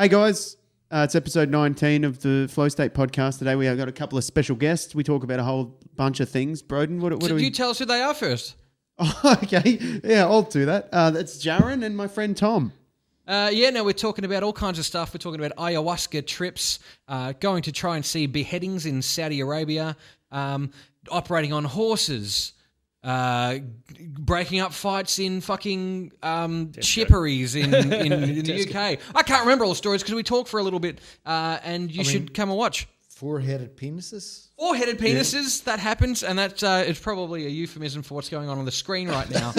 Hey guys, it's episode 19 of the Flow State podcast. Today we have got a couple of special guests. We talk about a whole bunch of things. Broden, what do we... You tell us who they are first. Oh, okay, yeah, I'll do that. That's Jaron and my friend Tom. We're talking about all kinds of stuff. We're talking about ayahuasca trips, going to try and see beheadings in Saudi Arabia, operating on horses, breaking up fights in fucking chipperies in the UK. I can't remember all the stories because we talked for a little bit, and you should come and watch. Four-headed penises? Four-headed penises, that happens, and that is probably a euphemism for what's going on the screen right now.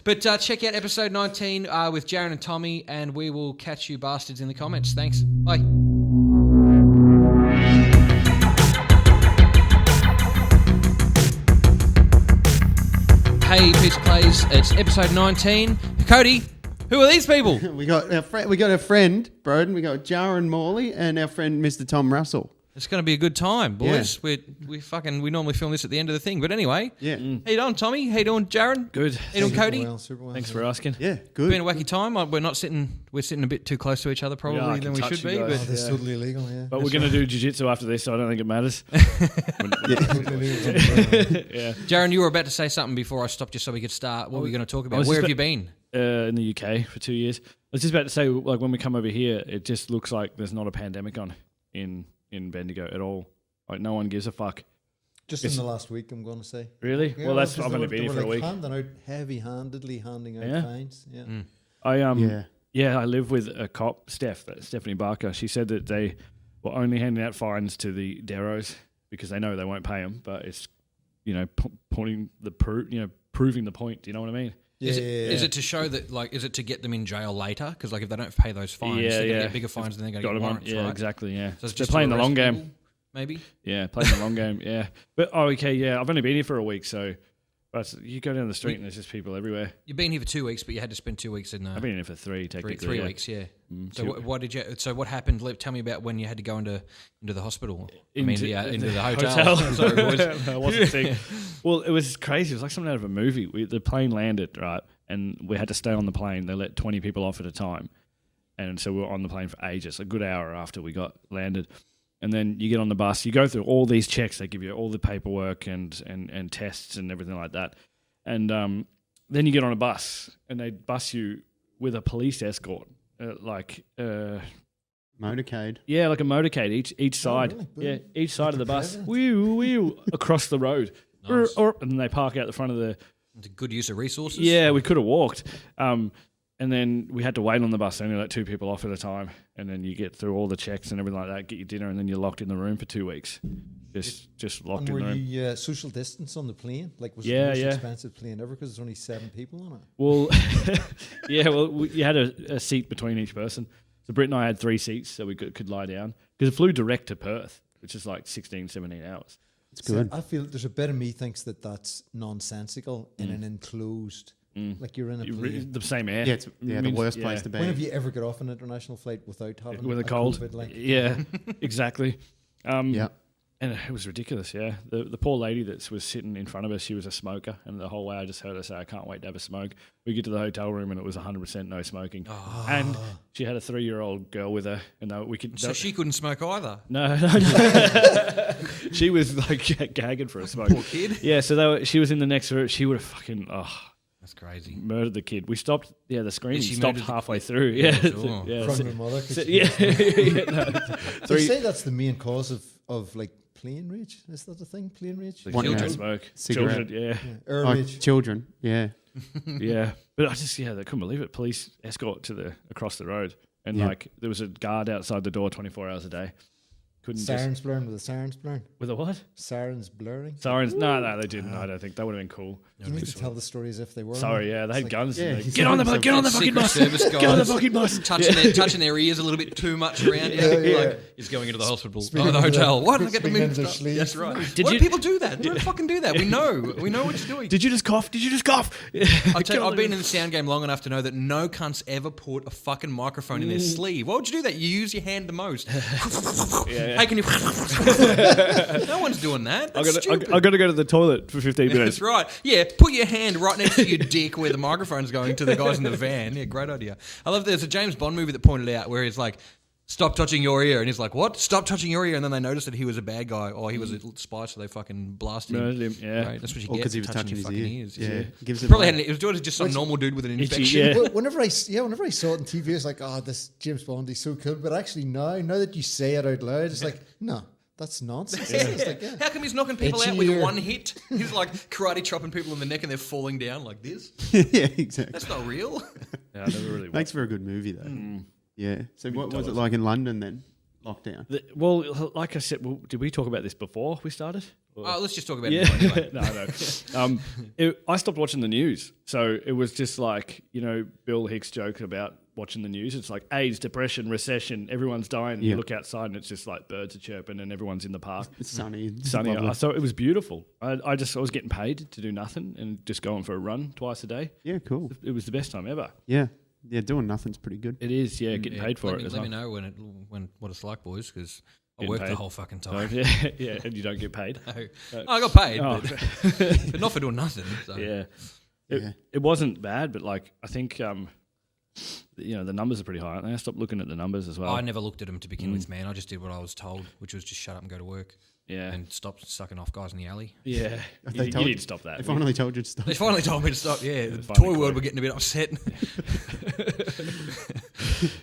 But check out episode 19 with Jaron and Tommy, and we will catch you bastards in the comments. Thanks. Bye. Hey, Piece of Plays, it's episode 19. Cody, who are these people? We got our friend Broden. We got Jaron Morley and our friend Mr. Tom Russell. It's going to be a good time, boys. Yeah. We normally film this at the end of the thing, but anyway. Yeah. How you doing, Tommy? How you doing, Jaron? Good. How you doing, Cody? Super well. Thanks for asking. Yeah, good. Been a wacky time. We're sitting a bit too close to each other probably than we should be. But That's totally illegal, yeah. But we're going to do jiu-jitsu after this, so I don't think it matters. Yeah. Jaron, you were about to say something before I stopped you so we could start. What were you going to talk about? Where have you been? In the UK for 2 years. I was just about to say, like, when we come over here, it just looks like there's not a pandemic on in Bendigo at all. Like, no one gives a fuck. Just in the last week, I'm going to say. Really? Yeah, well, I've only been here for a week. Heavy-handedly handing out fines. Yeah. I live with a cop, Stephanie Barker. She said that they were only handing out fines to the deros because they know they won't pay them, but it's, proving the point. Do you know what I mean? Yeah, is it to show that, like, is it to get them in jail later? Because, like, if they don't pay those fines, they're going to get bigger fines and they're going to get warrants, yeah, right? exactly, yeah. So it's they're just playing the long game. Maybe? Yeah, playing the long game, yeah. But, I've only been here for a week, so but you go down the street and there's just people everywhere. You've been here for 2 weeks, but you had to spend 2 weeks in I've been here for three, technically. 3 weeks, yeah. So what happened? Tell me about when you had to go into the hospital. Into the hotel. Sorry, boys. I wasn't sick. Well, it was crazy. It was like something out of a movie. The plane landed, right, and we had to stay on the plane. They let 20 people off at a time. And so we were on the plane for ages, a good hour after we got landed. And then you get on the bus, you go through all these checks. They give you all the paperwork and tests and everything like that. And then you get on a bus and they bus you with a police escort, motorcade. Yeah, like a motorcade, each side. Really? Yeah, each side of the bus. Wheel, across the road. Nice. And then they park out the front of the... It's a good use of resources. Yeah, we could have walked. And then we had to wait on the bus. They only let 2 people off at a time. And then you get through all the checks and everything like that, get your dinner, and then you're locked in the room for 2 weeks. Just locked in the room. Were you social distance on the plane? Like, was it the most expensive plane ever because there's only 7 people on it? Well, you had a seat between each person. So Britt and I had 3 seats so we could lie down. Because it flew direct to Perth, which is like 16, 17 hours. It's good. I feel there's a bit of me thinks that's nonsensical in an enclosed... Like you're in a plane. The same air. Yeah, the worst place to be. When have you ever got off an international flight without having with a cold? COVID, Yeah, exactly. Yeah. And it was ridiculous, yeah. The poor lady that was sitting in front of us, she was a smoker, and the whole way I just heard her say, I can't wait to have a smoke. We get to the hotel room, and it was 100% no smoking. Oh. And she had a 3-year-old girl with her. And so she couldn't smoke either? No. She was like gagging for a smoke. Poor kid. Yeah, so she was in the next room. She would have fucking... That's crazy. Murdered the kid. We stopped. Yeah, the screening stopped halfway through. Yeah, from her mother. They say that's the main cause of like plane rage. Is that the thing? Plane rage. Children smoke. Cigarette. Children. Yeah. Children. Yeah. Yeah. But I just they couldn't believe it. Police escort across the road, and there was a guard outside the door 24 hours a day. Sirens blurring with a sirens blurring. With a what? Sirens blurring. Sirens? No, they didn't. I don't think that would have been cool. You need to tell the story as if they were. Sorry, yeah, they had guns. Yeah, get on the fucking bus. Get on the fucking bus. Touching their ears a little bit too much around. Like he's going into the hospital. The hotel. Why did I get the move? That's right. Why do people do that? Don't fucking do that. We know what you're doing. Did you just cough? I've been in the sound game long enough to know that no cunts ever put a fucking microphone in their sleeve. Why would you do that? You use your hand the most. Yeah. Hey, can you? No one's doing that. I That's stupid. got to go to the toilet for 15 minutes. That's right. Yeah, put your hand right next to your dick where the microphone's going to the guys in the van. Yeah, great idea. I love there's a James Bond movie that pointed out where he's like, stop touching your ear. And he's like, what? Stop touching your ear. And then they noticed that he was a bad guy or he was a spy, so they fucking blasted him. Yeah. Right? That's what you Or get because he was touching touching your his fucking ear. ears. Yeah. Gives it Probably away. it was just some normal dude with an Itchy, infection. yeah. Whenever I saw it on TV, it's like, oh, this James Bond, he's so cool. But actually, now that you say it out loud, it's like, no, that's nonsense. It's like, yeah. How come he's knocking people Itchy out with ear. one hit? He's like karate chopping people in the neck and they're falling down like this. Yeah, exactly. That's not real. Yeah, I never really watched. Makes for a good movie though. Yeah. So what was it like in London then? Lockdown. Well, like I said, did we talk about this before we started? Oh, let's just talk about Yeah. it anyway. No. I stopped watching the news. So it was just like, Bill Hicks' joke about watching the news. It's like AIDS, depression, recession, everyone's dying. And Yeah. you look outside and it's just like birds are chirping and everyone's in the park. It's sunny. It's Sunny. lovely. So it was beautiful. I was getting paid to do nothing and just going for a run twice a day. Yeah, cool. It was the best time ever. Yeah. Yeah, doing nothing's pretty good. It is, getting paid for let it. Me, as let me well. know when what it's like, boys, because I Getting worked the paid. whole fucking So, time. yeah, and you don't get paid. No, I got paid, Oh. but not for doing nothing. So. Yeah. Yeah. It wasn't bad, but like I think the numbers are pretty high, aren't they? I stopped looking at the numbers as well. I never looked at them to begin with, man. I just did what I was told, which was just shut up and go to work. Yeah. And stop sucking off guys in the alley. Yeah. They You told did you- stop that. They finally told you to stop. They finally told me to stop. Yeah, the finally toy caught world it. were getting a bit upset.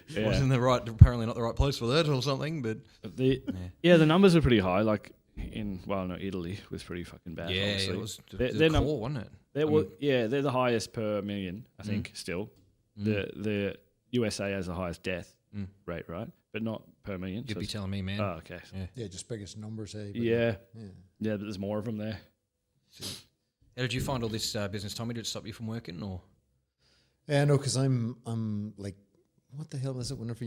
Yeah. Wasn't apparently not the right place for that or something. But The numbers are pretty high. Like Italy was pretty fucking bad. yeah, obviously. it was They're the num- core, wasn't it? They're the highest per million, I think. Still, the USA has the highest death rate, right? But not per million. You'd so be it's- telling me, man. Oh, okay. Yeah, just biggest numbers, eh? But Yeah, but there's more of them there. How did you find all this business, Tommy? Did it stop you from working, or? Yeah, no, because I'm like, what the hell is it? Whenever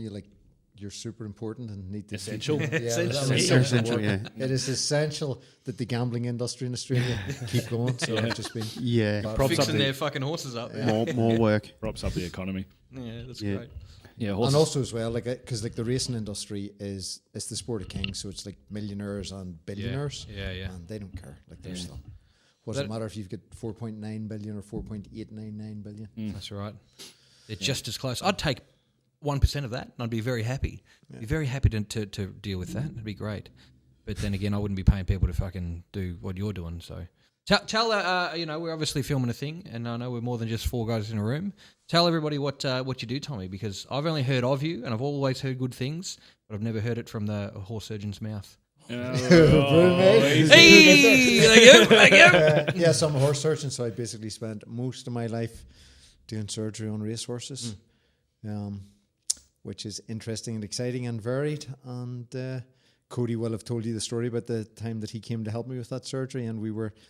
you're super important and need to Essential. Yeah, Essential. that was So essential, yeah. It is essential that the gambling industry in Australia keep going. So I've just been Yeah. Props up Fixing the- their fucking horses up. More work. Props up the economy. Yeah, that's Yeah. great. Yeah, and horses. also as well, because the racing industry it's the sport of kings, so it's like millionaires and billionaires, Yeah. and they don't care. Like they're still. What does it matter if you've got 4.9 billion or 4.899 billion? That's right. They're just as close. I'd take 1% of that, and I'd be very happy. Be very happy to deal with that. It'd be great. But then again, I wouldn't be paying people to fucking do what you're doing. So tell we're obviously filming a thing, and I know we're more than just four guys in a room. Tell everybody what you do, Tommy, because I've only heard of you, and I've always heard good things, but I've never heard it from the horse surgeon's mouth. Hey, Thank you. yeah, so I'm a horse surgeon, so I basically spent most of my life doing surgery on racehorses, which is interesting and exciting and varied. And Cody will have told you the story about the time that he came to help me with that surgery, and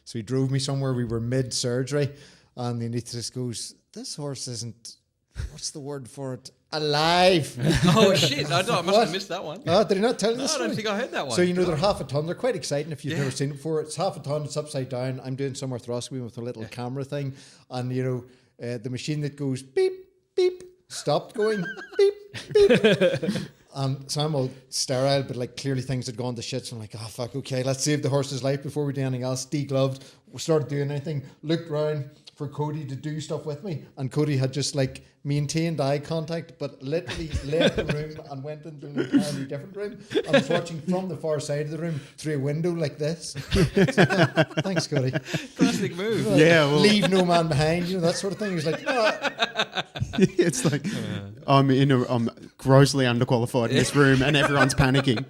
so he drove me somewhere. We were mid-surgery, and the anaesthetist goes, "This horse isn't. What's the word for it? Alive." Oh shit! I must have missed that one. Did he not tell you No, this I story? don't think I heard that one. So they're half a ton. They're quite exciting if you've never seen it before. It's half a ton. It's upside down. I'm doing some arthroscopy with a little camera thing, and the machine that goes beep beep stopped going beep beep. So I'm all sterile, but clearly things had gone to shit. So I'm like, oh fuck, okay, let's save the horse's life before we do anything else. Degloved, we started doing anything. Looked round for Cody to do stuff with me, and Cody had just maintained eye contact, but literally left the room and went into an entirely different room. I was watching from the far side of the room through a window like this. Thanks, Cody. Classic move. Yeah, well- Leave no man behind, that sort of thing. He was like, no. It's like I'm grossly underqualified in this room, and everyone's panicking.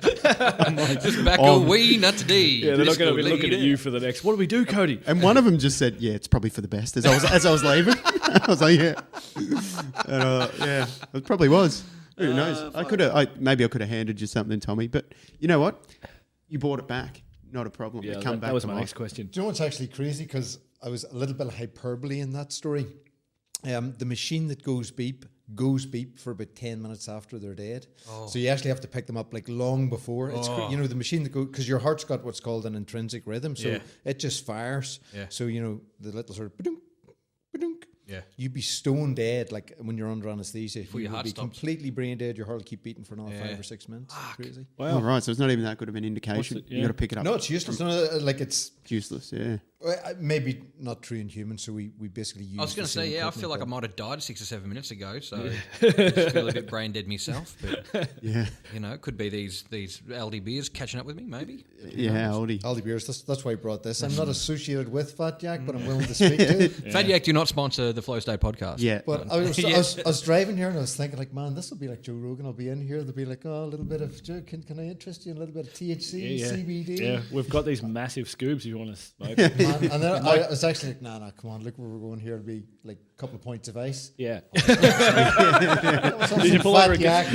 I'm like, Just back oh. away, not today. Yeah, they're not Just going to be go looking lead at it. you for the next. What do we do, Cody? And one of them just said, "Yeah, it's probably for the best." As I was leaving, I was like, "Yeah, and, yeah, it probably was." Who knows? Maybe I could have handed you something, Tommy. But you know what? You bought it back. Not a problem. Yeah, It come back that was to my life. next question. Do you know what's actually crazy? Because I was a little bit of hyperbole in that story. The machine that goes beep for about 10 minutes after they're dead. Oh. So you actually have to pick them up long before. It's the machine that goes, because your heart's got what's called an intrinsic rhythm, so it just fires. Yeah. So the little sort of ba-dunk, ba-dunk, you'd be stone dead, like when you're under anesthesia. Before You your would heart be stops. completely brain dead. Your heart will keep beating for another Yeah. 5 or 6 minutes. It's crazy. Wow. Oh, right. So it's not even that good of an indication. What's it- You yeah. got to pick it up. No, it's useless. No, like it's Useless. Yeah. maybe not true in humans. So we basically use. I was going to the same say, I feel like I equipment, might have died 6 or 7 minutes ago, so I just feel a bit brain dead myself. But Yeah. it could be these Aldi beers catching up with me, maybe. Yeah. Aldi. but Aldi beers. That's why I brought this. I'm not associated with Fat Jack, but I'm willing to speak to it. Fat Yak do not sponsor the Flow State podcast. Yeah. But I was driving here and I was thinking, like, man, this will be like Joe Rogan. I'll be in here. They'll be like, oh, a little bit of Joe. Can I interest you in a little bit of THC, CBD? Yeah, we've got these massive scoops if you want to smoke. Man, and then I was actually like, nah, come on, look where we're going here. It'll be like a couple of points of ice. Yeah. Did you pull over Jack?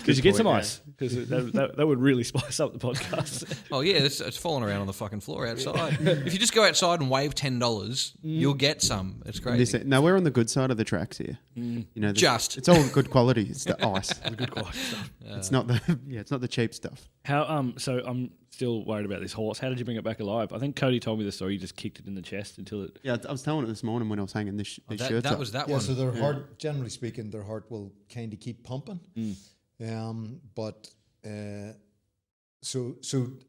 Could you get some point, ice? Because that would really spice up the podcast. Oh yeah, it's falling around on the fucking floor outside. If you just go outside and wave $10, you'll get some. It's crazy. No, we're on the good side of the tracks here. You know, Just. it's all good quality. It's the ice. The good quality stuff. It's not the cheap stuff. How so I'm still worried about this horse. How did you bring it back alive? I think Cody told me the story. You just kicked it in the chest until it. Yeah, I was telling it this morning when I was hanging these shirts that up. was that Yeah, one. so their heart, generally speaking, their heart will kind of keep pumping. So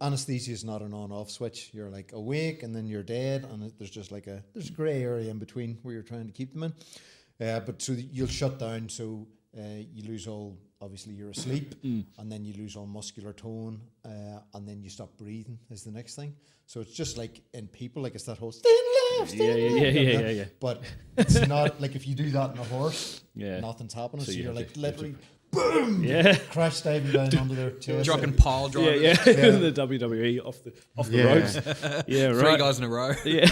anesthesia is not an on-off switch. You're like awake and then you're dead, and there's just like there's a grey area in between where you're trying to keep them in. But so you'll shut down, so you lose all. Obviously, you're asleep, and then you lose all muscular tone, and then you stop breathing is the next thing. So it's just like in people, like it's that whole stand left, Yeah. But it's not like if you do that in a horse, Yeah. nothing's happening. So So you you're have like to- literally Yeah. crash diving down under their chest. Dropping pile drivers. Yeah. Yeah. The WWE off the Yeah. ropes. Yeah, right. 3 guys in a row. Yeah.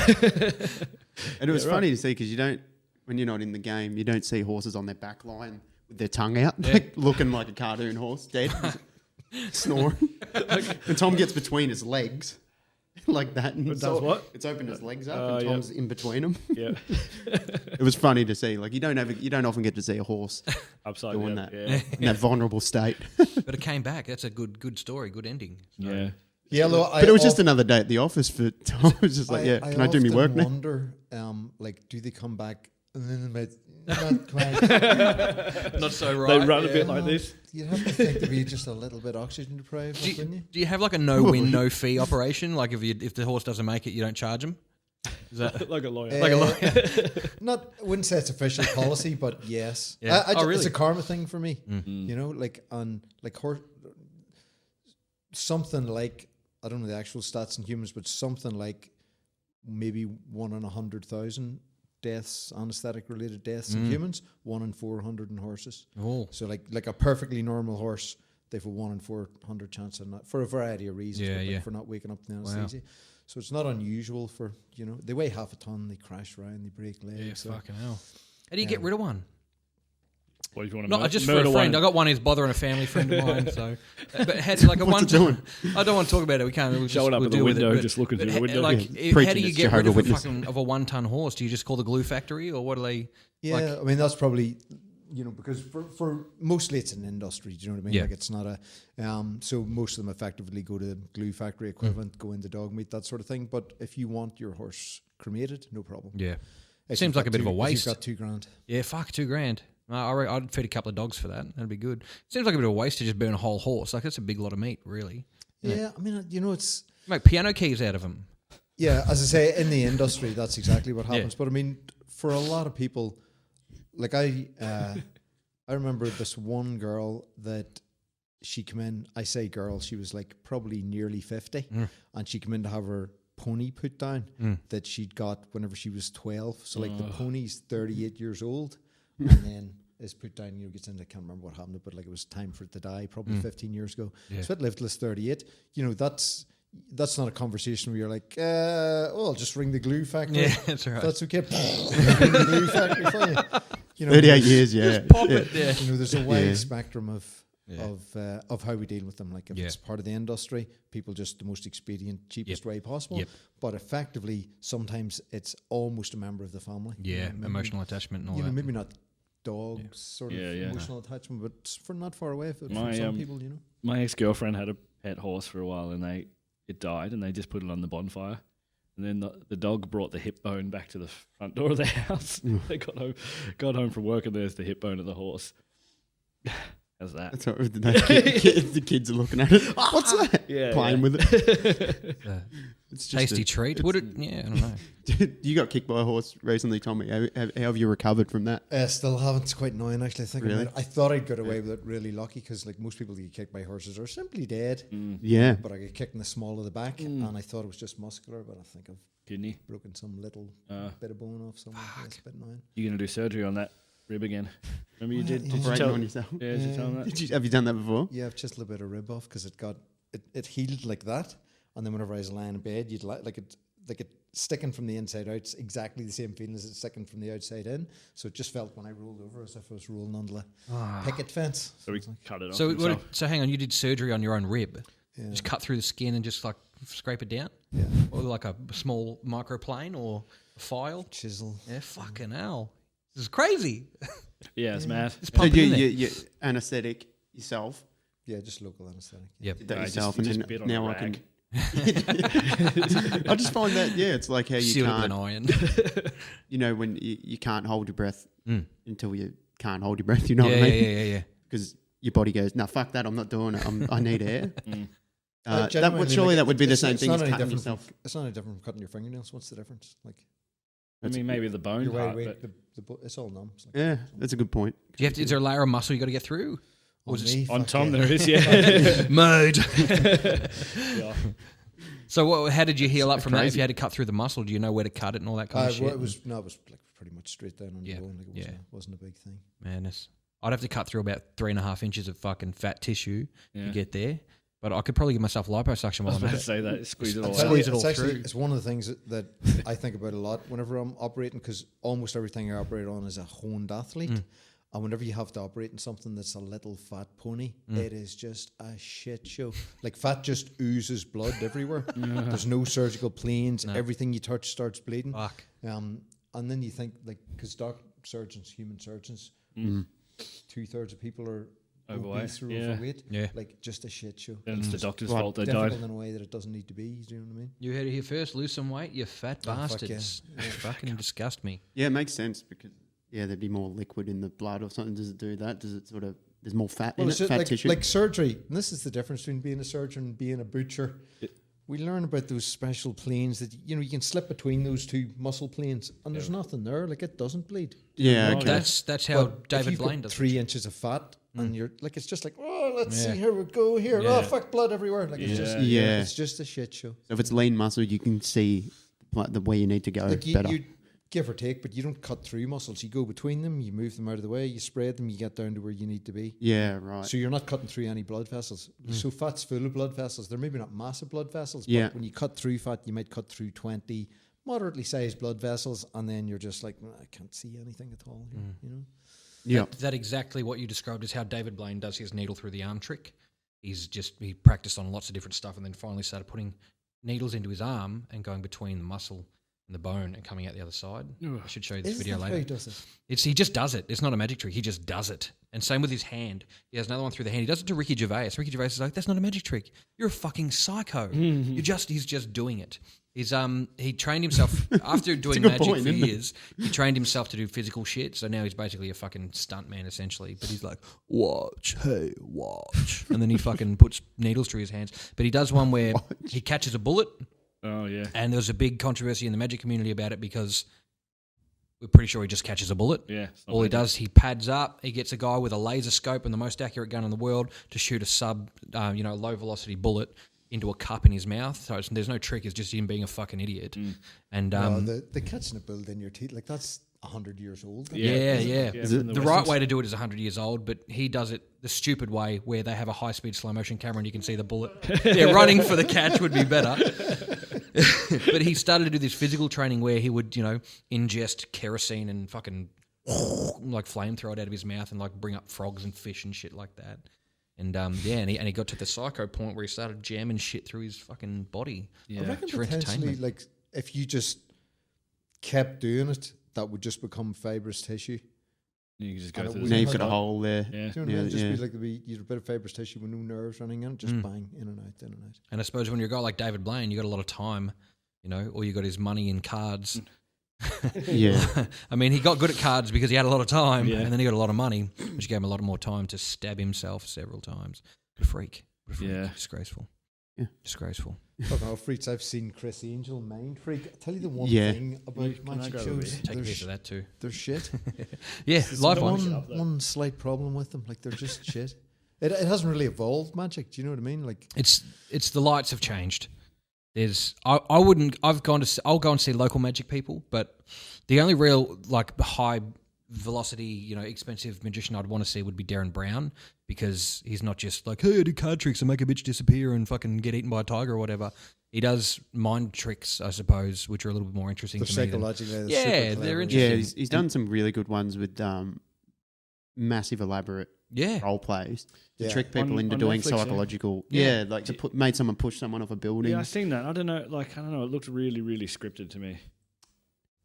And it was Yeah, funny to see because when you're not in the game, you don't see horses on their back line with their tongue out, like looking like a cartoon horse, dead, snoring. And Tom gets between his legs, like that. And It does what? It's opened his legs up, and yeah. Tom's in between them. Yeah. It was funny to see. Like you don't often get to see a horse Upside doing down. that Yeah. in that vulnerable state. But it came back. That's a good story, good ending. Yeah. Yeah, look, But it was just another day at the office for Tom. It was just like, can I do me often work now? wonder, like, do they come back and then they might come out? Not so They right. run a bit like this. You'd have to think to be just a little bit oxygen deprived, wouldn't you? Do you have like a no win, no fee operation? Like if the horse doesn't make it, you don't charge him? Is that Like a lawyer. like a lawyer? Not, I wouldn't say it's official policy, but yes. Yeah. I Oh, really? It's a karma thing for me. You know, like on like horse, something like, I don't know the actual stats in humans, but something like maybe 1 in 100,000 deaths, anesthetic related deaths in humans, 1 in 400 in horses. Oh. So like a perfectly normal horse, they've a 1 in 400 chance of not, for a variety of reasons, Yeah, but, like, yeah. for not waking up to anesthesia. So it's not unusual for, they weigh half a ton, they crash around, they break legs. Yeah, so fucking hell. How do you get rid of one? What if you want No, to just for a friend. I got one who's bothering a family friend of mine. So, but how do, like a one time, I don't want to talk about it. We can't. We'll Show it up we'll at the deal with window, it, but- just looking through but the window. Like, Yeah. how Preaching do you it's get rid of Jehovah's of a 1 ton horse? Do you just call the glue factory, or what do they? Yeah, like- I mean that's probably because for mostly it's an industry. Do you know what I mean? Yeah. Like it's not a so most of them effectively go to glue factory equivalent, go into dog meat, that sort of thing. But if you want your horse cremated, no problem. Yeah, If seems you've like got a bit of a if waste. You've got $2,000. Yeah, fuck, $2,000. I'd feed a couple of dogs for that. That'd be good. Seems like a bit of a waste to just burn a whole horse. Like that's a big lot of meat, really. Yeah, I mean it's Make piano keys out of them. yeah. As I say, in the industry, that's exactly what happens. But I mean, for a lot of people, like I remember this one girl that she came in. I say girl, she was like probably nearly 50, and she came in to have her pony put down that she'd got whenever she was 12. So like the pony's 38 years old, and then is put down. Gets into, I can't remember what happened, but like it was time for it to die, probably 15 years ago. So it lived till it's 38. That's not a conversation where you're like, I'll just ring the glue factory. Yeah, that's right. That's okay. Ring the glue factory for you. 38 years, yeah. Pop yeah. it. Yeah. There's a wide Yeah. spectrum of how we deal with them. Like if it's part of the industry, people just the most expedient, cheapest way possible. Yep. But effectively, sometimes it's almost a member of the family. Yeah, maybe, emotional attachment and all You know, that. maybe not dogs sort of Yeah. emotional attachment, but it's for not far away from My, some people. You know. My ex-girlfriend had a pet horse for a while, and it died, and they just put it on the bonfire. And then the dog brought the hip bone back to the front door of the house. They got home from work, and there's the hip bone of the horse. How's that? That's what the kids are looking at it. What's that? Yeah, Playing with it. It's just Tasty treat. Would it? Yeah, I don't know. You got kicked by a horse recently, Tommy. How have you recovered from that? Still haven't. It's quite annoying, actually. Really? I thought I'd got away with it really lucky because, like, most people that get kicked by horses are simply dead. Yeah. But I get kicked in the small of the back, and I thought it was just muscular, but I think I've Kidney. broken some little bit of bone off somewhere. It's a bit annoying. You're going to do surgery on that rib again. Remember you did? Did you Operating tell on yourself. Yeah, did you tell them that? Have you done that before? Yeah, I've just a little bit of rib off because it healed like that, and then whenever I was lying in bed, you'd like it sticking from the inside out. It's exactly the same feeling as it's sticking from the outside in. So it just felt when I rolled over as if I was rolling under a picket fence. So we cut it off. So hang on, you did surgery on your own rib. Yeah. Just cut through the skin and just like scrape it down? Yeah. Or like a small microplane or a file? Chisel. Yeah, fucking hell. This is crazy. Yeah, it's mad. Just So pump it in there. you anaesthetic yourself. Yeah, just local anaesthetic. Yep. Did that No, yourself, just and bit then on a now I can. rag. I just find that it's like how you Sealed it with an can't. iron. When you can't hold your breath until you can't hold your breath. You know what I Yeah, mean? yeah. Because your body goes, no, fuck that. I'm not doing it. I need air. Genuinely, Surely like, that would be the it's- same it's thing not as any cutting different yourself. It's not any different from cutting your fingernails. What's the difference? Like, I mean, maybe the bone you're part, wide but awake, it's all numb. It's like, Yeah, that's a good point. Do you have to, is there a layer of muscle you got to get through? Or is it me, on fuck Tom yeah. there is, yeah. mode? Yeah. So how did you heal up from that? If crazy. you had to cut through the muscle, do you know where to cut it and all that kind of shit? It was like pretty much straight down on Yeah, the bone. Like it wasn't a big thing. Madness. I'd have to cut through about 3.5 inches of fucking fat tissue Yeah. to get there. But I could probably give myself liposuction I while was I'm about at to it. say that. Squeeze it all Tell out. you, Squeeze it all it's actually through. it's one of the things that I think about a lot whenever I'm operating because almost everything I operate on is a honed athlete. And whenever you have to operate in something that's a little fat pony, it is just a shit show. Like fat just oozes blood everywhere. There's no surgical planes. Everything you touch starts bleeding. Fuck. And then you think like because human surgeons, 2/3 of people are Overweight. obese or Yeah. overweight. Yeah. Like just a shit show. Then it's the doctor's Right. fault they Difficult died. in a way that it doesn't need to be. Do you know what I mean? You heard it here first. Lose some weight, you fat Oh, fuck bastards. yeah. You fucking disgust me. Yeah, it makes sense because there'd be more liquid in the blood or something. Does it do that? Does it sort of? There's more fat in Well, it's it, just fat tissue. like surgery. And this is the difference between being a surgeon and being a butcher. We learn about those special planes that you can slip between those two muscle planes, and there's nothing there. Like it doesn't bleed. yeah, Oh, okay. That's how But if David you've got Blaine does 3 it. inches of fat, and you're like, it's just like, oh, let's Yeah. see, here we go, here, Yeah. oh fuck, blood everywhere. Like it's just, Yeah. it's just a shit show. So if it's lean muscle, you can see the way you need to go Like better. you give or take, but you don't cut through muscles. You go between them, you move them out of the way, you spread them, you get down to where you need to be. Yeah, right. So you're not cutting through any blood vessels. So fat's full of blood vessels. They're maybe not massive blood vessels, Yeah. but when you cut through fat, you might cut through 20 moderately sized blood vessels, and then you're just like, I can't see anything at all. Here, you know? Yeah. That exactly what you described is how David Blaine does his needle through the arm trick. He practiced on lots of different stuff and then finally started putting needles into his arm and going between the muscle and the bone and coming out the other side. I should show you this Is video that how later. he does it? He just does it. It's not a magic trick. He just does it. And same with his hand. He has another one through the hand. He does it to Ricky Gervais. Ricky Gervais is like, that's not a magic trick. You're a fucking psycho. He's just doing it. He trained himself after doing good magic point, for isn't it? years. He trained himself to do physical shit. So now he's basically a fucking stunt man essentially. But he's like, watch, and then he fucking puts needles through his hands. But he does one where he catches a bullet. Oh, yeah. And there's a big controversy in the magic community about it because we're pretty sure he just catches a bullet. Yeah. it's not All he magic. does, he pads up. He gets a guy with a laser scope and the most accurate gun in the world to shoot a low velocity bullet into a cup in his mouth. So there's no trick. It's just him being a fucking idiot. And No, the catching a bullet in your teeth, like that's 100 years old. yeah. from The right Westerns. way to do it is 100 years old, but he does it the stupid way where they have a high-speed slow-motion camera and you can see the bullet. Yeah, running for the catch would be better. But he started to do this physical training where he would, ingest kerosene and fucking like flamethrower it out of his mouth and like bring up frogs and fish and shit like that. And and he got to the psycho point where he started jamming shit through his fucking body. I reckon for potentially, entertainment. like if you just kept doing it, that would just become fibrous tissue. You can just And go it through would- Now the you've got a hole there. Yeah. Do you know what I Yeah, mean? Just yeah. be like you'd a bit of fibrous tissue with no nerves running in it, just bang in and out, in and out. And I suppose when you're a guy like David Blaine, you got a lot of time you know, or you got his money in cards. Yeah. I mean, he got good at cards because he had a lot of time, Yeah. and then he got a lot of money, which gave him a lot more time to stab himself several times. What a freak. What a freak. Yeah. Disgraceful. Yeah. Disgraceful. Talking about freaks, I've seen Chris Angel, Mind Freak. I'll tell you the one Yeah. thing about Can I magic go with shows. you? Take a piece of that too. They're shit. Yeah, live There's one. one slight problem with them. Like, they're just shit. It hasn't really evolved magic. Do you know what I mean? Like, It's the lights have changed. I'll go and see local magic people, but the only real like high velocity, you know, expensive magician I'd want to see would be Darren Brown, because he's not just like, hey, I do card tricks and make a bitch disappear and fucking get eaten by a tiger or whatever. He does mind tricks, I suppose, which are a little bit more interesting they're to me. psychologically, Yeah, super they're clever. interesting. Yeah, he's done some really good ones with massive, elaborate Yeah. role plays to Yeah. trick people On- into on doing Netflix, yeah. psychological. Yeah. Yeah, like to made someone push someone off a building. Yeah, I've seen that. I don't know. It looked really, really scripted to me.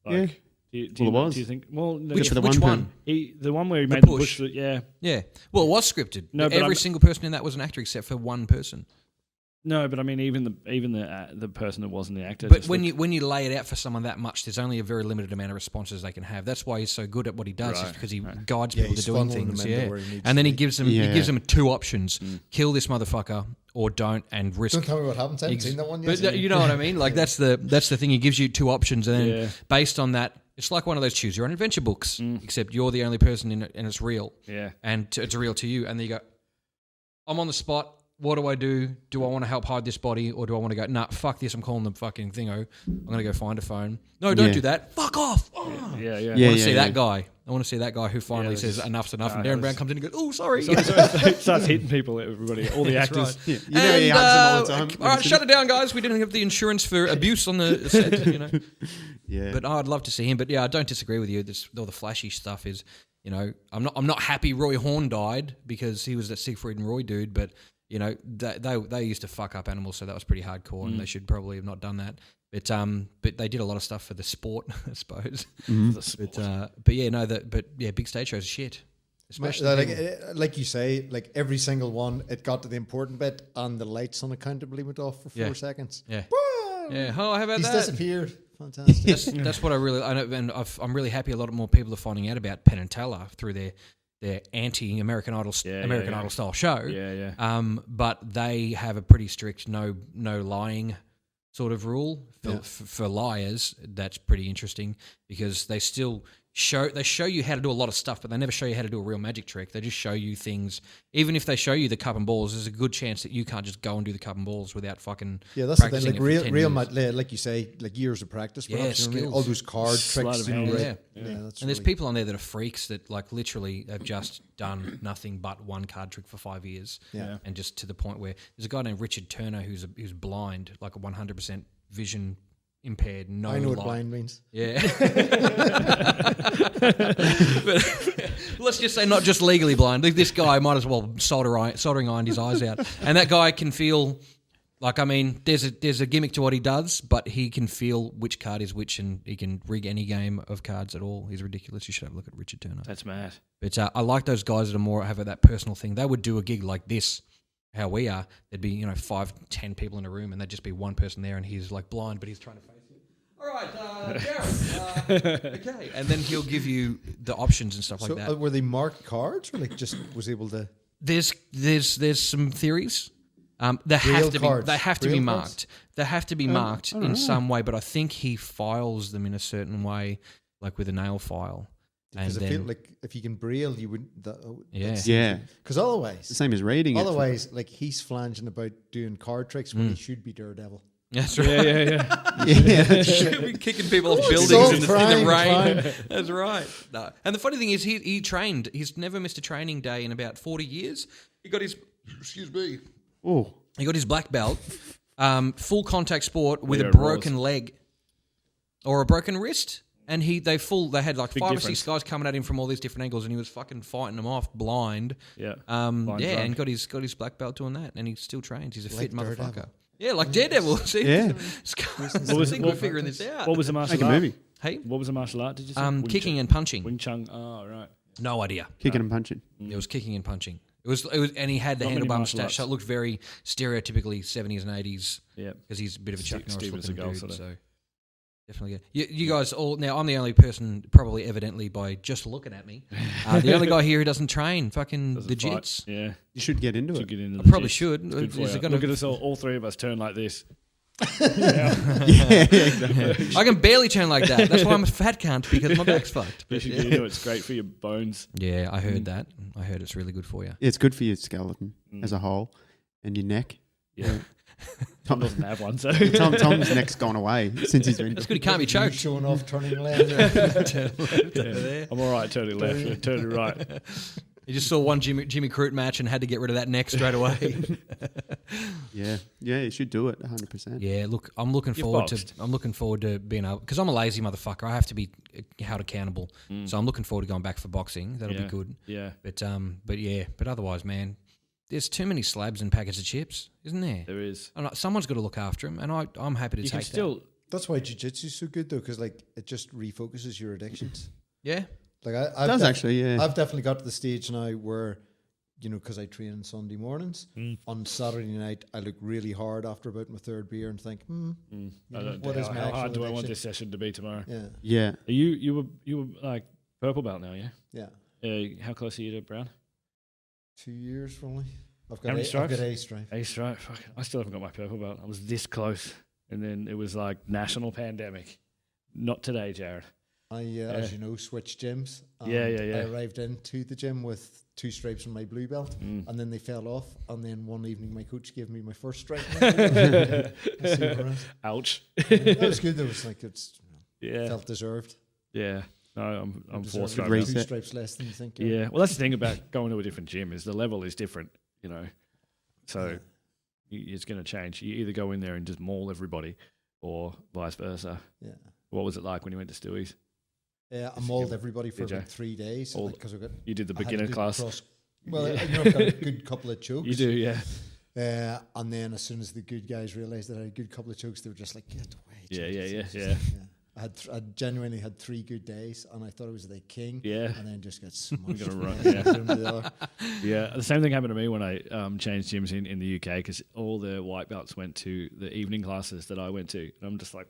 Yeah. Do Well, it was. Do you think? Well, no, Which for the one? one the one where he The made push. the push. Yeah. Yeah. Well, it was scripted. No, but Every I'm- single person in that was an actor except for one person. No, but I mean, even the person that wasn't the actor. But just when looked- you lay it out for someone that much, there's only a very limited amount of responses they can have. That's why he's so good at what he does, is Right, because he right. guides Yeah, people to he's doing funneling them things. into Yeah, where he needs and then to he be. gives them two options: kill this motherfucker or don't, and risk. Don't tell me what happens. I haven't Ex- seen that one But yet. you know what I mean? Like that's the thing. He gives you two options, and then Yeah. based on that, it's like one of those choose your own adventure books, except you're the only person in it, and it's real, yeah. and it's real to you. And then you go, I'm on the spot. What do I do? Do I want to help hide this body, or do I want to go, nah, fuck this, I'm calling the fucking thingo. I'm going to go find a phone. No, don't Yeah. do that. Fuck off. Yeah, yeah. I Yeah. want to see that guy. I want to see that guy who finally that's says just- enough's enough, and no, Darren Brown that's- comes in and goes, oh, sorry. So it starts hitting people, everybody, all the That's actors. right. Yeah, you know he hugs them all the time. All right, shut it down, guys. We didn't have the insurance for abuse on the set, you know. Yeah. But I'd love to see him. But yeah, I don't disagree with you. All the flashy stuff is, you know, I'm not happy Roy Horn died because he was that Siegfried and Roy dude. But you know, they used to fuck up animals, so that was pretty hardcore, and they should probably have not done that. But they did a lot of stuff for the sport, I suppose. The sport. But yeah, no, big stage shows are shit. Especially Like you say, like every single one, it got to the important bit, and the lights unaccountably went off for 4 Yeah. seconds. yeah. Yeah. Oh, how about He's that? disappeared. Fantastic. That's what I really. I know, and I'm really happy. A lot more people are finding out about Penn and Teller through their anti-American Idol Idol style show. Yeah, yeah. But they have a pretty strict no lying sort of rule for liars. That's pretty interesting because they still show you how to do a lot of stuff, but they never show you how to do a real magic trick. They just show you things. Even if they show you the cup and balls, there's a good chance that you can't just go and do the cup and balls without fucking Yeah, that's the thing. practicing Like it for 10 years. like you say, like years of practice. Yeah, Perhaps, you know what I mean? skills. All those card Sleight tricks. of You know, hand. right? Yeah. That's And there's really- people on there that are freaks that like literally have just done nothing but one card trick for 5 years. Yeah. And just to the point where there's a guy named Richard Turner who's blind, like a 100% vision impaired, no I know what light. blind means. Yeah. But let's just say not just legally blind. This guy might as well soldering iron his eyes out. And that guy can feel like, I mean, there's a gimmick to what he does, but he can feel which card is which, and he can rig any game of cards at all. He's ridiculous. You should have a look at Richard Turner. That's mad. But I like those guys that are more have that personal thing. They would do a gig like this, how we are. There'd be 5, 10 people in a room, and there'd just be one person there, and he's like blind, but he's trying to face you. All right, Jaron. Okay, and then he'll give you the options and stuff So like that. were they marked cards, or like just was able to? There's some theories. They Real have to cards. be. They have to be Real marked. cards? They have to be marked in some way. But I think he files them in a certain way, like with a nail file. And Because I feel then, like if you can braille, you would. yeah, Yeah. Because otherwise, The same as reading it. otherwise, like he's flanging about doing card tricks when he should be Daredevil. that's right. Yeah. Yeah. Should be kicking people off buildings So in the crime, rain. crime. That's right. No. And the funny thing is, he trained. He's never missed a training day in about 40 years. He got his, Oh. he got his black belt, full contact sport with Yeah, a it broken leg or a broken wrist. And they had like Big 5 or difference. 6 guys coming at him from all these different angles, and he was fucking fighting them off blind. Yeah. Yeah, Blind and drunk. got his black belt doing that, and he still trains. He's a Like fit motherfucker. Daredevil. Yeah, like Daredevil. See, Yeah. I think we're figuring this out. What was the martial Make a art? movie. Hey, What was the martial art? Did you say? Wing kicking Chun. and punching. Wing Chun. Oh, right. No idea. Kicking and punching. It was kicking and punching. It was, and he had the Not many handlebar martial moustache, so it arts. looked very stereotypically 70s and 80s Yeah. because he's a bit of a Chuck Norris Steven looking Seagal dude. sort of. So Definitely good. You guys all now. I'm the only person, probably evidently by just looking at me, the only guy here who doesn't train fucking the jits. Yeah, You should get into it. get into I the probably jits. should. It's good for Is you. it gonna- Look at us all three of us turn like this. Yeah, exactly. I can barely turn like that. That's why I'm a fat cunt, because my back's fucked. You should get into it. It's great for your bones. Yeah, I heard that. I heard it's really good for you. It's good for your skeleton as a whole and your neck. Yeah. Tom doesn't have one, so Tom's neck's gone away since he's been. That's good. He can't be You choked. showing off turning left. I'm all right turning left, turning right. He just saw one Jimmy Crute match and had to get rid of that neck straight away. Yeah, you should do it 100%. Yeah, look, I'm looking forward to being able, because I'm a lazy motherfucker. I have to be held accountable. So I'm looking forward to going back for boxing. That'll be good. Yeah, But otherwise, man, there's too many slabs and packets of chips, isn't there? there is. And someone's got to look after them, and I'm happy to You can take still. That's why jiu-jitsu's so good, though, because like it just refocuses your addictions. that. Yeah. Like It does actually, yeah. I've definitely got to the stage now where, you know, because I train on Sunday mornings, on Saturday night I look really hard after about my third beer and think, I don't what know is my how hard actual do I want addiction? this session to be tomorrow? Yeah, Yeah. You were like purple belt now, yeah. yeah. How close are you to brown? 2 years probably. I've How many stripes? I've got A stripe. A stripe. Fuck, I still haven't got my purple belt. I was this close, and then it was like national pandemic. Not today, Jared. I, as you know, switched gyms. Yeah. I arrived into the gym with 2 stripes on my blue belt, and then they fell off. And then one evening, my coach gave me my first stripe. Ouch. That was good. Though. It was like felt deserved. Yeah. No, I'm 4 Deserved stripes. Reset. 2 stripes less than you think. Yeah. Well, that's the thing about going to a different gym is the level is different, you know. So it's going to change. You either go in there and just maul everybody, or vice versa. Yeah. What was it like when you went to Stewie's? Yeah, I mauled everybody for Did you? about 3 days All- because I got. You did the I had to beginner do class. Well, you know, I've got a good couple of chokes. You do, yeah. And then as soon as the good guys realised that I had a good couple of chokes, they were just like, "Get away!" Yeah. Jesus." I genuinely had 3 good days, and I thought I was the king. Yeah. And then just got smushed. Gonna run, from one to the other. Yeah, the same thing happened to me when I changed gyms in the UK because all the white belts went to the evening classes that I went to. And I'm just like,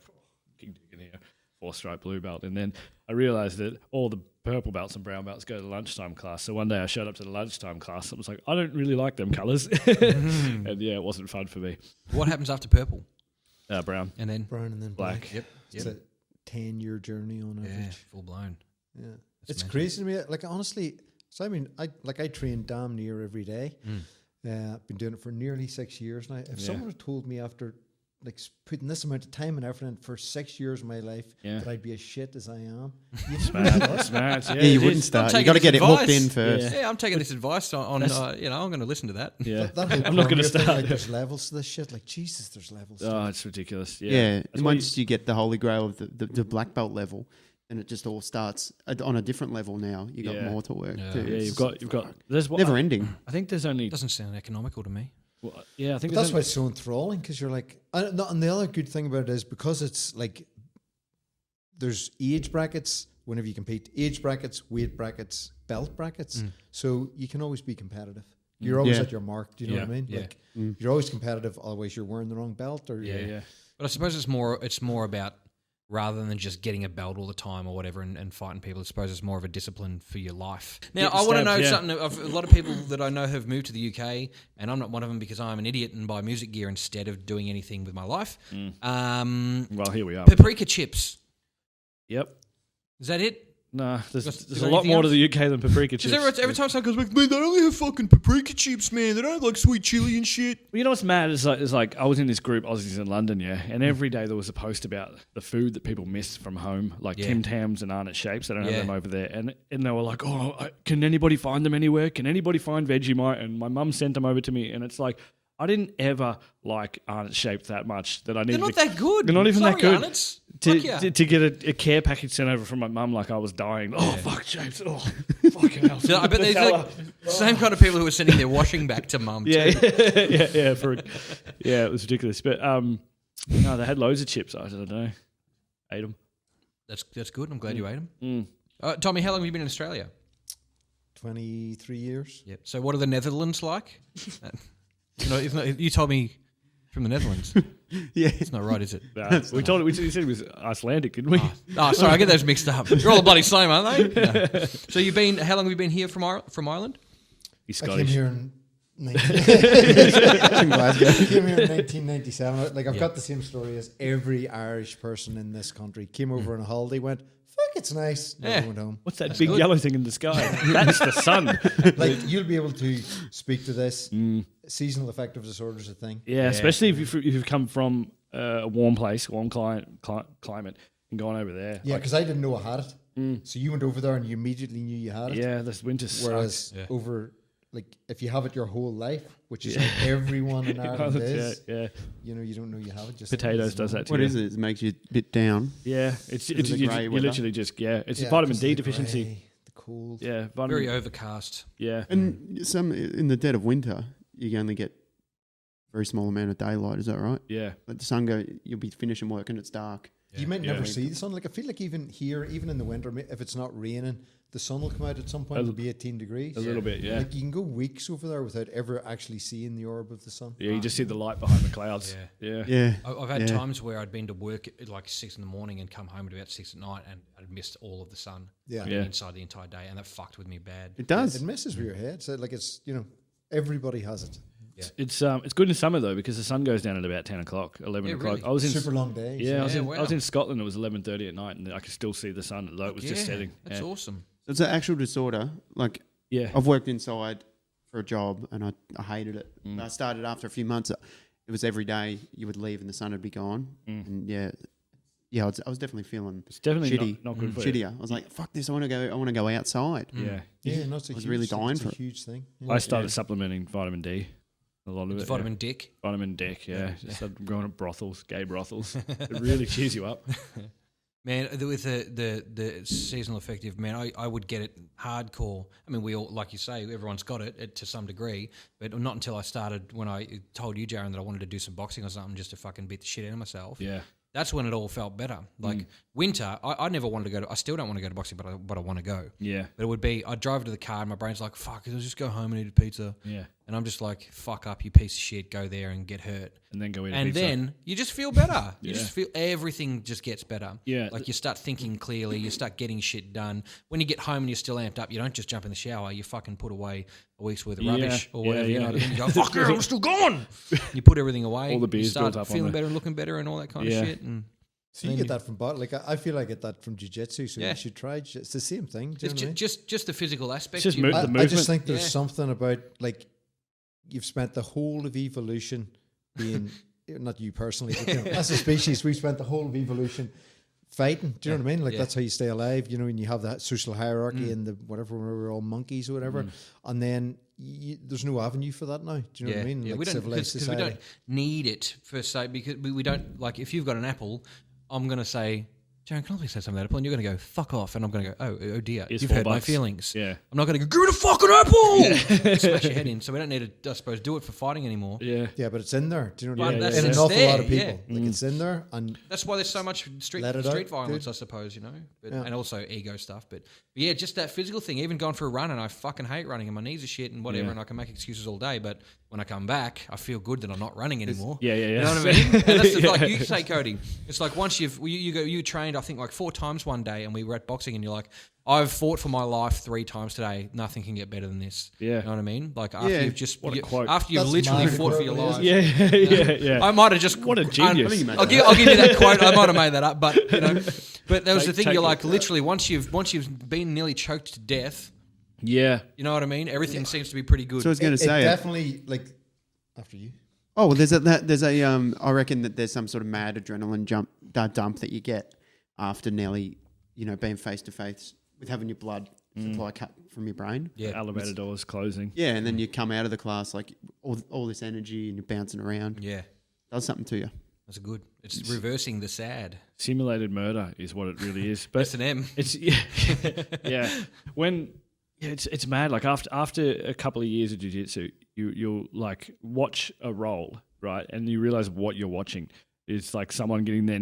king digging here, 4-stripe blue belt. And then I realised that all the purple belts and brown belts go to the lunchtime class. So one day I showed up to the lunchtime class and I was like, I don't really like them colours. And yeah, it wasn't fun for me. What happens after purple? Brown. And then Brown and then Black. black. It's a 10-year journey on yeah, average. full blown. Yeah, That's it's mental. crazy to me. Like honestly, so I mean, I train damn near every day. I've been doing it for nearly 6 years now. If someone had told me after like putting this amount of time and effort in for 6 years of my life that I'd be as shit as I am, Smart. Yeah, Yeah, you it wouldn't is. start. taking You got to this get it hooked advice. in first. Yeah, I'm taking this advice on I'm going to listen to that. Yeah. that whole I'm not going to Columbia thing, start. Like, there's levels to this shit. Like Jesus, there's levels. Oh, it's ridiculous. Yeah. Yeah, That's and why once you get the holy grail of the black belt level, then it just all starts on a different level now. You got Yeah. more to work. Yeah. too. yeah, It's you've got. There's what never ending. I think there's only. Doesn't sound economical to me. Well, yeah, I think But that's there's why it's so enthralling because you're like, and the other good thing about it is because it's like there's age brackets whenever you compete, age brackets, weight brackets, belt brackets, so you can always be competitive. You're always Yeah. at your mark. Do you know Yeah. what I mean? Yeah. Like you're always competitive. Otherwise, you're wearing the wrong belt. Or yeah. But I suppose it's more about rather than just getting a belt all the time or whatever and fighting people. I suppose it's more of a discipline for your life. Now, Getting I want to know stabs, yeah. something. Of a lot of people that I know have moved to the UK, and I'm not one of them because I'm an idiot and buy music gear instead of doing anything with my life. Well, here we are. Paprika chips. Yep. Is that it? Nah, there's Is a there lot anything more to else? the UK than paprika chips. Because every time someone goes, like, man, they only have fucking paprika chips, man. They don't like sweet chili and shit. Well, you know what's mad? It's like I was in this group, Aussies in London, yeah, and every day there was a post about the food that people miss from home, like Yeah. Tim Tams and Arnott Shapes. They don't Yeah. have them over there. And they were like, can anybody find them anywhere? Can anybody find Vegemite? And my mum sent them over to me, and it's like, I didn't ever like Arnott Shapes that much that I They're needed not to... that good. They're not even Sorry, that good. Arnott's. Fuck yeah. To get a care package sent over from my mum like I was dying. Oh, fuck, Shapes. Oh, fucking hell. I bet they're like the same kind of people who are sending their washing back to mum. Yeah, too. yeah, it was ridiculous. But no, they had loads of chips. I don't know, ate them. That's good. I'm glad you ate them. Tommy, how long have you been in Australia? 23 years. Yep. So what are the Netherlands like? You told me From the Netherlands. Yeah. It's not right, is it? We told we said he was Icelandic, didn't we? Oh, sorry, I get those mixed up. They're all the bloody same, aren't they? No. So how long have you been here from Ireland? He's I came Scottish. here in Glasgow. came here in 1997. Like I've got the same story as every Irish person in this country. Came over on a holiday, went, "Fuck, it's nice." Never went home. What's that big yellow thing in the sky? That's the sun. Like you'll be able to speak to this. Seasonal affective disorder is a thing. Yeah, especially if you've come from a warm place, warm climate, and gone over there. Yeah, because I didn't know I had it. So you went over there and you immediately knew you had it. Yeah, this winter Whereas sucks. over, like, if you have it your whole life, which is how everyone in Ireland is, yeah. you know, you don't know you have it. Just Potatoes does that too. What is it? It makes you a bit down. Yeah, it's the you grey weather? literally just it's Yeah, vitamin just D the deficiency. grey, the cold. Yeah, vitamin. Very overcast. Yeah, And some in the dead of winter, you only get a very small amount of daylight. Is that right? yeah. Let the sun go. You'll be finishing work and it's dark. You might Yeah. never see the sun. Like I feel like even here, even in the winter, if it's not raining, the sun will come out at some point. It'll be 18 degrees. A little bit, yeah. Like you can go weeks over there without ever actually seeing the orb of the sun. Yeah, you just see the light behind the clouds. Yeah. Yeah. I've had Yeah. times where I'd been to work at like 6 in the morning and come home at about 6 at night and I'd missed all of the sun. Yeah. Being Yeah. inside the entire day, and that fucked with me bad. It does. It messes with your head. So like it's, you know, everybody has it. It's good in summer though because the sun goes down at about 10 o'clock, 11 Yeah, o'clock. really? I was in Super long days. I was Yeah, in I was wow. in Scotland. It was 11:30 at night, and I could still see the sun. Although it was just setting. That's Yeah. awesome. It's an actual disorder. Like Yeah, I've worked inside for a job and I hated it. I started after a few months. It was every day you would leave and the sun would be gone. And yeah, I was definitely feeling it's definitely shitty, not good for you. shittier. I was like, fuck this. I want to go outside. Yeah, Yeah, no, it's a I was huge really thing. dying It's for a it. huge thing. Yeah. I started supplementing vitamin D. A lot of It's it. vitamin dick. Vitamin D. Yeah, just started going to brothels, gay brothels. It really cheers you up. Man, with the seasonal affective, man, I would get it hardcore. I mean, we all, like you say, everyone's got it to some degree, but not until I started, when I told you, Jaron, that I wanted to do some boxing or something just to fucking beat the shit out of myself. Yeah. That's when it all felt better. Like winter, I never wanted to go to, I still don't want to go to boxing, but I want to go. Yeah. But it would be, I'd drive to the car and my brain's like, fuck, I'll just go home and eat a pizza. Yeah. And I'm just like, fuck up, you piece of shit, go there and get hurt. And then go eat a And pizza. then you just feel better. You Yeah. just feel everything just gets better. Yeah. Like you start thinking clearly, you start getting shit done. When you get home and you're still amped up, you don't just jump in the shower, you fucking put away a week's worth of Yeah. rubbish or Yeah, whatever. You know yeah. what I mean? You go, fuck yeah, I'm still going. You put everything away. All the beers you start built up on feeling there. better and looking better and all that kind Yeah. of shit. And So you get that from like I feel I get that from jiu-jitsu, so Yeah. you should try. It's the same thing. Do you it's know what I mean? just the physical aspect. It's just you- the I movement. just think there's Yeah. something about like you've spent the whole of evolution being not you personally, but you know, as a species, we've spent the whole of evolution fighting. Do you know what I mean? Like Yeah. that's how you stay alive. You know, and you have that social hierarchy and the whatever we're all monkeys or whatever, and then there's no avenue for that now. Do you know what I mean? Yeah, Like we don't, civilized because we society. don't need it per se, because we don't, like, if you've got an apple, I'm going to say, Jaron, can I please have some of that apple? And you're going to go, fuck off. And I'm going to go, oh dear, It's you've $4. hurt my feelings. Yeah. I'm not going to go, give me the fucking apple! Smash your head in. So we don't need to, I suppose, do it for fighting anymore. Yeah. Yeah, but it's in there. Do you know what I Well, mean? that's- In an it's awful lot of there, people, like it's in there, and That's why there's so much street Let it out, violence, dude. I suppose, you know, but, Yeah. and also ego stuff. But yeah, just that physical thing. Even going for a run, and I fucking hate running, and my knees are shit and whatever, Yeah. and I can make excuses all day. But when I come back, I feel good that I'm not running anymore. Yeah, yeah, yeah. You know what I mean? And that's just Yeah. like you say, Cody. It's like once you trained, I think like 4 times one day, and we were at boxing, and you're like, I've fought for my life 3 times today. Nothing can get better than this. Yeah. You know what I mean? Like after Yeah. you've just What a quote. after you've That's literally mad fought for your quote, life. yeah. Yeah, yeah. I might have just What a genius. I think you made I'll give you that quote. I might have made that up, but you know, but that was the thing. Take You're it. like literally once you've been nearly choked to death. Yeah. You know what I mean? Everything seems to be pretty good. So I was going to it say, definitely like after you. oh, well, I reckon that there's some sort of mad adrenaline dump that you get after nearly, being face to face with having your blood supply cut from your brain. yeah, Elevator doors closing. Yeah, and then you come out of the class like all this energy and you're bouncing around. yeah, Does something to you. that's good. It's reversing the sad. Simulated murder is what it really is. But S&M. it's yeah. It's mad. Like after a couple of years of jiu-jitsu, you'll like watch a roll, right? And you realize what you're watching. It's like someone getting their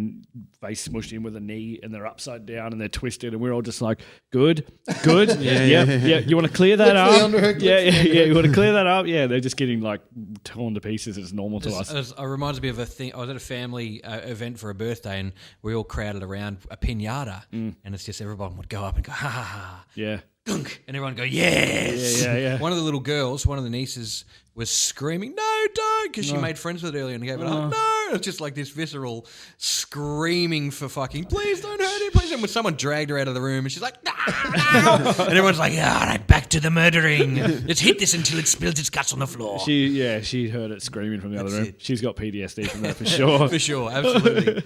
face smushed in with a knee and they're upside down and they're twisted and we're all just like, good. Yeah. You want to clear that up? Yeah. You want to clear that up? Yeah, they're just getting like torn to pieces. It's normal to us. It reminds me of a thing. I was at a family event for a birthday and we all crowded around a pinata and it's just everyone would go up and go, ha ha ha. Yeah. Gunk, and everyone would go, yes. Yeah. One of the little girls, one of the nieces was screaming, no, don't, because she made friends with it earlier and gave it up. No. It's just like this visceral screaming for fucking, please don't hurt him, please. And when someone dragged her out of the room and she's like, no. And everyone's like, yeah, all right, back to the murdering. Let's hit this until it spills its guts on the floor. She heard it screaming from the other room. She's got PTSD from that for sure. For sure, absolutely.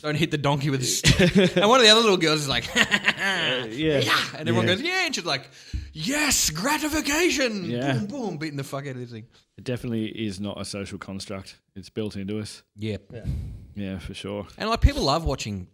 Don't hit the donkey with a stick. And one of the other little girls is like, yeah. And everyone goes, yeah. And she's like, yes, gratification. Yeah. Boom, boom, beating the fuck out of this thing. It definitely is not a social construct. It's built into us. Yeah. Yeah, for sure. And like people love watching,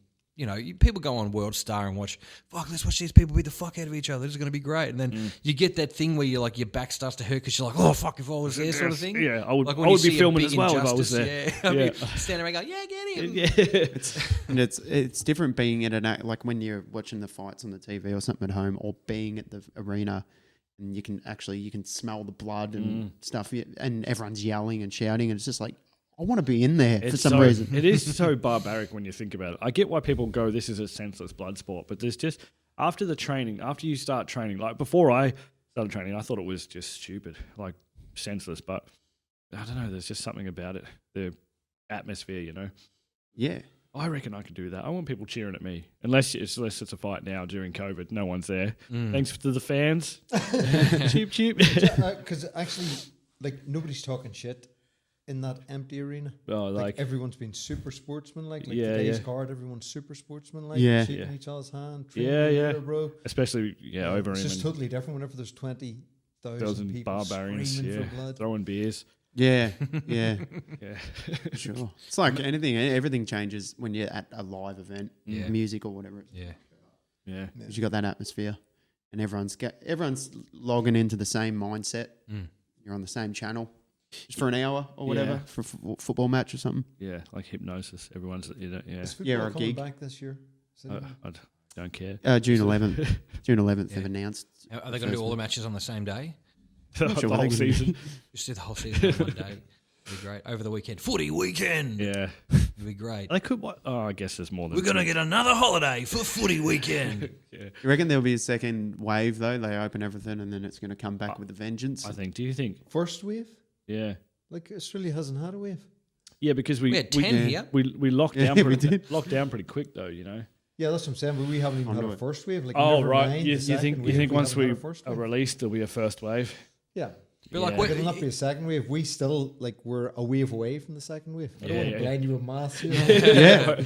people go on World Star and watch, fuck, let's watch these people beat the fuck out of each other. This is going to be great. And then you get that thing where you're like, your back starts to hurt because you're like, oh, fuck, if I was there sort of thing. Yeah, I would, like I would be filming as well if I was there. Yeah. I'd be standing around going, yeah, get him. Yeah. It's different being at like when you're watching the fights on the TV or something at home, or being at the arena, and you can smell the blood and stuff, and everyone's yelling and shouting, and it's just like, I want to be in there for some reason. It is so barbaric when you think about it. I get why people go, this is a senseless blood sport, but there's just, after you start training, like before I started training, I thought it was just stupid, like senseless, but I don't know, there's just something about it, the atmosphere, Yeah. I reckon I could do that. I want people cheering at me, unless it's a fight now during COVID. No one's there. Thanks to the fans. Cheep, cheep. Because actually, like, nobody's talking shit in that empty arena. Oh, like everyone's been super sportsmanlike. Like Yeah, today's yeah. card, everyone's super sportsmanlike. Yeah. Shaking each other's hand. Yeah. Bro. Especially, over It's in just totally different whenever there's 20,000 people barbarians, screaming for blood. throwing beers. Yeah. Yeah. Sure. It's like everything changes when you're at a live event, music or whatever. Yeah. Because you got that atmosphere, and everyone's logging into the same mindset. You're on the same channel just for an hour or whatever for a football match or something. Yeah, like hypnosis. Everyone's, Is football Yeah, or a coming gig. back this year? I don't care. June 11th. June 11th they've announced. Are they going to do all the matches on the same day? The sure whole what they can do. season. Just do the whole season on one day. It'd be great. Over the weekend. Footy weekend. Yeah. It'd be great. They could, I guess there's more than We're going to get another holiday for footy weekend. You reckon there'll be a second wave though? They open everything and then it's going to come back with a vengeance. do you think? First wave? Yeah. Like, Australia hasn't had a wave. Yeah, because We had 10 here. we locked down we pretty, did. locked down pretty quick though, Yeah, that's what I'm saying, but we haven't even had no. a first wave. Like, Oh, never right. mind You the second think wave, once haven't we had a first are wave. released there'll be a first wave? Yeah. But like, Yeah. what- It'll not be a second wave. We still, we're a wave away from the second wave. I don't want to blind you with maths here.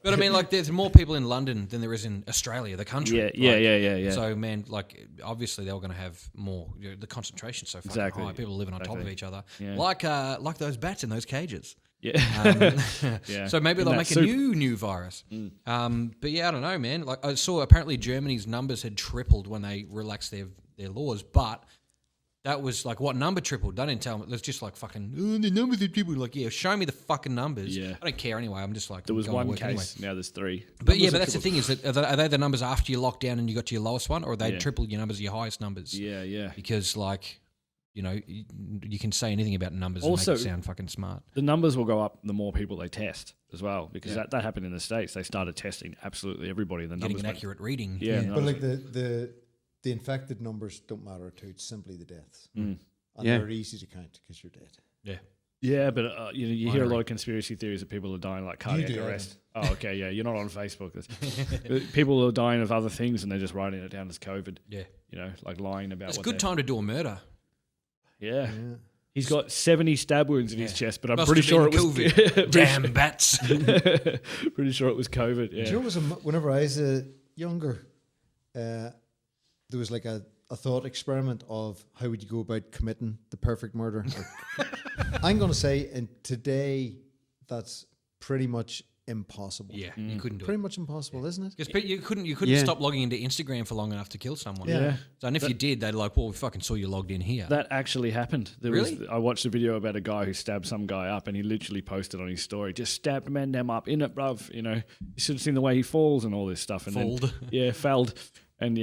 But I mean, like, there's more people in London than there is in Australia, the country. Yeah. So, man, like, obviously they were going to have more. The concentration's so fucking Exactly. high. People living on top of each other, Yeah. like those bats in those cages. Yeah. Yeah. So maybe In they'll that make soup. a new virus. But yeah, I don't know, man. Like, I saw apparently Germany's numbers had tripled when they relaxed their laws, but that was like, what number tripled? They didn't tell me. It was just like fucking, the numbers of people. Like, yeah, show me the fucking numbers. Yeah. I don't care anyway. I'm just like, There was going to one work case, anyway. now there's 3. But yeah, but that's the thing is that are they the numbers after you locked down and you got to your lowest one, or are they Yeah. tripled your numbers, your highest numbers? Yeah. Because like, you can say anything about numbers Also- and make it sound fucking smart. The numbers will go up the more people they test as well, because that happened in the States. They started testing absolutely everybody. The Getting numbers an went- accurate reading. Yeah, But like the infected numbers don't matter too. It's simply the deaths. And Yeah. they're easy to count because you're dead. Yeah. Yeah, but you hear a lot of conspiracy theories that people are dying like cardiac do, arrest. Oh, okay, yeah, you're not on Facebook. People are dying of other things, and they're just writing it down as COVID. Yeah. Like lying about. It's a what good they- time to do a murder. Yeah. He's got 70 stab wounds in his chest, but I'm Must pretty have sure it been was COVID. Damn bats. pretty sure it was COVID. Yeah. Do you know, whenever I was younger, there was like a thought experiment of how would you go about committing the perfect murder. I'm going to say, and today, that's pretty much impossible. Yeah, you couldn't do Pretty it. much impossible, isn't it? Because you couldn't Yeah. stop logging into Instagram for long enough to kill someone. Yeah. So, and if you did, they'd like, well, we fucking saw you logged in here. That actually happened. Really? I watched a video about a guy who stabbed some guy up, and he literally posted on his story, just stabbed man them up in it, bruv. You know, you should have seen the way he falls and all this stuff. And Fold. felled, and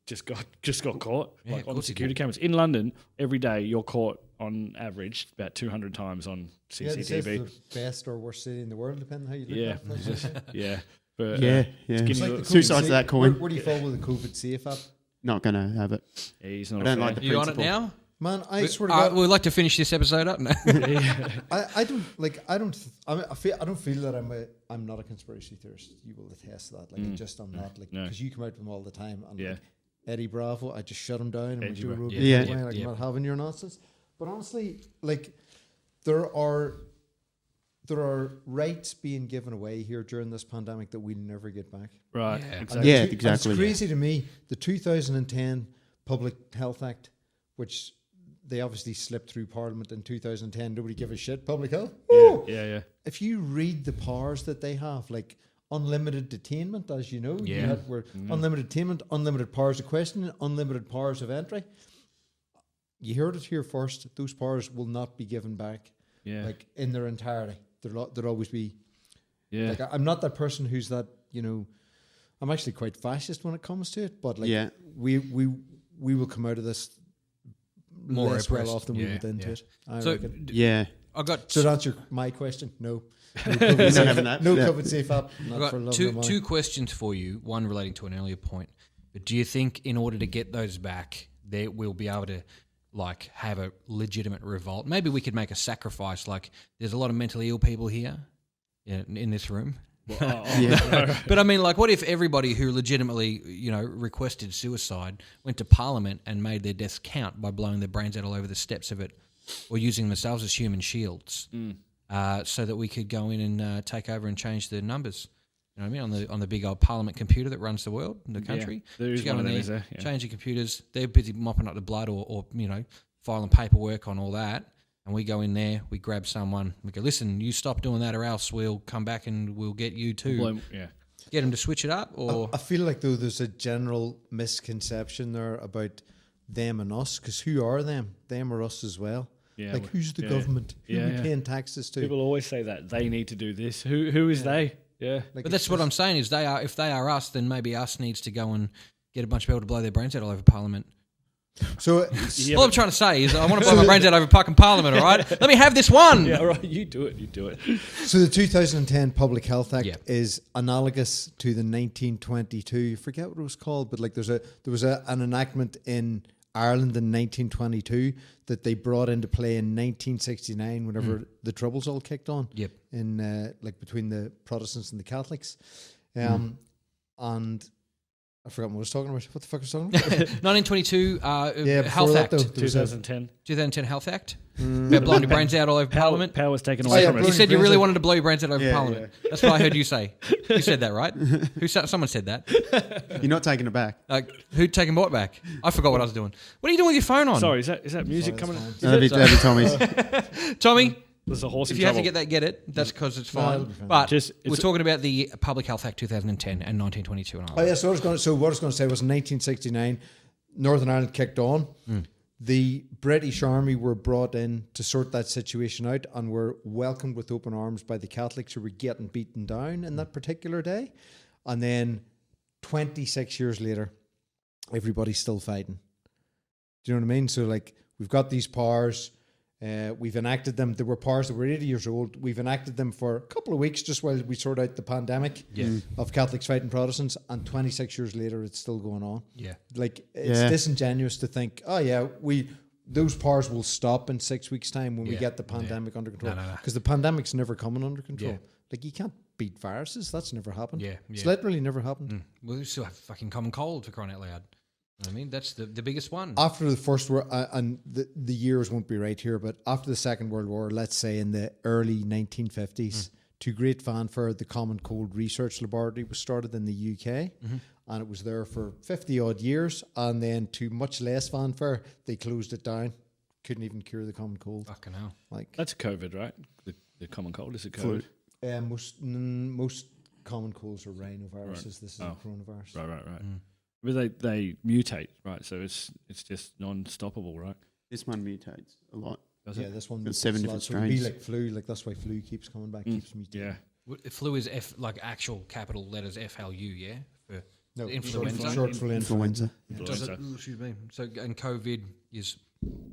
just got caught Yeah, like of on the course he security cameras in London. Every day, you're caught on average about 200 times on Yeah, this is CCTV. the best or worst city in the world, depending on how you look Yeah, at it. just- yeah, but Yeah, it's yeah. getting It's like a the little- Two COVID sides of safe- that coin. Where do you fall with the COVID safe app? Not gonna have it. he's not I a don't fan. like the You on it principle. now? Man, I swear to God, We'd like to finish this episode up. No. I don't like. I don't feel that I'm not a conspiracy theorist. You will attest to that. Like, I'm not. Like, No. because you come out with them all the time. And Yeah. like Eddie Bravo, I just shut him down. And Eddie with Joe Bravo. Rogan, Yeah. like, I'm not having your nonsense. But honestly, like, there are rights being given away here during this pandemic that we'll never get back. Right, Yeah. exactly. Yeah, And exactly. It's crazy to me. The 2010 Public Health Act, which they obviously slipped through Parliament in 2010. Nobody give a shit. Public health. Woo! Yeah. If you read the powers that they have, like unlimited detainment, as you know, Yeah. unlimited detainment, unlimited powers of questioning, unlimited powers of entry. You heard it here first. Those powers will not be given back, Yeah, like in their entirety. There'll always be. yeah. Like, I'm not that person who's that. I'm actually quite fascist when it comes to it. But like, Yeah. we will come out of this More less well oppressed. off than we Yeah, went into yeah. it. I So reckon. Yeah. I got So to answer my question, no. No Not COVID safe, having that. no Yeah. COVID safe app. I've Not got for love two of money. two questions for you. One relating to an earlier point. But do you think in order to get those back, they will be able to like have a legitimate revolt? Maybe we could make a sacrifice. Like there's a lot of mentally ill people here in this room. Yeah. But I mean, like, what if everybody who legitimately, requested suicide went to Parliament and made their deaths count by blowing their brains out all over the steps of it, or using themselves as human shields, so that we could go in and take over and change the numbers? You know what I mean? On the big old Parliament computer that runs the world, the country. there is Just go one in of them, there, is there? Yeah. change the computers. They're busy mopping up the blood or filing paperwork on all that. And we go in there, we grab someone, we go, listen, you stop doing that or else we'll come back and we'll get you too. Yeah. Get them to switch it up or... I feel like, though, there's a general misconception there about them and us, because who are them? Them or us as well? Yeah, Like, well, who's the yeah. government? Who Yeah, are we yeah. paying taxes to? People always say that they need to do this. Who is they? Yeah. Like, But that's what I'm saying is if they are us, then maybe us needs to go and get a bunch of people to blow their brains out all over Parliament. So, Yeah, All I'm trying to say is I want to blow my brains out over fucking Parliament, all right? Let me have this one. Yeah, right. You do it. so the 2010 Public Health Act Yeah. is analogous to the 1922. I forget what it was called, but like there was an enactment in Ireland in 1922 that they brought into play in 1969 whenever the Troubles all kicked on. Yep. In like between the Protestants and the Catholics, and I forgot what I was talking about. What the fuck was I talking about? 1922 before Health that, Act. though, there was a- 2010. 2010 Health Act. About blowing your brains out all over Parliament. Power's taken Oh, away yeah, from You us. said you brains really out. wanted to blow your brains out over Yeah, Parliament. That's what I heard you say. You said that, right? Someone said that. You're not taking it back. Like, who'd taken what back? I forgot what I was doing. What are you doing with your phone on? Sorry, is that music Sorry, coming? that's That'd be Tommy's. Tommy, There's a horse if in you have trouble. to get that, get it. That's because it's No, fine. it'll be fine. But Just- we're it's- talking about the Public Health Act 2010 and 1922 and all Oh yeah, so what I was going to say was in 1969, Northern Ireland kicked on. The British Army were brought in to sort that situation out and were welcomed with open arms by the Catholics who were getting beaten down in that particular day. And then 26 years later, everybody's still fighting. Do you know what I mean? So like we've got these powers. We've enacted them. There were powers that were 80 years old. We've enacted them for a couple of weeks just while we sort out the pandemic of Catholics fighting Protestants. And 26 years later, it's still going on. Yeah. Like, it's Yeah. disingenuous to think, oh, yeah, those powers will stop in 6 weeks' time when we Yeah. get the pandemic under control. No. Because the pandemic's never coming under control. Yeah. Like, you can't beat viruses. That's never happened. Yeah, It's yeah. literally never happened. We still have fucking common cold for crying out loud. You know what I mean? That's the biggest one. After the First World, and the years won't be right here, but after the Second World War, let's say in the early 1950s, to great fanfare, the Common Cold Research Laboratory was started in the UK, and it was there for 50 odd years, and then to much less fanfare, they closed it down. Couldn't even cure the common cold. Fucking hell. Like, That's COVID, right? The common cold is a COVID. Flu. Most common colds are rhinoviruses. Right. This is a coronavirus. Right. But they mutate, right? So it's just non-stoppable, right? This one mutates a lot. Does Yeah, it? this one Got mutates 7 a different lot, so it'd be strains. like flu. Like that's why flu keeps coming back, keeps mutating. Yeah. Flu is F, like actual capital letters FLU, yeah? For No, influenza. Short for influenza. Does it, excuse me. So, and COVID is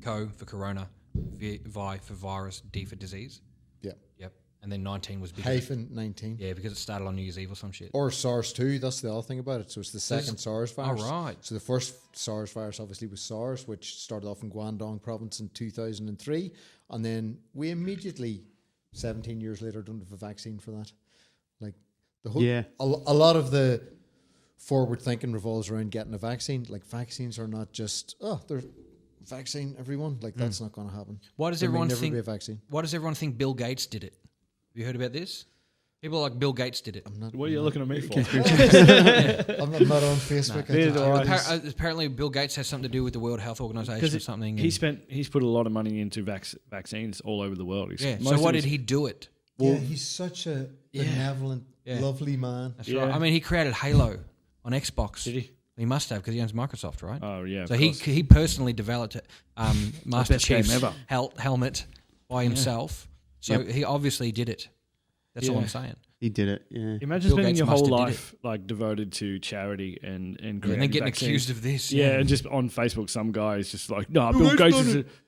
CO for corona, Vi for virus, D for disease. Yeah. Yep. And then 19 was because Hyphen 19. yeah, because it started on New Year's Eve or some shit. Or SARS-2, that's the other thing about it. So it's the second SARS virus. right. So the first SARS virus obviously was SARS, which started off in Guangdong province in 2003. And then we immediately, 17 years later, don't have a vaccine for that. Like the whole, Yeah. a lot of the forward thinking revolves around getting a vaccine. Like vaccines are not just, they're vaccine everyone. Like that's not going to happen. Why does There may everyone never think? be a vaccine. Why does everyone think Bill Gates did it? Have you heard about this? People are like Bill Gates did it. What are you looking at me for? I'm not on Facebook. Neither do I. Apparently, Bill Gates has something to do with the World Health Organization or something. He's put a lot of money into vaccines all over the world. Yeah. So why did he do it? Yeah, he's such a benevolent, lovely man. That's Yeah. right. I mean, he created Halo on Xbox. Did he? He must have because he owns Microsoft, right? Oh yeah. So of course. he personally developed Master best game Chief's ever. helmet by himself. So he obviously did it. That's all Yeah. I'm saying. He did it. Yeah. Imagine Bill spending Gates your must whole have did life like devoted to charity and And creating then getting vaccines. accused of this. Yeah, and just on Facebook, some guy is just like, no, Bill Gates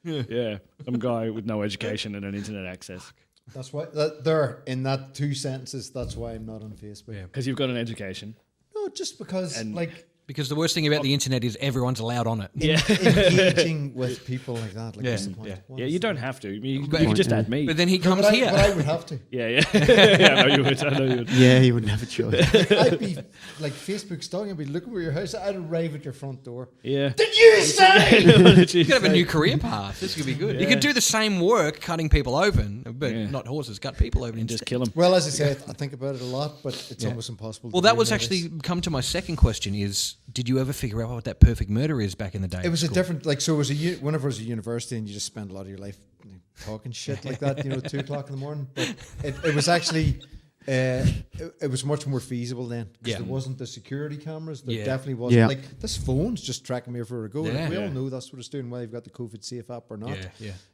is some guy with no education and an internet access. That's why there in that 2 sentences. That's why I'm not on Facebook. Yeah. Because you've got an education. No, just because And- like Because the worst thing about the internet is everyone's allowed on it. engaging with people like that. Like, Yeah, what's the point? yeah. What Yeah, is you the don't point? have to. I mean, you But- can just add me. But then he No, comes but here. I would have to. yeah. Yeah, I know you would. I know you would. Yeah, he wouldn't have a choice. I'd be like Facebook stalking. I'd be looking for your house. I'd arrive at your front door. Yeah. Did you say? You could have a new career path. This could be good. You could do the same work cutting people open, but not horses, cut people open And instead. just kill him. Well, as I said, I think about it a lot, but it's almost impossible. Well, to that do was nowadays. actually come to my second question: is did you ever figure out what that perfect murder is back in the day? It was a different, like, so it was whenever it was a university and you just spend a lot of your life talking shit like that, 2 o'clock in the morning. But it was actually, it was much more feasible then because there wasn't the security cameras. There definitely wasn't. Yeah. Like, this phone's just tracking me everywhere I go. Yeah. We all know that's what it's doing, whether you've got the COVID safe app or not.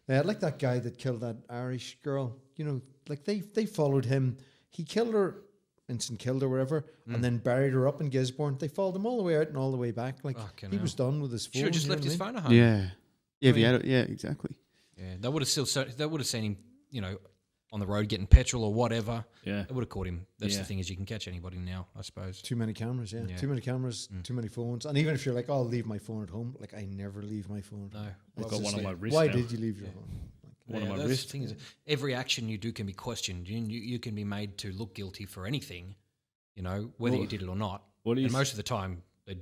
Like that guy that killed that Irish girl, like they followed him. He killed her in St Kilda, wherever, and then buried her up in Gisborne. They followed him all the way out and all the way back. Like, he was done with his phone. Should have just you know left what his I mean? phone at home. Yeah. Yeah, if he had it. Yeah, exactly. Yeah, they would have seen him, on the road getting petrol or whatever. Yeah. They would have caught him. That's the Yeah. thing is you can catch anybody now, I suppose. Too many cameras, yeah. Yeah. Too many cameras, too many phones. And even if you're like, oh, I'll leave my phone at home, like, I never leave my phone. No, I've It's got just one on like, my wrist why now. did you leave your phone? One on my that's wrist. the thing is, every action you do can be questioned. You can be made to look guilty for anything, whether you did it or not. What do you And most of the time, they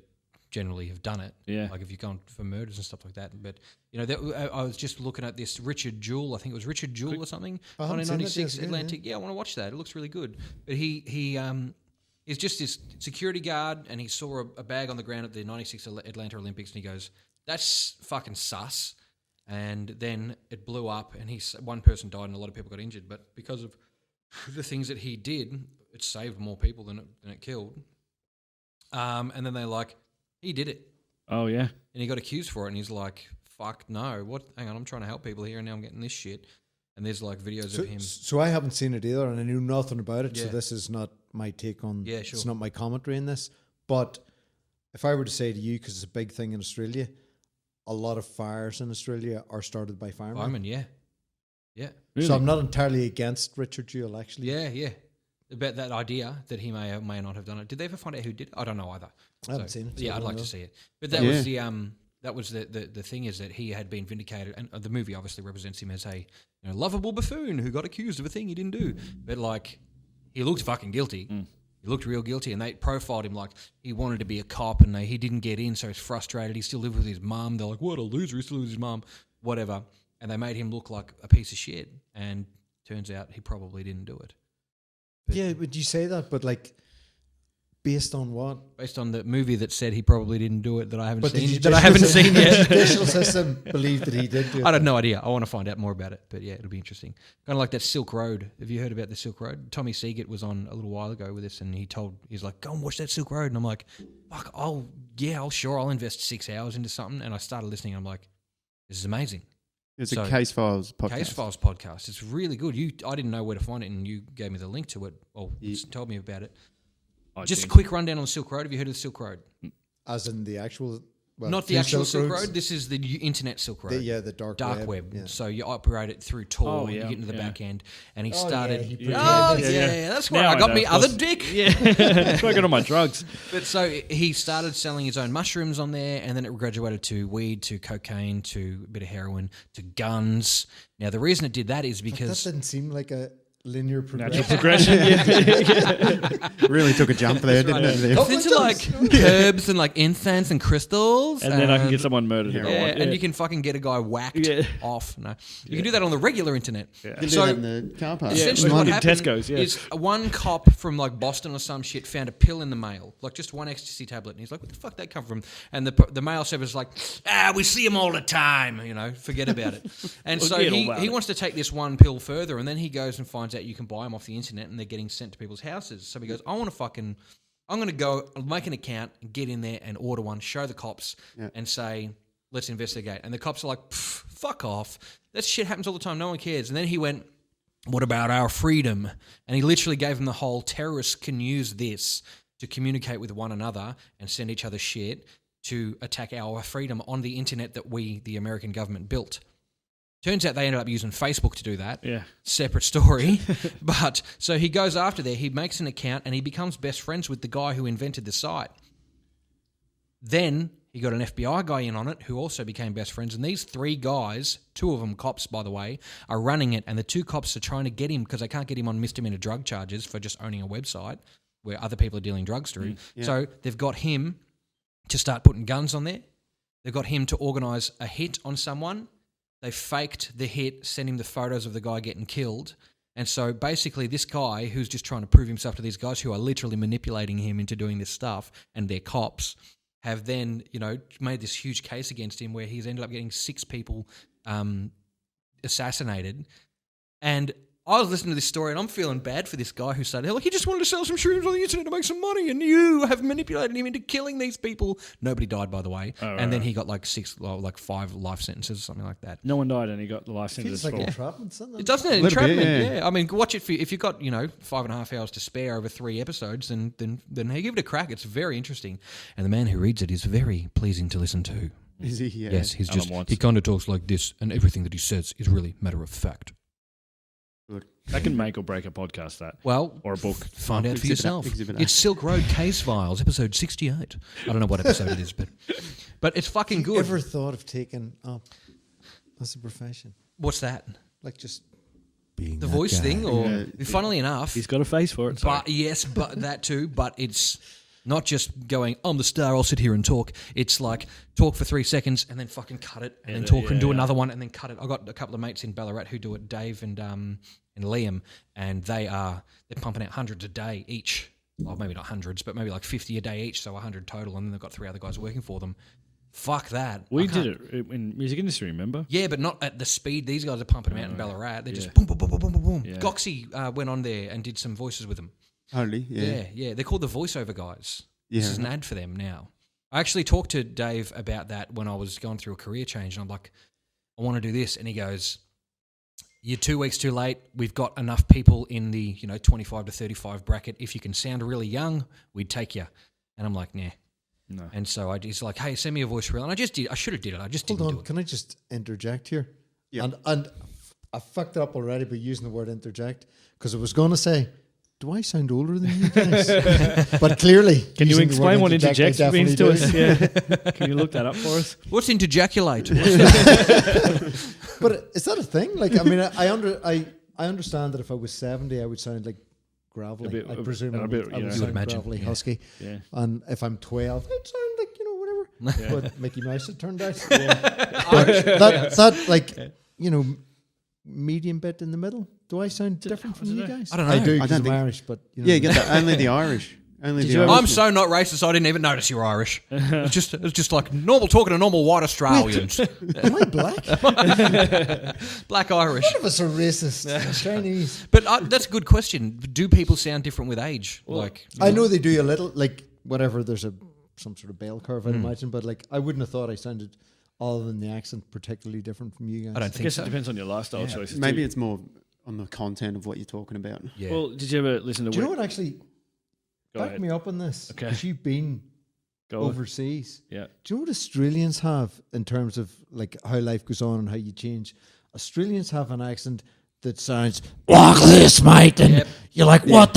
generally have done it. Yeah. Like if you've gone for murders and stuff like that. But I was just looking at this Richard Jewell. I think it was Richard Jewell or something. I haven't seen it 1996 yet, yeah, Atlantic. Yeah, I want to watch that. It looks really good. But he's just this security guard, and he saw a bag on the ground at the 96 Atlanta Olympics, and he goes, "That's fucking sus." And then it blew up, and one person died, and a lot of people got injured. But because of the things that he did, it saved more people than it killed. And then they're like, he did it. Oh yeah. And he got accused for it, and he's like, fuck no. What? Hang on, I'm trying to help people here, and now I'm getting this shit. And there's like videos of him. So I haven't seen it either, and I knew nothing about it. So Yeah. this is not my take on. Yeah, sure. It's not my commentary in this. But if I were to say to you, because it's a big thing in Australia, a lot of fires in Australia are started by firemen. Fireman, yeah. Really? So I'm not entirely against Richard Jewell, actually. Yeah. About that idea that he may or may not have done it. Did they ever find out who did it? I don't know either. I haven't seen it, so Yeah, I I'd don't like know. to see it. But that was the thing is that he had been vindicated, and the movie obviously represents him as a lovable buffoon who got accused of a thing he didn't do. But like, he looked fucking guilty. He looked real guilty, and they profiled him like he wanted to be a cop, and he didn't get in, so he's frustrated. He still lived with his mum. They're like, what a loser, he still lives with his mum, whatever. And they made him look like a piece of shit, and turns out he probably didn't do it. Yeah, would you say that? But like, Based on what? Based on the movie that said he probably didn't do it that I haven't But the seen. That I haven't seen The yet. judicial system believed that he did do it. I have no idea. I want to find out more about it. But yeah, it'll be interesting. Kind of like that Silk Road. Have you heard about the Silk Road? Tommy Seagate was on a little while ago with us, and he's like, go and watch that Silk Road. And I'm like, fuck, I'll invest 6 hours into something. And I started listening. And I'm like, this is amazing. It's a Case Files podcast. Case Files podcast. It's really good. I didn't know where to find it, and you gave me the link to it, or told me about it. Just a quick rundown on the Silk Road. Have you heard of the Silk Road? As in the actual... Well, not the actual Silk roads. Road. This is the internet Silk Road. The dark web. Yeah. So you operate it through Tor. You get into the back end, and he started. Yeah, that's where Now I got know, me of other course. dick. Yeah, that's where I got all my drugs. But so he started selling his own mushrooms on there, and then it graduated to weed, to cocaine, to a bit of heroin, to guns. Now the reason it did that is because that didn't seem like a linear Natural progression. progression. Really took a jump there, didn't it? it's into like herbs and like incense and crystals, And then I can get someone murdered if I Yeah, want. and you can fucking get a guy whacked off. No, you can do that on the regular internet. You can do So that in the car park. essentially, like what in happened Tesco's, is one cop from like Boston or some shit found a pill in the mail, like just one ecstasy tablet, and he's like, "What the fuck that come from?" And the mail server's like, "We see him all the time, forget about it." And so Forget all about he it. wants to take this one pill further, and then he goes and finds out you can buy them off the internet, and they're getting sent to people's houses. So he goes, I'm going to go make an account, get in there and order one, show the cops and say, let's investigate. And the cops are like, fuck off. That shit happens all the time. No one cares. And then he went, what about our freedom? And he literally gave them the whole terrorists can use this to communicate with one another and send each other shit to attack our freedom on the internet that we, the American government, built. Turns out they ended up using Facebook to do that. Yeah. Separate story. But so he goes after there, he makes an account, and he becomes best friends with the guy who invented the site. Then he got an FBI guy in on it who also became best friends. And these three guys, two of them cops, by the way, are running it. And the two cops are trying to get him because they can't get him on misdemeanor drug charges for just owning a website where other people are dealing drugs through. So they've got him to start putting guns on there. They've got him to organise a hit on someone. They faked the hit, sent him the photos of the guy getting killed. And so basically this guy who's just trying to prove himself to these guys who are literally manipulating him into doing this stuff, and they're cops, have then, made this huge case against him where he's ended up getting 6 people assassinated. And I was listening to this story and I'm feeling bad for this guy who started, he just wanted to sell some shrooms on the internet to make some money, and you have manipulated him into killing these people. Nobody died, by the way. And then he got 5 life sentences or something like that. No one died, and he got the life sentence. Feels like for entrapment, something. It doesn't it? Little bit, Entrapment, yeah. I mean, watch it if you've got 5.5 hours to spare over 3 episodes. Then hey, give it a crack. It's very interesting, and the man who reads it is very pleasing to listen to. Is he? Yeah. Yes, Alan Watts. he kind of talks like this, and everything that he says is really matter of fact. Good. That can make or break a podcast, that. Well, Or a book. find out for yourself. Exhibit A. It's Silk Road Case Files, episode 68. I don't know what episode it is, but it's fucking good. Ever thought of taking up as a profession? What's that? Like just being The that voice guy. thing, or Yeah. funnily enough, He's got a face for it. So. but yes, but that too. But it's not just going, I'm the star, I'll sit here and talk. It's like talk for 3 seconds and then fucking cut it, and then talk and do another one and then cut it. I got a couple of mates in Ballarat who do it, Dave and Liam, and they're pumping out hundreds a day each. Well, maybe not hundreds, but maybe like 50 a day each, so 100 total, and then they've got 3 other guys working for them. Fuck that. We I did can't- it in music industry, remember? Yeah, but not at the speed these guys are pumping them out in Ballarat. They're just boom, boom, boom, boom, boom, boom, boom. Yeah. Goxie went on there and did some voices with them. Totally. Yeah. Yeah. They're called the voiceover guys. Yeah. This is an ad for them now. I actually talked to Dave about that when I was going through a career change, and I'm like, I want to do this. And he goes, you're 2 weeks too late. We've got enough people in the 25 to 35 bracket. If you can sound really young, we'd take you. And I'm like, nah. No. And so he's like, hey, send me a voice reel. And I just did. I should have did it. I just Hold didn't on, do it. can I just interject here? Yeah. And I fucked it up already by using the word interject, because I was going to say, do I sound older than you guys? But clearly, Can you using the word explain what interject, I interject means to definitely us? do. Yeah. Can you look that up for us? What's interjaculate? But is that a thing? Like, I mean, I understand that if I was 70, I would sound like gravelly. A bit- I presume a I bit, would, you I would know. sound You would imagine, gravelly, yeah. husky. Yeah. And if I'm 12, I'd sound like, whatever. But Mickey Mouse, it turned out. Irish. That like, medium bit in the middle. Do I sound different from I don't you know. guys? I don't know. I do, I because don't I'm think- Irish, but Yeah, you get that. Only the Irish. Only Did the you ever- Irish. I'm so not racist. I didn't even notice you're Irish. It's just like normal talking to normal white Australians. Am I black? Black Irish. None of us are racist. Chinese. But that's a good question. Do people sound different with age? Like, I know they do a little, like, whatever, there's some sort of bell curve, I'd imagine, but, like, I wouldn't have thought I sounded, other than the accent, particularly different from you guys. I don't I think guess so. it depends on your lifestyle choices. Maybe too. it's more on the content of what you're talking about. Yeah. Well, did you ever listen to? Do you know what, actually, Go back ahead. me up on this, Okay. because you've been Go overseas. Yeah. Do you know what Australians have in terms of, like, how life goes on and how you change? Australians have an accent that sounds like this, mate, and Yep. you're like, what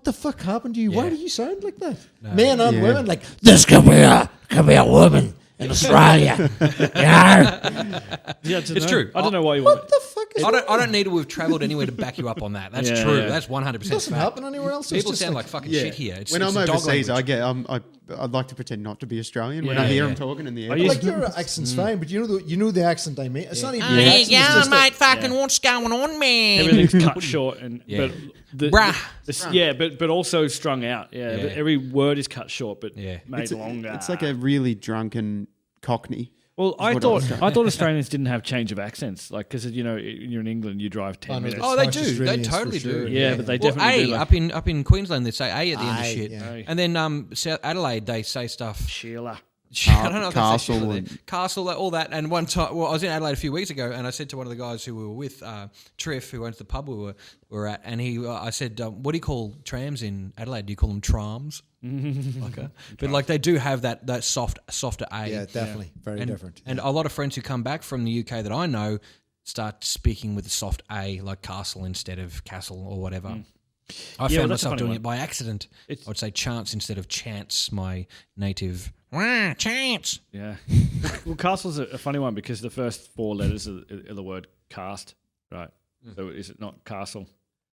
the fuck happened to you? Why Yeah. do you sound like that? Men and Yeah. women, like, this could be a woman in Australia. You know? Yeah, It's true. I don't know why you What want. the fuck is I don't need to have travelled anywhere to back you up on that. That's Yeah, true. yeah. That's 100% It doesn't fact. happen anywhere else. It's People just sound like fucking shit here. It's, When it's I'm a dog overseas, language. I'd like to pretend not to be Australian. When Yeah, I hear yeah. them talking in the I air, used- like, your accent's fine, but you know the accent I mean. It's not even Oh, the yeah, accent. It's just that- fucking what's going on, man? Everything's cut short and Yeah. but the, Bruh. yeah, but also strung out. Yeah, Yeah. but every word is cut short, but Yeah. made longer. it's like a really drunken Cockney. Well, I what I thought was trying- I thought Australians didn't have change of accents, like because you're in England, you drive 10 Oh, no, minutes. that's Oh, they South do. They Australians for totally sure. do. Yeah, but they well, definitely A, do. Like, up in Queensland, they say A at the end of Aye, shit. yeah. And then South Adelaide, they say stuff. Sheila. I don't know if Castle that's and- Castle, all that. And one time, well, I was in Adelaide a few weeks ago, and I said to one of the guys who we were with, Triff, who owns the pub we were at, and I said, "What do you call trams in Adelaide? Do you call them trams?" Okay, but like they do have that softer A. Yeah, definitely. Very and, different. And a lot of friends who come back from the UK that I know start speaking with a soft A, like castle instead of castle or whatever. I well, found that's a myself funny doing one. it by accident. I would say chance instead of chance, my native chance. Yeah. Well, castle's a funny one because the first 4 letters are the word cast, right? So is it not castle?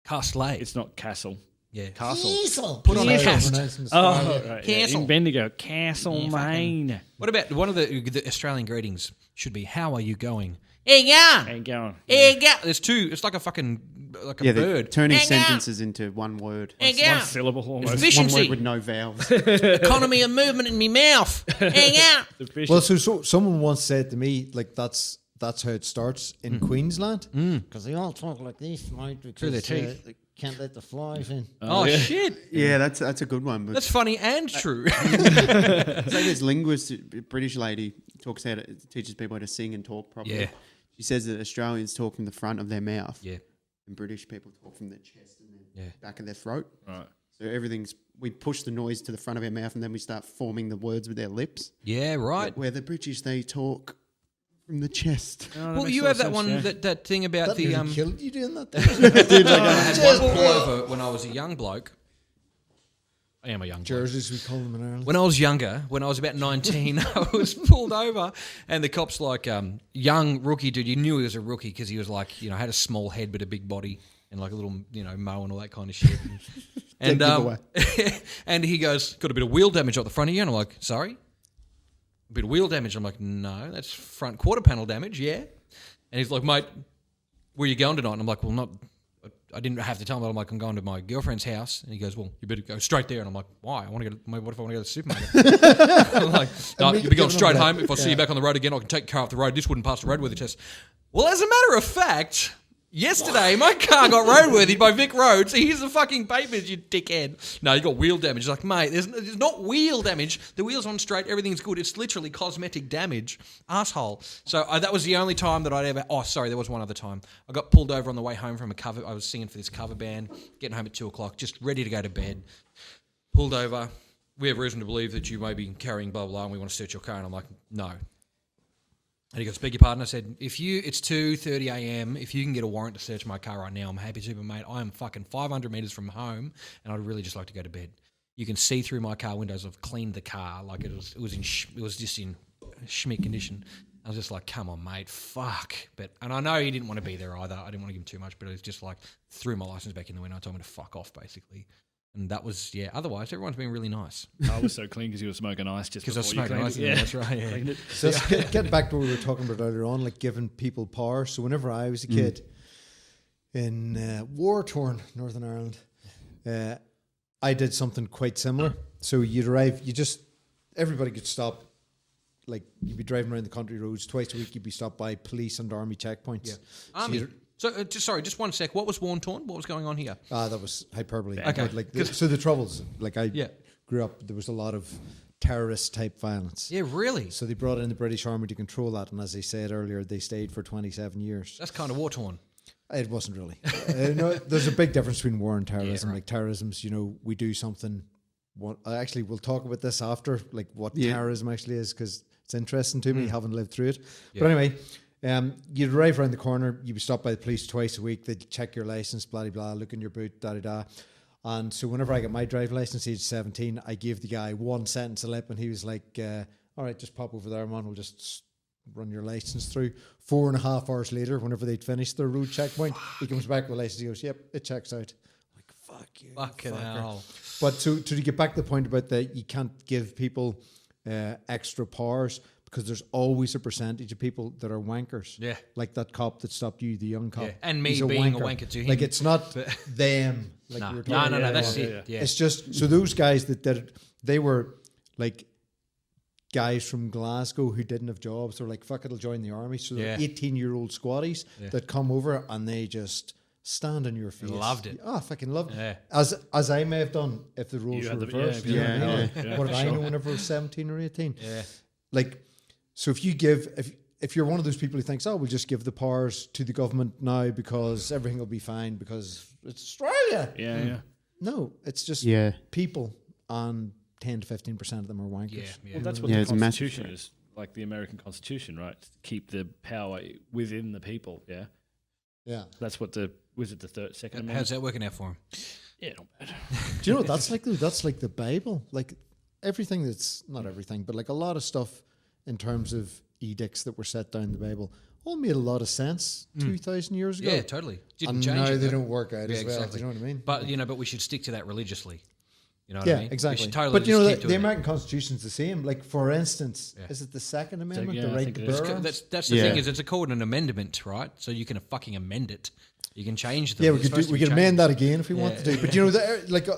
Castle. It's not castle. Yeah. Castle. Put on a Sorry, cast. pronouncing this Oh, wrong. right. Yeah. Castle. In Bendigo, Castle, Maine. What about one of the Australian greetings should be, how are you going? Hey, yeah. Ain't going. Hey, yeah. There's two. It's like a fucking, like a Yeah, they're bird. turning Hey, yeah. sentences into one word. Hey, One yeah. syllable almost. One Efficiency. word with no vowels. Economy of movement in me mouth. Hey, yeah. Well, so someone once said to me, like, that's how it starts in Queensland. Because they all talk like this, mate, because their teeth. they can't let the flies in. Oh, yeah. shit. Yeah, that's a good one. But That's funny and true. say this linguist, British lady, talks how to teaches people how to sing and talk properly. Yeah. She says that Australians talk from the front of their mouth. Yeah. And British people talk from their chest and the Yeah. back of their throat. Right. So we push the noise to the front of our mouth and then we start forming the words with our lips. Yeah, right. Where the British, they talk from the chest. Well, you have that one, that thing about That the nearly killed you doing that. I had one pullover when I was a young bloke. I am a young bloke. Jerseys, we call them in Ireland. When I was younger, when I was about 19, I was pulled over, and the cops like, young rookie dude. You knew he was a rookie because he was like, had a small head but a big body and like a little, mow and all that kind of shit. And giveaway. and he goes, got a bit of wheel damage up the front of you, and I'm like, sorry, a bit of wheel damage. I'm like, no, that's front quarter panel damage, yeah. And he's like, mate, where are you going tonight? And I'm like, well, not. I didn't have to tell him that. I'm like, I'm going to my girlfriend's house. And he goes, well, you better go straight there. And I'm like, why? What if I want to go to the supermarket? I'm like, no, you'll be going straight home. If I see you back on the road again, I can take your car off the road. This wouldn't pass the roadworthy test. Well, as a matter of fact, yesterday my car got roadworthy by Vic Road. So here's the fucking papers, you dickhead. No, you got wheel damage. He's like, mate, there's not wheel damage. The wheel's on straight. Everything's good. It's literally cosmetic damage. Asshole. So that was the only time that I'd ever... Oh, sorry, there was one other time. I got pulled over on the way home from a cover... I was singing for this cover band, getting home at 2 o'clock, just ready to go to bed. Pulled over. We have reason to believe that you may be carrying blah, blah, and we want to search your car. And I'm like, no. And he goes, beg your pardon. I said, it's 2:30 a.m. If you can get a warrant to search my car right now, I'm happy to, but mate, I am fucking 500 metres from home, and I'd really just like to go to bed. You can see through my car windows. I've cleaned the car, like it was just in schmick condition. I was just like, come on, mate, fuck. And I know he didn't want to be there either. I didn't want to give him too much, but it was just like threw my license back in the window, told me to fuck off, basically. And that was, otherwise everyone's been really nice. I was so clean because you were smoking ice just Because I was before you smoking ice. cleaned it. Yeah, that's right, yeah. Cleaned it. So let's get back to what we were talking about earlier on, like giving people power. So whenever I was a kid in war-torn Northern Ireland, I did something quite similar. So you'd arrive, everybody could stop. Like you'd be driving around the country roads twice a week. You'd be stopped by police and army checkpoints. Yeah. So Army. So, just 1 sec. What was Warntorn? What was going on here? that was hyperbole. Okay. But like so the troubles. Like I Yeah. grew up, there was a lot of terrorist type violence. Yeah, really. So they brought in the British Army to control that, and as I said earlier, they stayed for 27 years. That's kind of war torn. It wasn't really. No, there's a big difference between war and terrorism. Yeah, right. Like terrorism's, we do something. Actually, we'll talk about this after, like what terrorism actually is, because it's interesting to me, having lived through it. Yeah. But anyway, you'd arrive around the corner, you'd be stopped by the police twice a week. They'd check your license, blah, blah, blah, look in your boot, da, da, da. And so whenever I got my driving license, age 17, I gave the guy one sentence of lip, and he was like, all right, just pop over there, man. We'll just run your license through. 4.5 hours later, whenever they'd finished their road checkpoint, he comes back with a license. He goes, yep, it checks out. I'm like, fuck you. Fucking hell. But to get back to the point about that, you can't give people extra powers, because there's always a percentage of people that are wankers. Yeah. Like that cop that stopped you, the young cop. Yeah. And me He's being a wanker to him. Like it's not them. Like No, we were no, talking no, about. that's it. Yeah. It's just, so those guys that did it, they were like guys from Glasgow who didn't have jobs. They're like, fuck it, I'll join the army. So they're Yeah. 18-year-old squatties that come over and they just stand in your face. Loved it. Oh, I fucking loved Yeah. it. As I may have done if the roles were reversed. if you had the- yeah, What did for I sure. know whenever I was 17 or 18? Yeah. Like, so if you give, if you're one of those people who thinks, oh, we'll just give the powers to the government now because everything will be fine because it's Australia. Yeah, yeah. No, it's just people, and 10 to 15% of them are wankers. Yeah. Yeah. Well, that's what Yeah, the it's a massive Constitution threat. is, like the American Constitution, right? Keep the power within the people. Yeah, Yeah. that's what was it the second How's amendment? that working out for him? Yeah, not bad. Do you know what that's like though? That's like the Bible. Like everything that's, not everything, but like a lot of stuff in terms of edicts that were set down in the Bible all made a lot of sense 2,000 years ago. Yeah, totally. Didn't And change now it, they though. don't work out Yeah, as well. exactly. Do you know what I mean? But we should stick to that religiously. You know what Yeah, I mean? We exactly. should totally But you know, just keep the doing it. American Constitution's the same. Like, for instance, Yeah. is it the Second Amendment, yeah, the I right think to it is. bear arms? That's the Yeah. thing, is it's called an amendment, right? So you can fucking amend it. You can change them. Yeah, They're we could amend that again if we want to do. But you know, like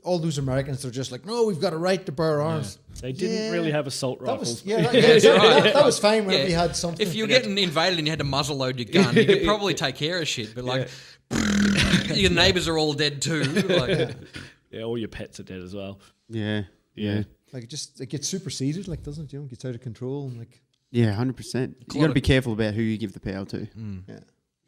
all those Americans, they're just like, no, we've got a right to bear arms. They didn't Yeah. really have assault That rifles. was exactly. right. That was fine whenever you had something. If you were getting invaded and you had to muzzle load your gun, you could probably take care of shit. But like, your neighbours are all dead too. Like, Yeah, all your pets are dead as well. Yeah. Yeah. like it gets superseded, like, doesn't it? You know, it gets out of control, and like, Yeah, 100%. You got to be careful about who you give the power to. yeah.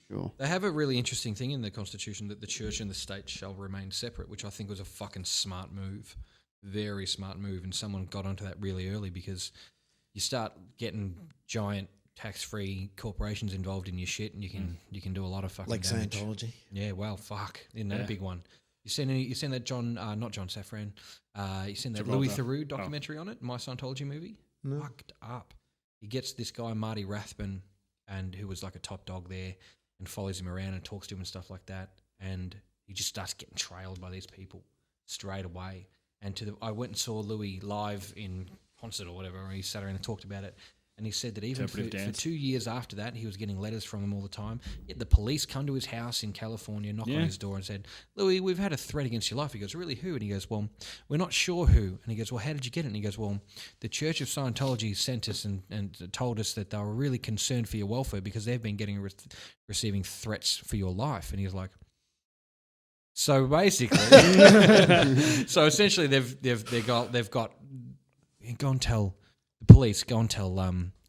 Sure. they have a really interesting thing in the Constitution that the church and the state shall remain separate, which I think was a fucking smart move. Very smart move. And someone got onto that really early, because you start getting giant tax-free corporations involved in your shit, and you can do a lot of fucking Like damage. Scientology. Yeah, well, fuck. Isn't that a Yeah. big one? You seen that not John Safran, you seen that Gibraltar. Louis Theroux documentary on it, My Scientology movie? No. Fucked up. He gets this guy, Marty Rathbun, and who was like a top dog there, and follows him around and talks to him and stuff like that. And he just starts getting trailed by these people straight away. And I went and saw Louis live in concert or whatever, and he sat around and talked about it. And he said that even for Interpretive dance. 2 years after that, he was getting letters from them all the time. Yet the police come to his house in California, knock on Yeah. his door and said, Louis, we've had a threat against your life. He goes, really, who? And he goes, well, we're not sure who. And he goes, well, how did you get it? And he goes, well, the Church of Scientology sent us and told us that they were really concerned for your welfare because they've been receiving threats for your life. And he's like, so basically, so essentially they've got go and tell the police, go and tell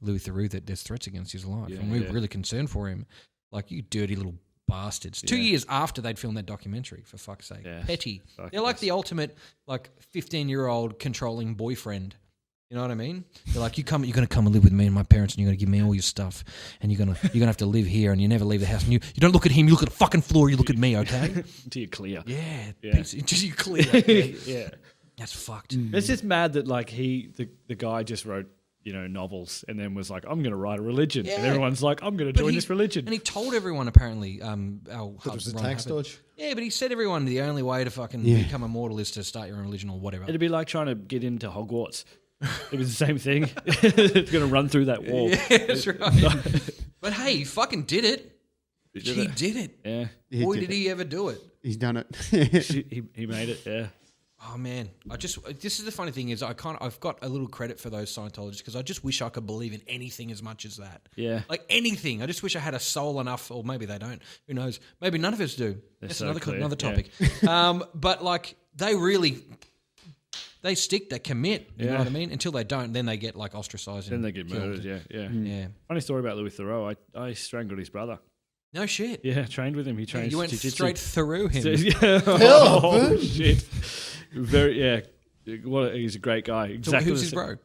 Louis Theroux that there's threats against his life, Yeah, and we're yeah. really concerned for him. Like, you dirty little bastards. 2 Yeah. years after they'd filmed that documentary, for fuck's sake. Yeah. Petty. Fuck They're like yes. the ultimate, like, 15-year-old controlling boyfriend. You know what I mean? They're like, you're going to come and live with me and my parents, and you're going to give me all your stuff, and you're gonna have to live here, and you never leave the house. And you don't look at him, you look at the fucking floor, you look at me, okay? Until you're clear. Yeah. Yeah. Just you clear. Yeah. That's fucked. It's just mad that like the guy just wrote, novels and then was like, I'm going to write a religion. Yeah. And everyone's like, I'm going to But join he- this religion. And he told everyone, apparently, That was a tax dodge. Yeah, but he said everyone the only way to fucking become immortal is to start your own religion or whatever. It'd be like trying to get into Hogwarts. It was the same thing. It's going to run through that wall. Yeah, that's right. But hey, he fucking did it. did He it. did it. Yeah. Boy, did he ever do it. He's done it. He made it, yeah. Oh man, this is the funny thing is I've got a little credit for those Scientologists because I just wish I could believe in anything as much as that. Yeah. Like anything. I just wish I had a soul enough, or maybe they don't. Who knows? Maybe none of us do. That's so another clear, topic. But like they stick, they commit. You know what I mean? Until they don't, then they get like ostracized. Then and they get killed. murdered. Yeah. Yeah. Funny story about Louis Theroux. I strangled his brother. No shit. Yeah, trained with him. He trained. You went jiu-jitsu. straight through him. Oh, shit! Very he's a great guy. So Exactly. who's his bro?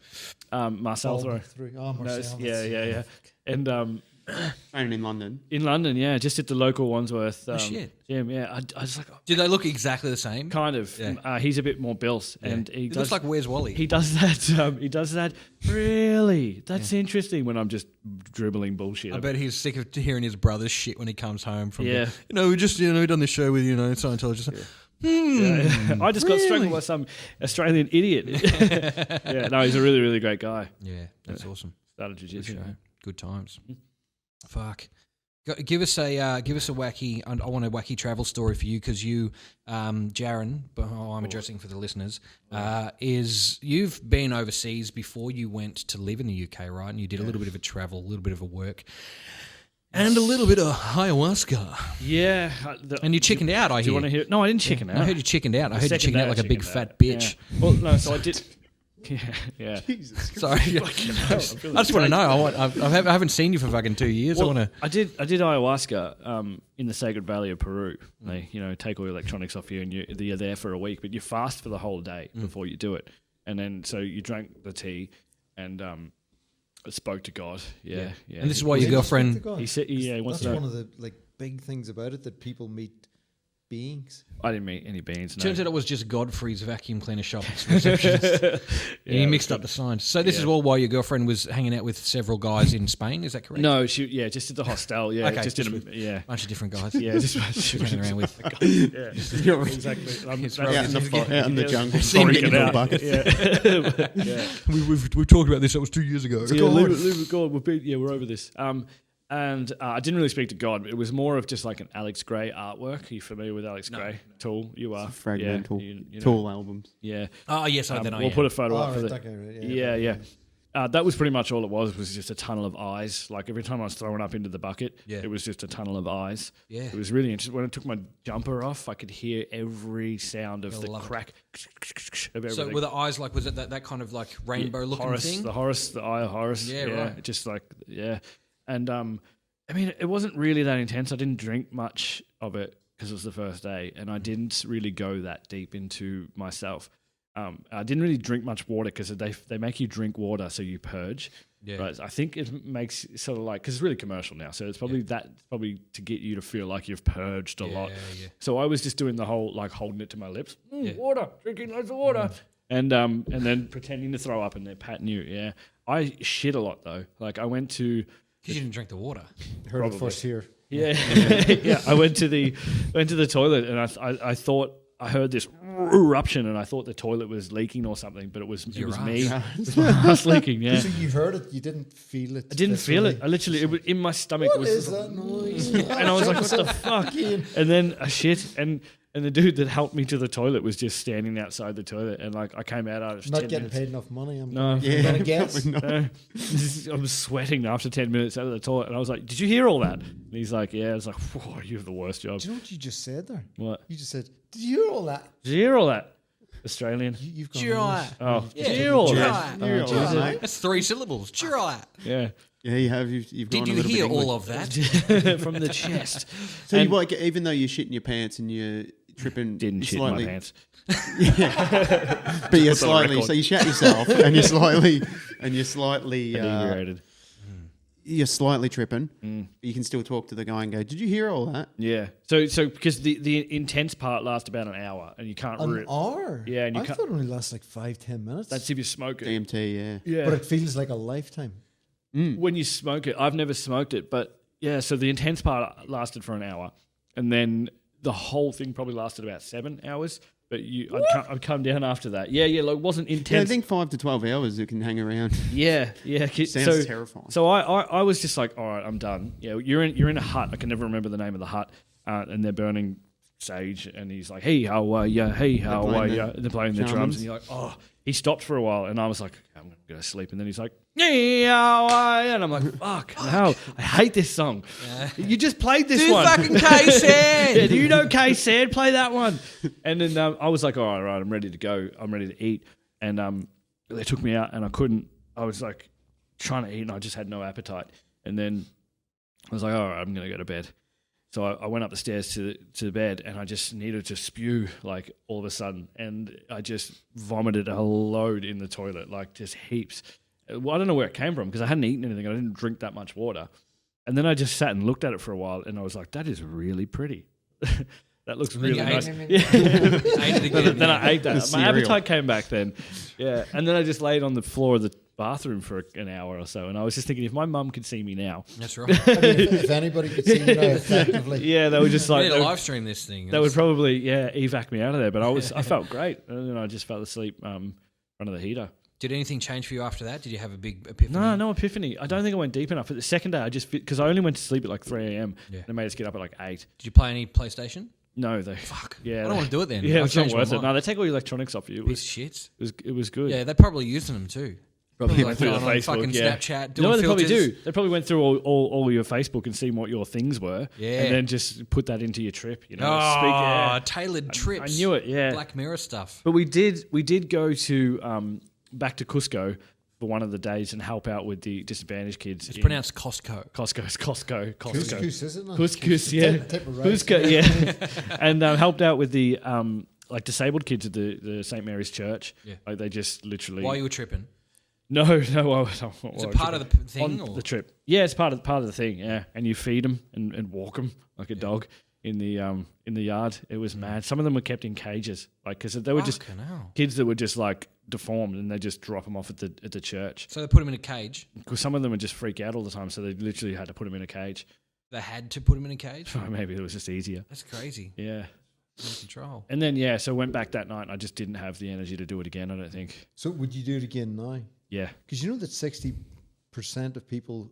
Marcel Theroux. Oh, Marcel. Yeah. And Training in London. in London, just at the local Wandsworth shit. gym. Yeah, I was like, Do they look exactly the same? kind of. Yeah. He's a bit more built, and he Looks like Where's Wally? He does that. He does that. Really? That's interesting. When I'm just dribbling bullshit. I bet he's sick of hearing his brother's shit when he comes home from. Yeah. We just done this show with Scientologists. I just got strangled by some Australian idiot. No, he's a really, really great guy. Yeah, that's awesome. Started jiu-jitsu. Good times. Fuck. Give us a wacky. I want a wacky travel story for you because you, Jaron. I'm addressing for the listeners. Is you've been overseas before you went to live in the UK, right? And you did a little bit of a travel, a little bit of a work, and a little bit of ayahuasca. Yeah. And you chickened out. I Do you want to hear? No, I didn't chicken out. I heard you chickened out. I heard you Second chickened day out like I a big chickened fat out. bitch. Yeah. Well, no. So I did. Yeah. Jesus. Sorry. I just want to know. I haven't seen you for fucking 2 years. Well, I want to. I did ayahuasca in the Sacred Valley of Peru. They take all your electronics off you and you're there for a week, but you fast for the whole day before you do it. And then so you drank the tea and spoke to God. Yeah. And this is why your girlfriend. He said, he wants That's to. one of the big things about it, that people meet beings. I didn't meet any beans. No. Turns out it was just Godfrey's vacuum cleaner shop receptionist. And he mixed up the signs. So this is all while your girlfriend was hanging out with several guys in Spain. Is that correct? No, she just at the hostel. Yeah, Okay, just just in with a bunch of different guys. Yeah, just She was hanging around with. exactly. It's Out in the jungle. Seen Getting it into a out. bucket. Yeah. We've talked about this. That was 2 years ago. Yeah, leave it, God. We're over this. And I didn't really speak to God. It was more of just like an Alex Gray artwork. Are you familiar with Alex Gray? Tool, you are. Fragmental. You know. Tool albums. Yeah. Oh yes, I We'll put a photo up for Right, the. that guy, Yeah. That was pretty much all it was just a tunnel of eyes. Like every time I was thrown up into the bucket, it was just a tunnel of eyes. Yeah. It was really interesting. When I took my jumper off, I could hear every sound of the love it. crack of everything. So were the eyes like? Was it that kind of like rainbow looking thing? The eye of Horus. Yeah, right. Just like and I mean, it wasn't really that intense. I didn't drink much of it because it was the first day, and I didn't really go that deep into myself. I didn't really drink much water because they make you drink water so you purge. Yeah. Right. I think it makes sort of like, because it's really commercial now, so it's probably probably to get you to feel like you've purged a lot. Yeah. So I was just doing the whole like holding it to my lips, water, drinking loads of water, and then pretending to throw up and they're patting you. Yeah. I shit a lot though. Like I went to. Because you didn't drink the water. Heard it first here. Yeah. Yeah. I went to the toilet and I thought I heard this eruption and I thought the toilet was leaking or something, but it was me. It was my ass leaking. Yeah. So you heard it, you didn't feel it. I didn't feel it. I literally, it was in my stomach. What is that noise? And I was like, what the fuck? And then I shit and the dude that helped me to the toilet was just standing outside the toilet, and like I came out after 10 Not minutes. getting paid enough money. I'm No. gonna guess. No. I was sweating after 10 minutes out of the toilet, and I was like, "Did you hear all that?" And he's like, "Yeah." I was like, "Whoa, you have the worst job." Do you know what you just said there? What? You just said, "Did you hear all that?" Did you hear all that? Australian. You've got Jirai. Oh, Yeah. did you hear all that? Jirai. That's 3 syllables. Jirai. Yeah. Yeah, you have. You've gone Did a you little hear bit all English. of that? From the chest. So you like, even though you're shitting your pants and you're tripping, Didn't you're shit slightly, my pants. but you're the slightly. record. So you shat yourself and you're slightly Inebriated. you're slightly tripping. But you can still talk to the guy and go, "Did you hear all that?" Yeah. So because the intense part lasts about an hour, and you can't. an hour. Yeah, and you I can't. thought it only lasts like 5-10 minutes. That's if you smoke it. DMT, yeah. Yeah. But it feels like a lifetime. When you smoke it, I've never smoked it, but yeah. So the intense part lasted for an hour, and then the whole thing probably lasted about 7 hours. But I'd come down after that. Yeah. Like it wasn't Yeah, I intense. think 5 to 12 hours you can hang around. Yeah. Sounds terrifying. So I was just like, all right, I'm done. Yeah, you're in a hut. I can never remember the name of the hut, and they're burning stage, and he's like, "Hey, how are ya? Hey, how are ya?" And they're playing the drums, and you're like, "Oh." He stopped for a while, and I was like, "I'm gonna go to sleep." And then he's like, "Hey, how are ya?" And I'm like, "Fuck, no, I hate this song. You just played this one. fucking K-San. Yeah, do you know K-San? Play that one." And then I was like, "All right, I'm ready to go. I'm ready to eat." And they took me out, and I couldn't. I was like trying to eat, and I just had no appetite. And then I was like, "All right, I'm gonna go to bed." So I went up the stairs to the bed, and I just needed to spew, like, all of a sudden. And I just vomited a load in the toilet, like, just heaps. Well, I don't know where it came from because I hadn't eaten anything. I didn't drink that much water. And then I just sat and looked at it for a while, and I was like, that is really pretty. That looks really nice. Yeah. Then I ate that. My appetite came back then. Yeah. And then I just laid on the floor of the bathroom for an hour or so, and I was just thinking, if my mum could see me now, that's right. I mean, if anybody could see you now, effectively, yeah, they would just like we need to live stream this thing. They would probably evac me out of there. But I felt great, and then I just fell asleep front of the heater. Did anything change for you after that? Did you have a big epiphany? No epiphany. I don't think I went deep enough. But the second day, I just because I only went to sleep at like 3 a.m. Yeah. They made us get up at like 8. Did you play any PlayStation? No, they fuck. Yeah, I don't want to do it then. Yeah, it's not worth it. No, they take all your electronics off you. Piece of shit. It was good. Yeah, they're probably using them too. Probably like through on Facebook, fucking Snapchat. You know what they probably do? They probably went through all your Facebook and see what your things were, and then just put that into your trip. You know, tailored trips. I knew it. Yeah, Black Mirror stuff. But we did go to back to Cusco for one of the days and help out with the disadvantaged kids. It's pronounced Costco. Costco's Costco. Couscous, isn't it? Couscous, yeah. Cusco, yeah. And helped out with the like disabled kids at the St. Mary's Church. Yeah. Like they just literally. While you were tripping. No. Is it part of the thing? On the trip. Yeah, it's part of the thing. Yeah, and you feed them and walk them like a dog in the yard. It was mad. Some of them were kept in cages, like because they were just kids that were just like deformed, and they just drop them off at the church. So they put them in a cage. Because some of them would just freak out all the time, so they literally had to put them in a cage. They had to put them in a cage. Maybe it was just easier. That's crazy. Yeah. No control. And then so went back that night, and I just didn't have the energy to do it again. I don't think. So would you do it again now? Yeah, because you know that 60% of people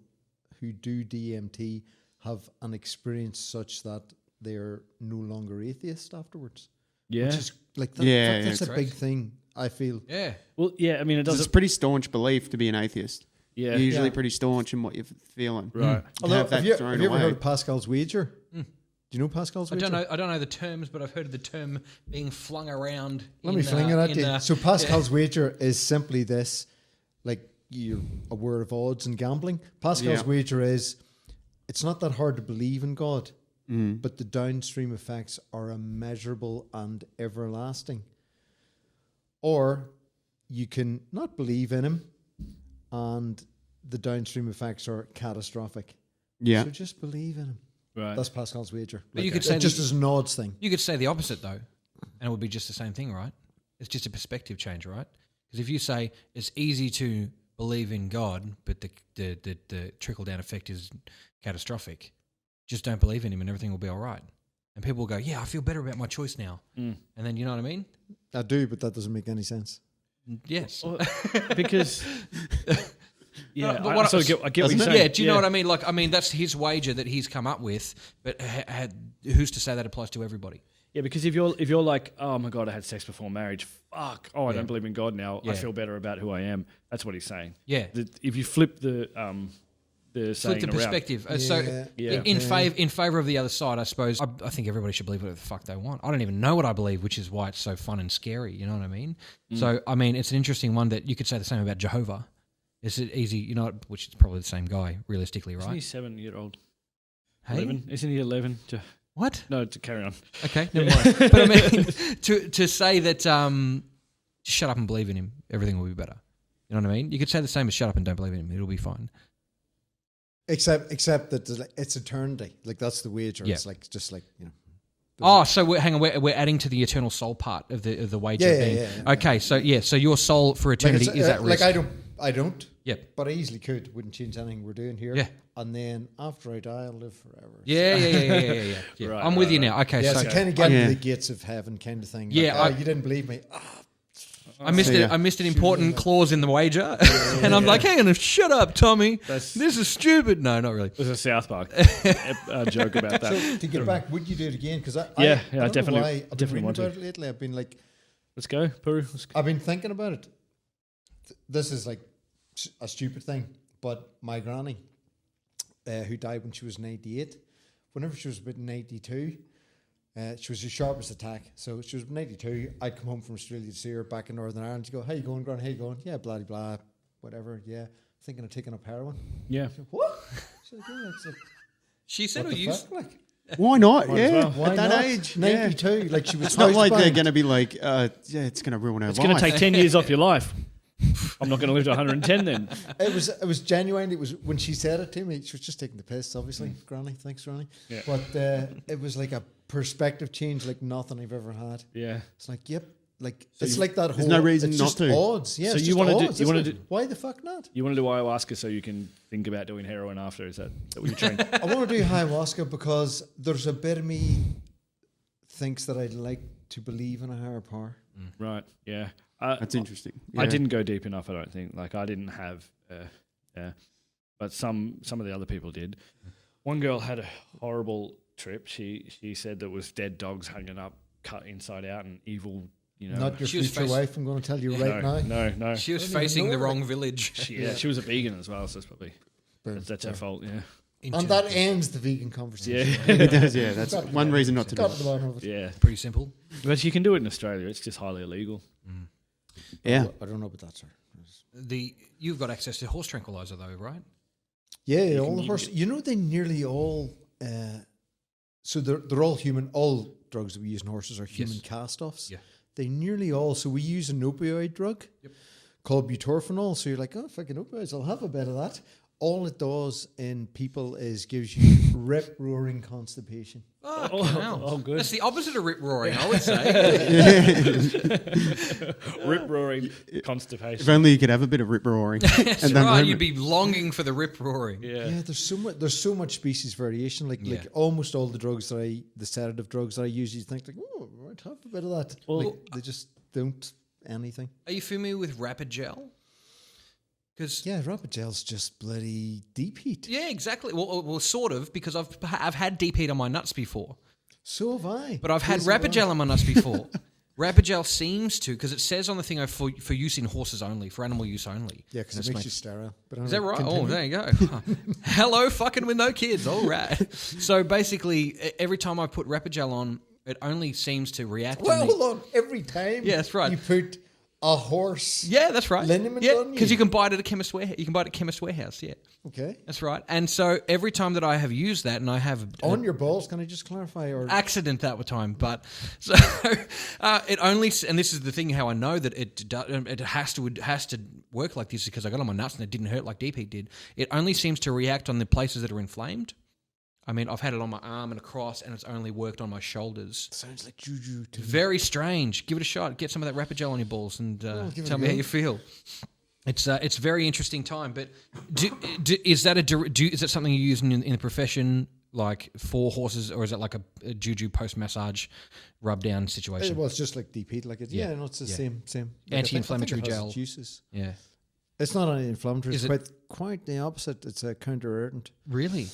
who do DMT have an experience such that they're no longer atheists afterwards. Yeah, which is like that's a big thing. I feel. Yeah. Well, yeah. I mean, it's a pretty staunch belief to be an atheist. Yeah, you're usually pretty staunch in what you're feeling. Right. Although, have you ever heard of Pascal's wager? Do you know Pascal's wager? I don't know the terms, but I've heard of the term being flung around. Let me fling it at you. So Pascal's wager is simply this. Like you're aware of odds and gambling. Pascal's wager is, it's not that hard to believe in God, but the downstream effects are immeasurable and everlasting. Or you can not believe in him, and the downstream effects are catastrophic. Yeah. So just believe in him. Right. That's Pascal's wager. But you could say just as an odds thing. You could say the opposite though, and it would be just the same thing, right? It's just a perspective change, right? Because if you say it's easy to believe in God, but the trickle-down effect is catastrophic, just don't believe in him and everything will be all right. And people will go, yeah, I feel better about my choice now. And then, you know what I mean? I do, but that doesn't make any sense. Yes. Well, because... Yeah, but I get what you're saying. Yeah, do you know what I mean? Like, I mean, that's his wager that he's come up with, but who's to say that applies to everybody? Yeah, because if you're like, oh my God, I had sex before marriage, fuck, I don't believe in God now. I feel better about who I am. That's what he's saying. Yeah. If you flip the saying around, perspective. In favor of the other side, I suppose. I think everybody should believe whatever the fuck they want. I don't even know what I believe, which is why it's so fun and scary. You know what I mean? So I mean, it's an interesting one that you could say the same about Jehovah. Is it easy? You know, which is probably the same guy, realistically, right? Isn't he 7-year-old? Hey? 11? Isn't he 11? What? No, to carry on. Okay, never mind. But I mean, to say that just shut up and believe in him, everything will be better. You know what I mean? You could say the same as shut up and don't believe in him. It'll be fine. Except that it's eternity. Like that's the wager. Yeah. It's like just like, you know. So we're adding to the eternal soul part of the wager. Yeah. Okay, so your soul for eternity is at risk. Like I don't. Yep. But I easily could. Wouldn't change anything we're doing here. Yeah. And then after I die, I'll live forever. Yeah. Right, I'm with you now. Okay, so kind of getting to the gates of heaven kind of thing. Like, Yeah. you didn't believe me. I missed See it. ya. I missed an important clause in the wager, and I'm like, "Hang on, shut up, Tommy. This is stupid." No, not really. There's a South Park joke about that. So to get back, would you do it again? Because I I don't definitely- know why. I've been definitely reading want about to. it lately. I've been like, Let's go, Peru. I've been thinking about it. This is like a stupid thing, but my granny, who died when she was 98, whenever she was about 92, she was the sharpest attack. So she was 92. I'd come home from Australia to see her back in Northern Ireland. She'd go, "How you going, Gran? How you going?" "Yeah, blah, blah, whatever. Yeah, thinking of taking up heroin." Yeah. "What?" She's like, "Yeah, it's like, She said, what "Or the you." fuck?" Like, Why not? Might as Yeah, well. why at that not? age. 92. Like she was. It's not like they're housebound. going to be like, yeah, it's going to ruin her It's life. going to take 10 years off your life. I'm not going to live to 110 then. It was genuine. It was when she said it to me. She was just taking the piss, obviously. Granny, thanks, Granny. Yeah. But it was like a perspective change, like nothing I've ever had. Yeah. It's like, yep, like it's like that. there's whole, no reason it's not just to. Odds, yeah. So it's you just wanna do- odds, you wanna isn't do- it? Why the fuck not? You want to do ayahuasca so you can think about doing heroin after? Is that what you're trying? I want to do ayahuasca because there's a bit of me thinks that I'd like to believe in a higher power. Right. Yeah. That's interesting. I Yeah. didn't go deep enough. I don't think. Like I didn't have. But some of the other people did. One girl had a horrible trip. She said there was dead dogs hanging up, cut inside out, and evil. You know. Not your She was future facing- wife. I'm going to tell you right now. No. She was I don't even facing know the her. wrong village. She was a vegan as well, so it's probably Boom. that's her fault. Yeah. And that ends the vegan conversation. Yeah. It does, yeah. That's Got to one the reason not to do Got it. to the bottom of it. Yeah. Pretty simple. But you can do it in Australia. It's just highly illegal. Yeah. I don't know about that, sir. You've got access to horse tranquilizer though, right? Yeah, all can the use horse. it. You know, they nearly all. So they're all human. All drugs that we use in horses are human Yes. cast-offs. Yeah. They nearly all. So we use an opioid drug called butorphanol. So you're like, oh, fucking opioids, I'll have a bit of that. All it does in people is gives you rip-roaring constipation. Oh, hell. oh, good. That's the opposite of rip roaring, I would say. Rip roaring If constipation. only you could have a bit of rip roaring. That's then right. ruin You'd it. be longing for the rip roaring. Yeah, there's so much species variation. Like Yeah. almost all the drugs the sedative drugs that I use, you think like, oh, I'd have a bit of that. Well- Like, they just don't anything. Are you familiar with rapid gel? Because Yeah, rapid gel's just bloody deep heat. yeah, exactly. Well, sort of, because I've had deep heat on my nuts before, So have I. but I've had Crazy rapid one. gel on my nuts before. Rapid gel seems to, because it says on the thing for use in horses only, for animal use only. Yeah, because And it it's makes you sterile. But Is that right? continue. Oh, there you go. Hello, fucking with no kids. All right. So basically, every time I put rapid gel on, it only seems to react. Well, in the- hold on. Every time Yeah, that's right. you put a horse. Yeah, that's right. Liniment Yeah, on you? because you can buy it at a chemist warehouse. You can buy it at chemist warehouse. Yeah, Okay. that's right. And so every time that I have used that, and I have On your balls, can I just clarify? Or accident that time, but so it only, and this is the thing how I know that it has to work like this because I got on my nuts and it didn't hurt like deep heat did. It only seems to react on the places that are inflamed. I mean, I've had it on my arm and across, and it's only worked on my shoulders. sounds like juju to me. Very strange. Give it a shot. Get some of that rapid gel on your balls and give it tell a me how go. you feel. It's a very interesting time. But is that something you use in the profession, like for horses, or is it like a juju post massage rub down situation? Well, it's just like deep heat. Like it. Yeah. Yeah, no, it's the Yeah. same. Like, I think Anti-inflammatory it has gel. Juices. Yeah. It's not anti-inflammatory. Is It's it- quite the opposite. It's a counter-irritant. Really?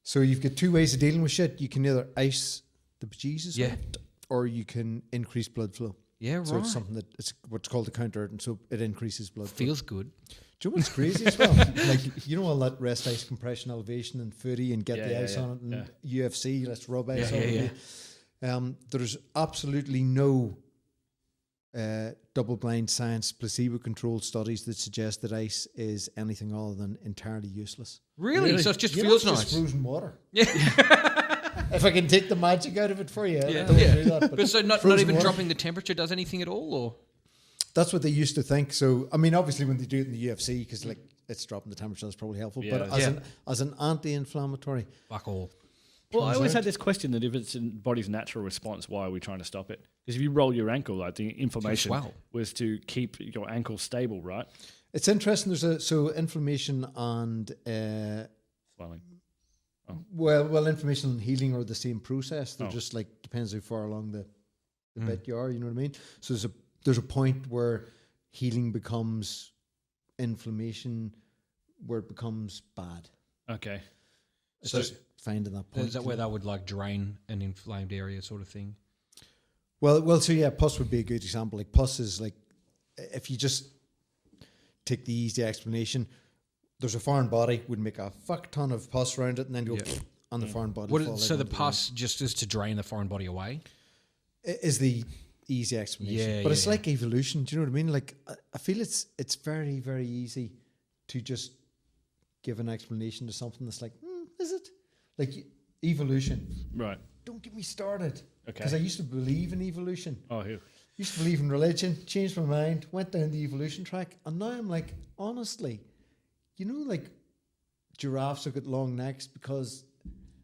So you've got two ways of dealing with shit. You can either ice the bejesus Yeah. out of it, or you can increase blood flow. Yeah, So right. it's something that it's what's called a counter-irritant. So it increases blood flow. Feels good. Do you know what's crazy as well? Like, you know all that rest ice compression elevation and footy and get Yeah, the yeah, ice yeah, on it and yeah. UFC, let's rub ice Yeah, on yeah, it. There's absolutely no double-blind science placebo-controlled studies that suggest that ice is anything other than entirely useless. Really? So it just You know, feels it's nice. just frozen water. Yeah. If I can take the magic out of it for you, I Yeah. don't Yeah. do that. But so not frozen even water. dropping the temperature does anything at all, or That's what they used to think. So, I mean, obviously, when they do it in the UFC, because like it's dropping the temperature, that's probably helpful. But Yeah. as an anti-inflammatory, fuck all? Well, I always out. had this question that if it's in body's natural response, why are we trying to stop it? Because if you roll your ankle, like the inflammation swell. was to keep your ankle stable, right? it's interesting. There's inflammation and Swelling. well, inflammation and healing are the same process. They're Oh. just like depends how far along the bit you are. You know what I mean? So there's a point where healing becomes inflammation, where it becomes bad. Okay. It's So just finding that point. Is that where they would like drain an inflamed area, sort of thing? Well, so yeah, pus would be a good example. Like pus is like, if you just take the easy explanation, there's a foreign body, would make a fuck ton of pus around it, and then go on the foreign body. So the pus just is to drain the foreign body away? Is the easy explanation. Yeah, but it's yeah. like evolution. Do you know what I mean? Like I feel it's very, very easy to just give an explanation to something that's like, is it? Like evolution. Right. Don't get me started. Okay. Because I used to believe in evolution. Oh, here. Used to believe in religion, changed my mind, went down the evolution track, and now I'm like, honestly, you know, like giraffes have got long necks because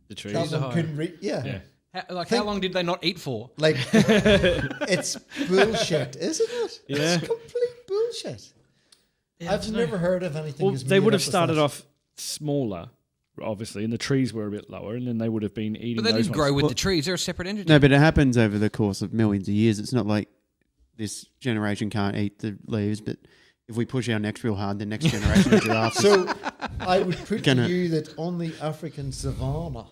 The trees. that one couldn't reach. Yeah. How long did they not eat for? Like, it's bullshit, isn't it? Yeah. It's complete bullshit. I've never heard of anything. Well, as they made would up have as started that. off smaller, obviously, and the trees were a bit lower, and then they would have been eating But they those didn't grow ones. with the trees. They're a separate entity. No, but it happens over the course of millions of years. It's not like this generation can't eat the leaves, but if we push our necks real hard, the next generation of giraffes. So I would put Gonna- to you that on the African savannah,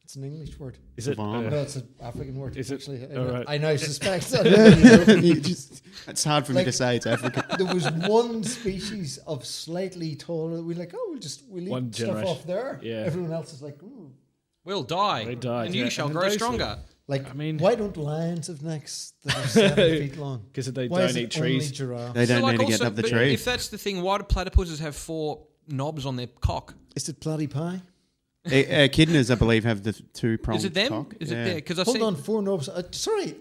it's an English word. Is it? Savannah. No, it's an African word. Is it? Actually, All right. I now suspect that. It's hard for me to Like- say it's African. There was one species of slightly taller. We're like, we'll eat One stuff generation. off there. Yeah. Everyone else is like, ooh. We'll die. They died, and yeah. you shall And grow those stronger. Like, I mean- why don't lions have necks that are 7 feet long? 'Cause they Why don't is it eat trees. Only giraffes? They don't So, like, need to get also- up the but tree. If that's the thing, why do platypuses have 4 knobs on their cock? Is it platypi? Echidnas, I believe, have the two prongs. Is it them? Cock. Is Yeah. it there? Because I Hold see. on, 4 knobs. Sorry,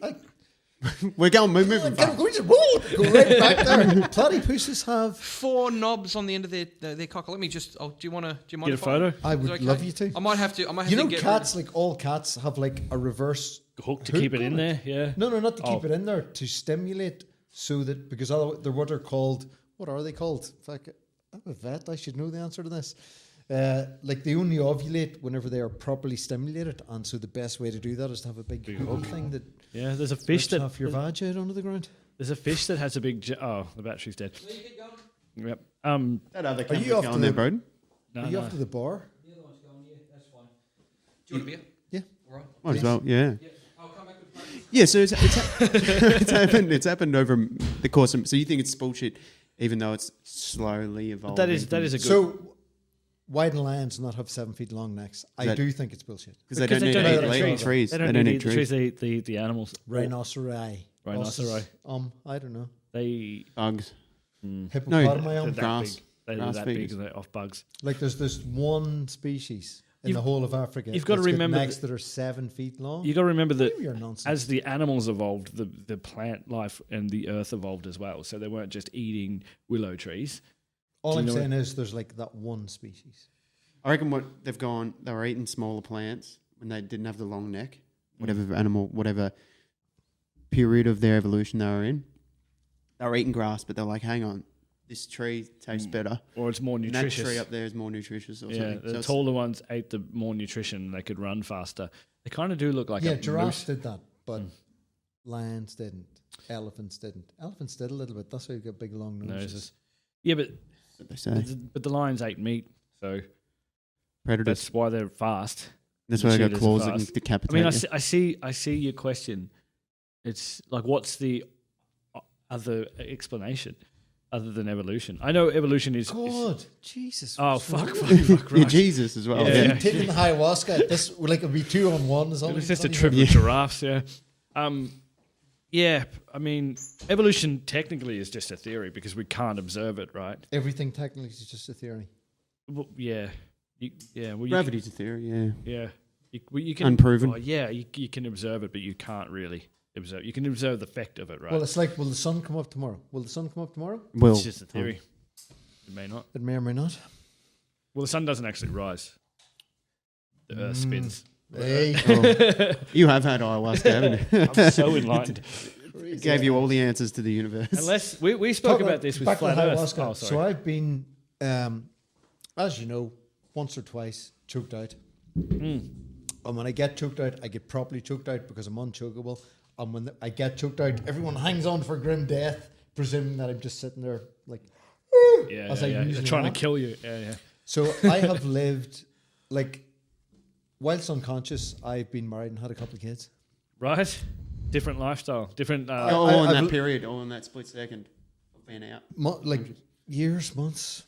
We're going. We're moving I'm fast. going to go right back there. Platypuses have. 4 knobs on the end of their cock. Let me just. Oh, do you mind? Get a if photo? I Is would it okay? love you to. I might have to. You know, get cats, like all cats, have like a reverse Hook to hook keep it in on there, yeah. No, not to keep Oh. it in there, to stimulate, so that, because they're what are called. What are they called? Fuck, I'm a vet. I should know the answer to this. Like they only ovulate whenever they are properly stimulated, and so the best way to do that is to have a big hook thing that Yeah, there's a fish that off your vag out onto the ground. there's a fish that has a big. Oh, the battery's dead. Yep. That other Are you camera's off going to there, the- Broden? No, Are you off to the bar? The other one's going. Yeah, that's fine. Do you want a beer? Yeah. All right. Might as well. Yeah. Yeah. I'll come back with the Yeah. So it's happened. It's happened over the course of. So you think it's bullshit, even though it's slowly evolving. that is a good. So, why do lions not have 7 feet long necks? I That- do think it's bullshit. because they don't need don't to eat eat trees. trees. They don't need the trees. They eat the animals. Rhinoceri. Rhinoceri. I don't know. They Bugs. Hippopotami. they're that Grass. big. They're Grass that big figures. and they're off bugs. Like there's one species in the whole of Africa. you've gotta that's got remember necks that- that are 7 feet long. You got to remember that You're nonsense. as the animals evolved, the plant life and the earth evolved as well. So they weren't just eating willow trees. All do you I'm know saying is there's like that one species. I reckon what they've gone. They were eating smaller plants when they didn't have the long neck. Whatever animal, whatever period of their evolution they were in, they were eating grass, but they're like, hang on, this tree tastes better. Or it's more And that nutritious. tree up there is more nutritious or Yeah, something. the So it's- taller ones ate the more nutrition. They could run faster. They kind of do look like Yeah, a giraffes moose. did that, but lions didn't. Elephants didn't. Elephants did a little bit. That's why you got big long noses. Noses. Yeah, but what they say. but the lions ate meat, so Predators. that's why they're fast. That's why they got cheetahs are claws that can fast. decapitate I mean, you. I see your question. It's like, what's the other explanation other than evolution? I know evolution is. God, Jesus. Oh what's fuck! wrong? fuck Yeah, right. Jesus as well. Yeah. Yeah. Taking the ayahuasca, this would like it'd be 2-on-1. Is all It was it's just a not trip even- with giraffes. Yeah. Yeah. I mean, evolution technically is just a theory because we can't observe it, right? Everything technically is just a theory. Well, yeah. Well, Gravity's a theory, yeah. Yeah. You can Unproven. well, yeah, you can observe it, but you can't really observe. You can observe the effect of it, right? Well, it's like, will the sun come up tomorrow? Will the sun come up tomorrow? Well, it's just a theory. It may not. It may or may not. Well, the sun doesn't actually rise. The Earth spins. Hey, you have had ayahuasca, haven't you? I'm so enlightened. It gave you all the answers to the universe. Unless we spoke about this with back to flat Earth. ayahuasca. Oh, So sorry. I've been, as you know, once or twice choked out. And when I get choked out, I get properly choked out because I'm unchokable. And when I get choked out, everyone hangs on for grim death presuming that I'm just sitting there like, Yeah, as I They're usually trying am. to kill you. Yeah. So I have lived, like, whilst unconscious, I've been married and had a couple of kids. Right? Different lifestyle. Different. all in I've that period, all in that split second of being out. Like years, months.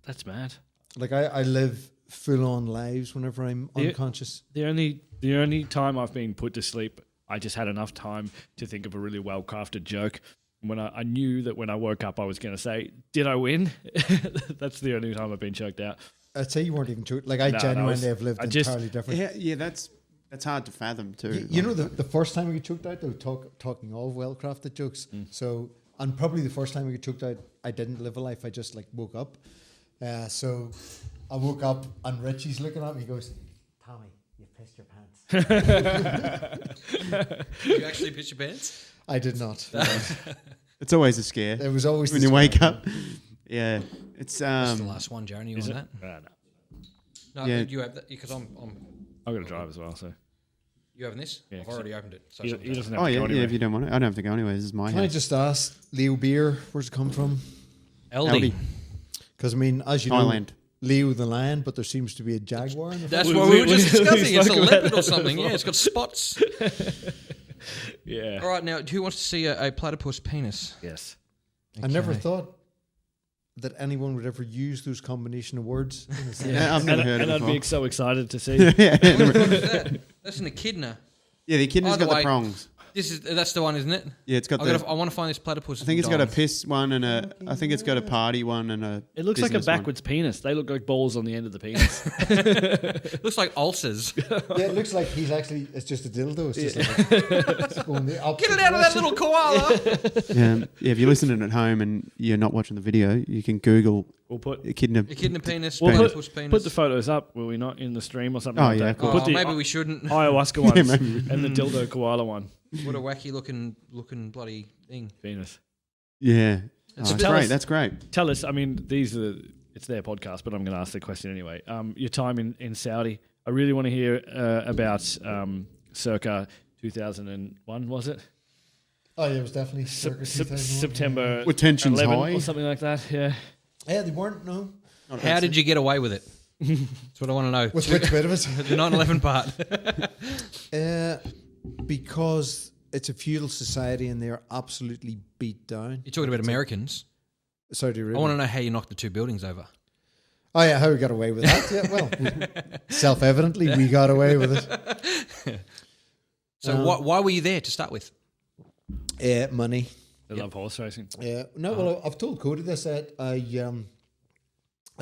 That's mad. Like I live full on lives whenever I'm unconscious. The only time I've been put to sleep, I just had enough time to think of a really well crafted joke. When I knew that when I woke up, I was going to say, "Did I win?" That's the only time I've been choked out. I'd say you weren't even choked. Like I genuinely have lived entirely different. Yeah, that's hard to fathom too. You know, the first time I get choked out, though, talking all well crafted jokes. So, and probably the first time I get choked out, I didn't live a life. I just like woke up. So I woke up and Richie's looking at me. He goes, "Tommy, you pissed your pants." Did you actually piss your pants? I did not. It's always a scare. It was always when the you wake scare. up. Yeah, it's That's the last one, Jaron. You Is on it? that? No. No, Yeah. you have that because I'm. I've got to drive as well, so You having this? Yeah, I've 'cause already opened it. So he something doesn't have Oh to yeah, go yeah. anywhere. If you don't want it, I don't have to go anywhere. This is my Can I house. just ask, Leo Beer, where's it come from? LD. Because I mean, as you Thailand. know, Leo the lion, but there seems to be a jaguar in the That's We- what we- we were just we discussing. It's a spoke about leopard that or something. Yeah, it's got spots. Yeah. All right, now who wants to see a platypus penis? Yes. I never Okay. thought that anyone would ever use those combination of words. In the same Yeah, I've never And, heard and it I'd before. be so excited to see. yeah, What is that? That's an echidna. yeah. The echidna's Either got way, the prongs. That's the one, isn't it? Yeah, it's got I want to find this platypus. I think it's got a dog. piss one and I think it's got a party one and a. It looks like a business one. backwards penis. They look like balls on the end of the penis. Looks like ulcers. Yeah, it looks like he's actually, it's just a dildo. It's just like it's going the Get opposite it out of that direction. little koala. Yeah, if you're listening at home and you're not watching the video, you can Google We'll put echidna. Echidna penis, We'll platypus penis. put the photos up, will we not, in the stream or something Oh, like yeah, that? of We'll course. put the maybe we shouldn't. ayahuasca ones maybe. and the dildo koala one. What a wacky looking bloody thing. Penis. Yeah, It's oh, a that's bit- great. That's great. Tell us, I mean, it's their podcast, but I'm going to ask the question anyway. Your time in Saudi. I really want to hear about circa 2001, was it? Oh, yeah, it was definitely circa 2001. September Were tensions 11 high? or something like that, yeah. Yeah, they weren't, no. How did you get away with it? That's what I want to know. With which bit of it? The 9/11 part. Because it's a feudal society and they are absolutely beat down. You're talking about Americans. Saudi I Arabia. want to know how you knocked the two buildings over. Oh, yeah, how we got away with that. Yeah, well, self-evidently, we got away with it. So why were you there to start with? Money. They love horse racing. No, well, I've told Cody this. I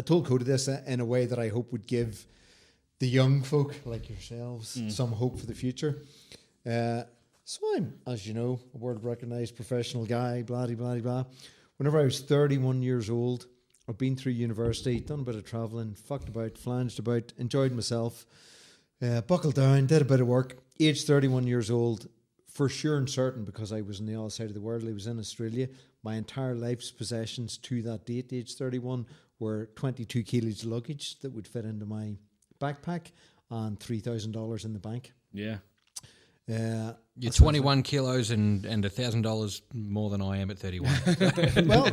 told Cody this in a way that I hope would give the young folk like yourselves some hope for the future. So I'm, as you know, a world-recognized professional guy, blah, blah, blah, blah. Whenever I was 31 years old, I've been through university, done a bit of travelling, fucked about, flanged about, enjoyed myself, buckled down, did a bit of work. Age 31 years old, for sure and certain, because I was on the other side of the world, I was in Australia. My entire life's possessions to that date, age 31, were 22 kilos luggage that would fit into my backpack and $3,000 in the bank. Yeah. You're 21 kilos and $1,000 more than I am at 31. Well,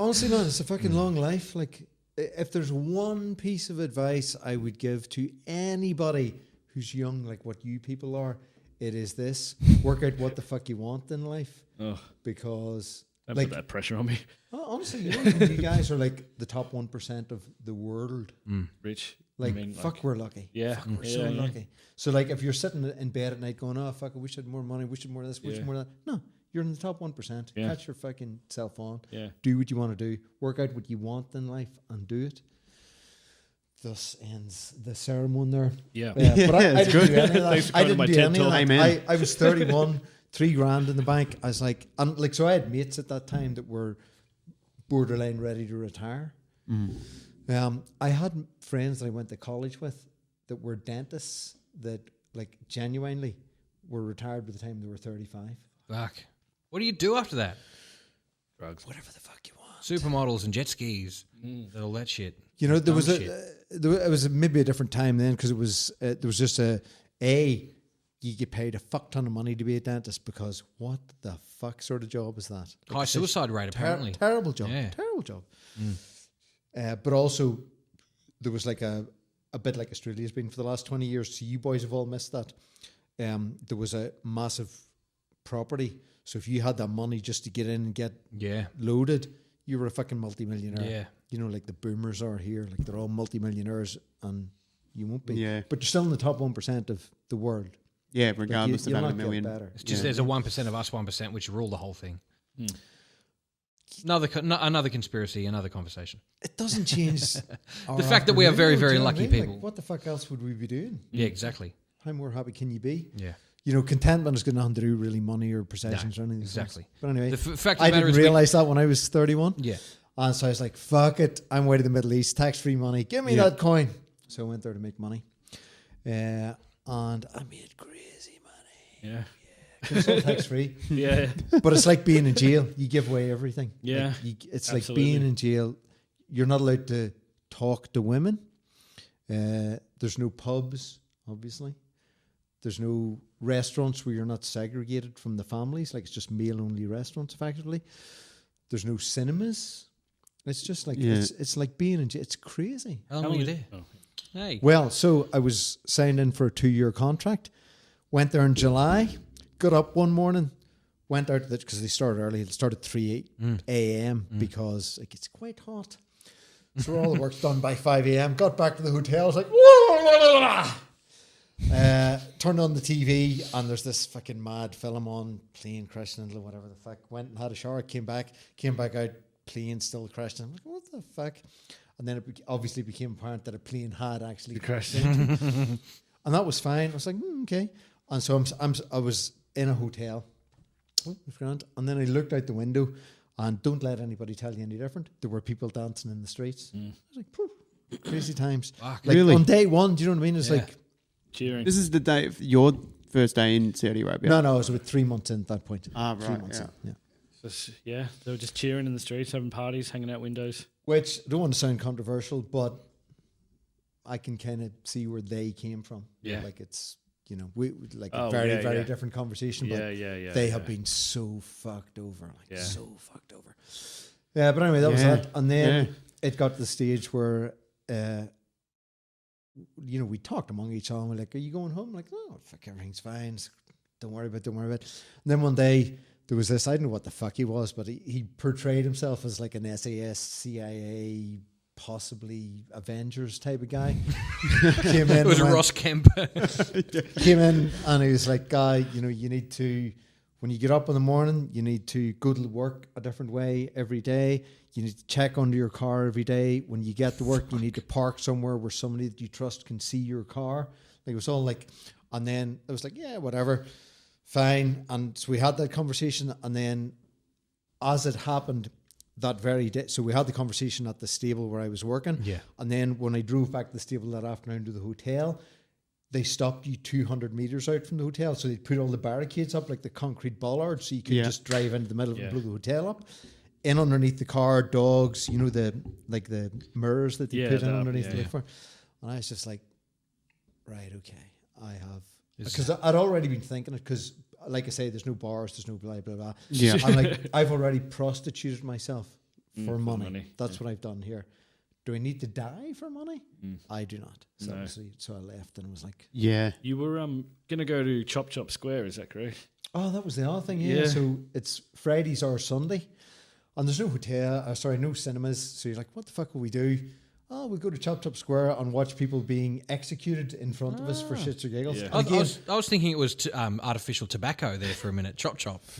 honestly, man, it's a fucking long life. Like, if there's one piece of advice I would give to anybody who's young, like what you people are, it is this: work out what the fuck you want in life. Oh, Because, don't like, put that pressure on me. honestly, you know, you guys are like the top 1% of the world. Rich. Like, I mean, fuck, we're lucky. Yeah. Fuck, we're Yeah, so yeah. lucky. So, like, if you're sitting in bed at night going, oh, fuck, I wish I had more money, wish I had more of this, wish I had Yeah. more of that. No, you're in the top 1%. Yeah. Catch your fucking self on. Yeah. Do what you want to do. Work out what you want in life and do it. Thus ends the ceremony there. Yeah. But I it's didn't good. do any of Thanks that. for I coming to didn't my do TED any of talk. that. Amen. I was 31, $3,000 in the bank. I was like, and like, so I had mates at that time that were borderline ready to retire. I had friends that I went to college with that were dentists that, like, genuinely were retired by the time they were 35. Fuck. What do you do after that? Drugs. Whatever the fuck you want. Supermodels and jet skis. All that shit. You know, there Dumb was shit. it was maybe a different time then because it was there was just a you get paid a fuck ton of money to be a dentist because what the fuck sort of job is that? High suicide rate, apparently. Terrible job. Yeah. Terrible job. But also, there was like a bit like Australia's been for the last 20 years. So you boys have all missed that. There was a massive property. So if you had that money just to get in and get loaded, you were a fucking multimillionaire. Yeah. You know, like the boomers are here. Like they're all multimillionaires and you won't be. Yeah. But you're still in the top 1% of the world. Yeah, regardless you'll of having not a million. get better. It's just there's a 1% of us 1% which rule the whole thing. Another conspiracy, another conversation. It doesn't change The fact that we are very, very lucky people. Like, what the fuck else would we be doing? Yeah, exactly. How more happy can you be? Yeah. You know, contentment is got nothing to do really money or possessions or anything. Exactly. But anyway, The fact of I the matter didn't is realise that when I was 31. Yeah. And so I was like, fuck it. I'm way to the Middle East, tax-free money. Give me that coin. So I went there to make money. And I made crazy money. Yeah. It's all tax-free. Yeah. But it's like being in jail. You give away everything. Yeah. Like it's Absolutely. like being in jail. You're not allowed to talk to women. There's no pubs, obviously. There's no restaurants where you're not segregated from the families. Like it's just male-only restaurants, effectively. There's no cinemas. It's just like it's like being in jail. It's crazy. How long were you there? Oh. Hey. Well, so I was signed in for a 2-year contract. Went there in July. Got up one morning. Went out because they started early. It started 3 a.m. because like it's quite hot. So all the work's done by 5 a.m. Got back to the hotel. I was like, turned on the TV and there's this fucking mad film on, plane crashing into whatever the fuck. Went and had a shower. Came back out. Plane still crashed. I'm like, what the fuck? And then it obviously became apparent that a plane had actually crashed into. And that was fine. I was like, okay. And so I was in a hotel. Oh, grand. And then I looked out the window, and don't let anybody tell you any different. There were people dancing in the streets. I was like, phew, crazy times. Fuck. Like Really? on day one, do you know what I mean? It's like, Cheering. This is the day of your first day in Saudi Arabia. no, I was about 3 months in at that point. Ah, 3 right. months in, Yeah, they were just cheering in the streets, having parties, hanging out windows. Which I don't want to sound controversial, but I can kind of see where they came from. Yeah. Like it's, you know, we like Oh, a very, yeah, very yeah. different conversation. But Yeah. they have been so fucked over. Like Yeah. so fucked over. Yeah, but anyway, that was Yeah. that. And then it got to the stage where, you know, we talked among each other and we're like, are you going home? I'm like, no, fuck, everything's fine. Don't worry about it. And then one day, there was this, I don't know what the fuck he was, but he portrayed himself as like an SAS, CIA, possibly Avengers type of guy. Came in. It was and went- Ross Kemp. Came in and he was like, guy, you know, you need to, when you get up in the morning, you need to go to work a different way every day. You need to check under your car every day. When you get to work, you need to park somewhere where somebody that you trust can see your car. Like it was all like, and then it was like, yeah, whatever. Fine. And so we had that conversation. And then as it happened that very day, so we had the conversation at the stable where I was working. Yeah. And then when I drove back to the stable that afternoon to the hotel, they stopped you 200 meters out from the hotel. So they put all the barricades up, like the concrete bollards, so you could just drive into the middle and blow the hotel up. In underneath the car, dogs, you know, the mirrors that they put in underneath the car. And I was just like, right, okay, I have. Because I'd already been thinking it, because like I say, there's no bars, there's no blah, blah, blah. Yeah. I'm like, I've already prostituted myself for money. money. That's what I've done here. Do I need to die for money? I do not. So, No. so I left and was like, Yeah. You were gonna go to Chop Square, is that correct? oh, that was the other thing, yeah. Yeah. So it's Fridays or Sunday, and there's no no cinemas. So you're like, what the fuck will we do? Oh, we'll go to Chop Square and watch people being executed in front of us for shits or giggles. Yeah. And again, I was thinking it was artificial tobacco there for a minute. Chop.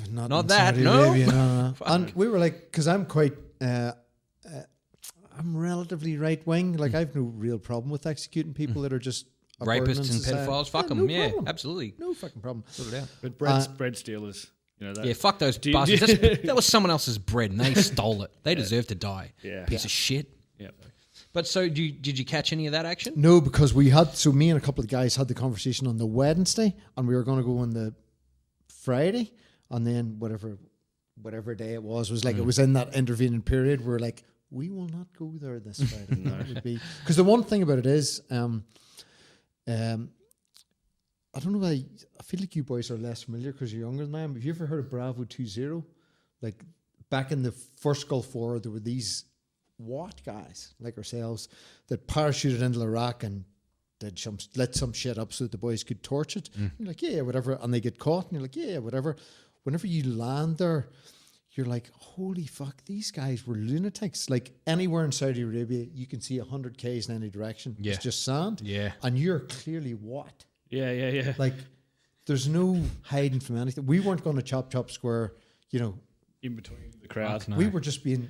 not in that, Saudi no. Arabia, no. And we were like, because I'm quite, I'm relatively right wing. Like I've no real problem with executing people that are just a burden on Rapists and society. pedophiles, fuck them. no Yeah, problem. absolutely. No fucking problem. Sort it out. But bread stealers, you know that. Yeah, fuck those you- bastards. That was someone else's bread and they stole it. They deserve to die. Yeah. Piece of shit. Yeah. But so did you catch any of that action? No, because me and a couple of guys had the conversation on the Wednesday, and we were going to go on the Friday, and then whatever day it was like it was in that intervening period. We're like, we will not go there this Friday. That would be because the one thing about it is, I don't know why. I feel like you boys are less familiar because you're younger than I am. Have you ever heard of Bravo 20? Like back in the first Gulf War, there were these WAT guys like ourselves that parachuted into Iraq and lit some shit up so that the boys could torch it. You're like, yeah, whatever. And they get caught and you're like, yeah, whatever. Whenever you land there, you're like, holy fuck, these guys were lunatics. Like anywhere in Saudi Arabia, you can see 100 Ks in any direction. Yeah. It's just sand. Yeah. And you're clearly what? Yeah. Like there's no hiding from anything. We weren't going to chop square, In between the crowd. No. we were just being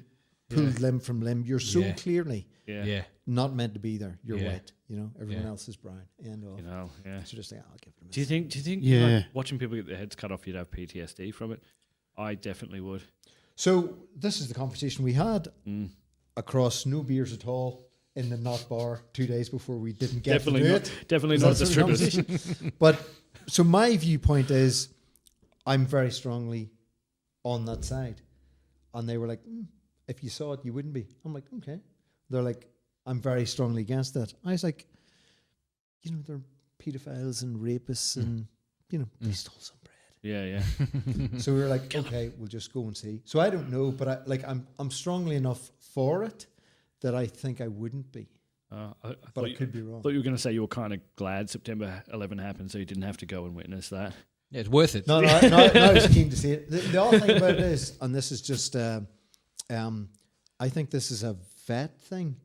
pulled limb from limb. You're so Yeah. clearly Yeah. not meant to be there. You're Yeah. white. Everyone Yeah. else is brown. And Yeah. so just like, I'll give it a miss. Do you think Yeah. like, watching people get their heads cut off, you'd have PTSD from it? I definitely would. So this is the conversation we had across no beers at all in the Knot Bar 2 days before we didn't get Definitely to do not. it. Definitely Is not that the sort of strippers. conversation? But so my viewpoint is I'm very strongly on that side. And they were like, if you saw it, you wouldn't be. I'm like, okay. They're like, I'm very strongly against that. I was like, they're pedophiles and rapists and, they stole some bread. Yeah. So we were like, okay, we'll just go and see. So I don't know, but I'm strongly enough for it that I think I wouldn't be. But I could be wrong. I thought you were going to say you were kind of glad September 11 happened so you didn't have to go and witness that. Yeah, it's worth it. No, I was keen to see it. The other thing about it is, and this is just, I think this is a vet thing.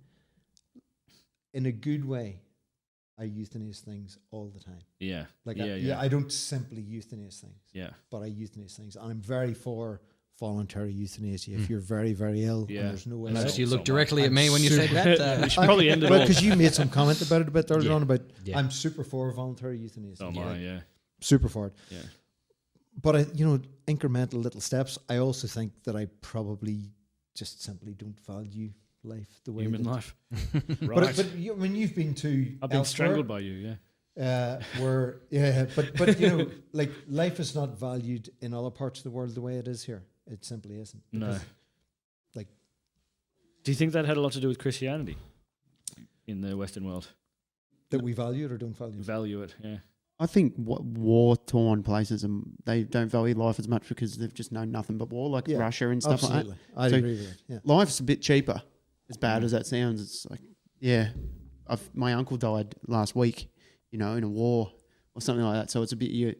In a good way, I euthanize things all the time. Yeah. Like, Yeah. I don't simply euthanize things. Yeah. But I euthanize things. And I'm very for voluntary euthanasia. If you're very, very ill Yeah. and there's no way And out. that's- You so looked directly much. at me when you said that. We should probably end it Well, all. because you made some comment about it a bit earlier Yeah. on about Yeah. I'm super for voluntary euthanasia. Oh my, yeah. Super for it. Yeah. But incremental little steps. I also think that I probably just simply don't value life the way Human that, life. But, Right. but you've been to I've been elsewhere, strangled by you, yeah. but like life is not valued in other parts of the world the way it is here. It simply isn't. No. Because, like, Do you think that had a lot to do with Christianity in the Western world? that we value it or don't value it. Value it, yeah. I think war-torn places, they don't value life as much because they've just known nothing but war, like Yeah, Russia and stuff Absolutely, like I'd So- agree with it. Yeah. that. Life's a bit cheaper, as bad as that sounds. It's like, yeah, my uncle died last week, in a war or something like that. So it's a bit you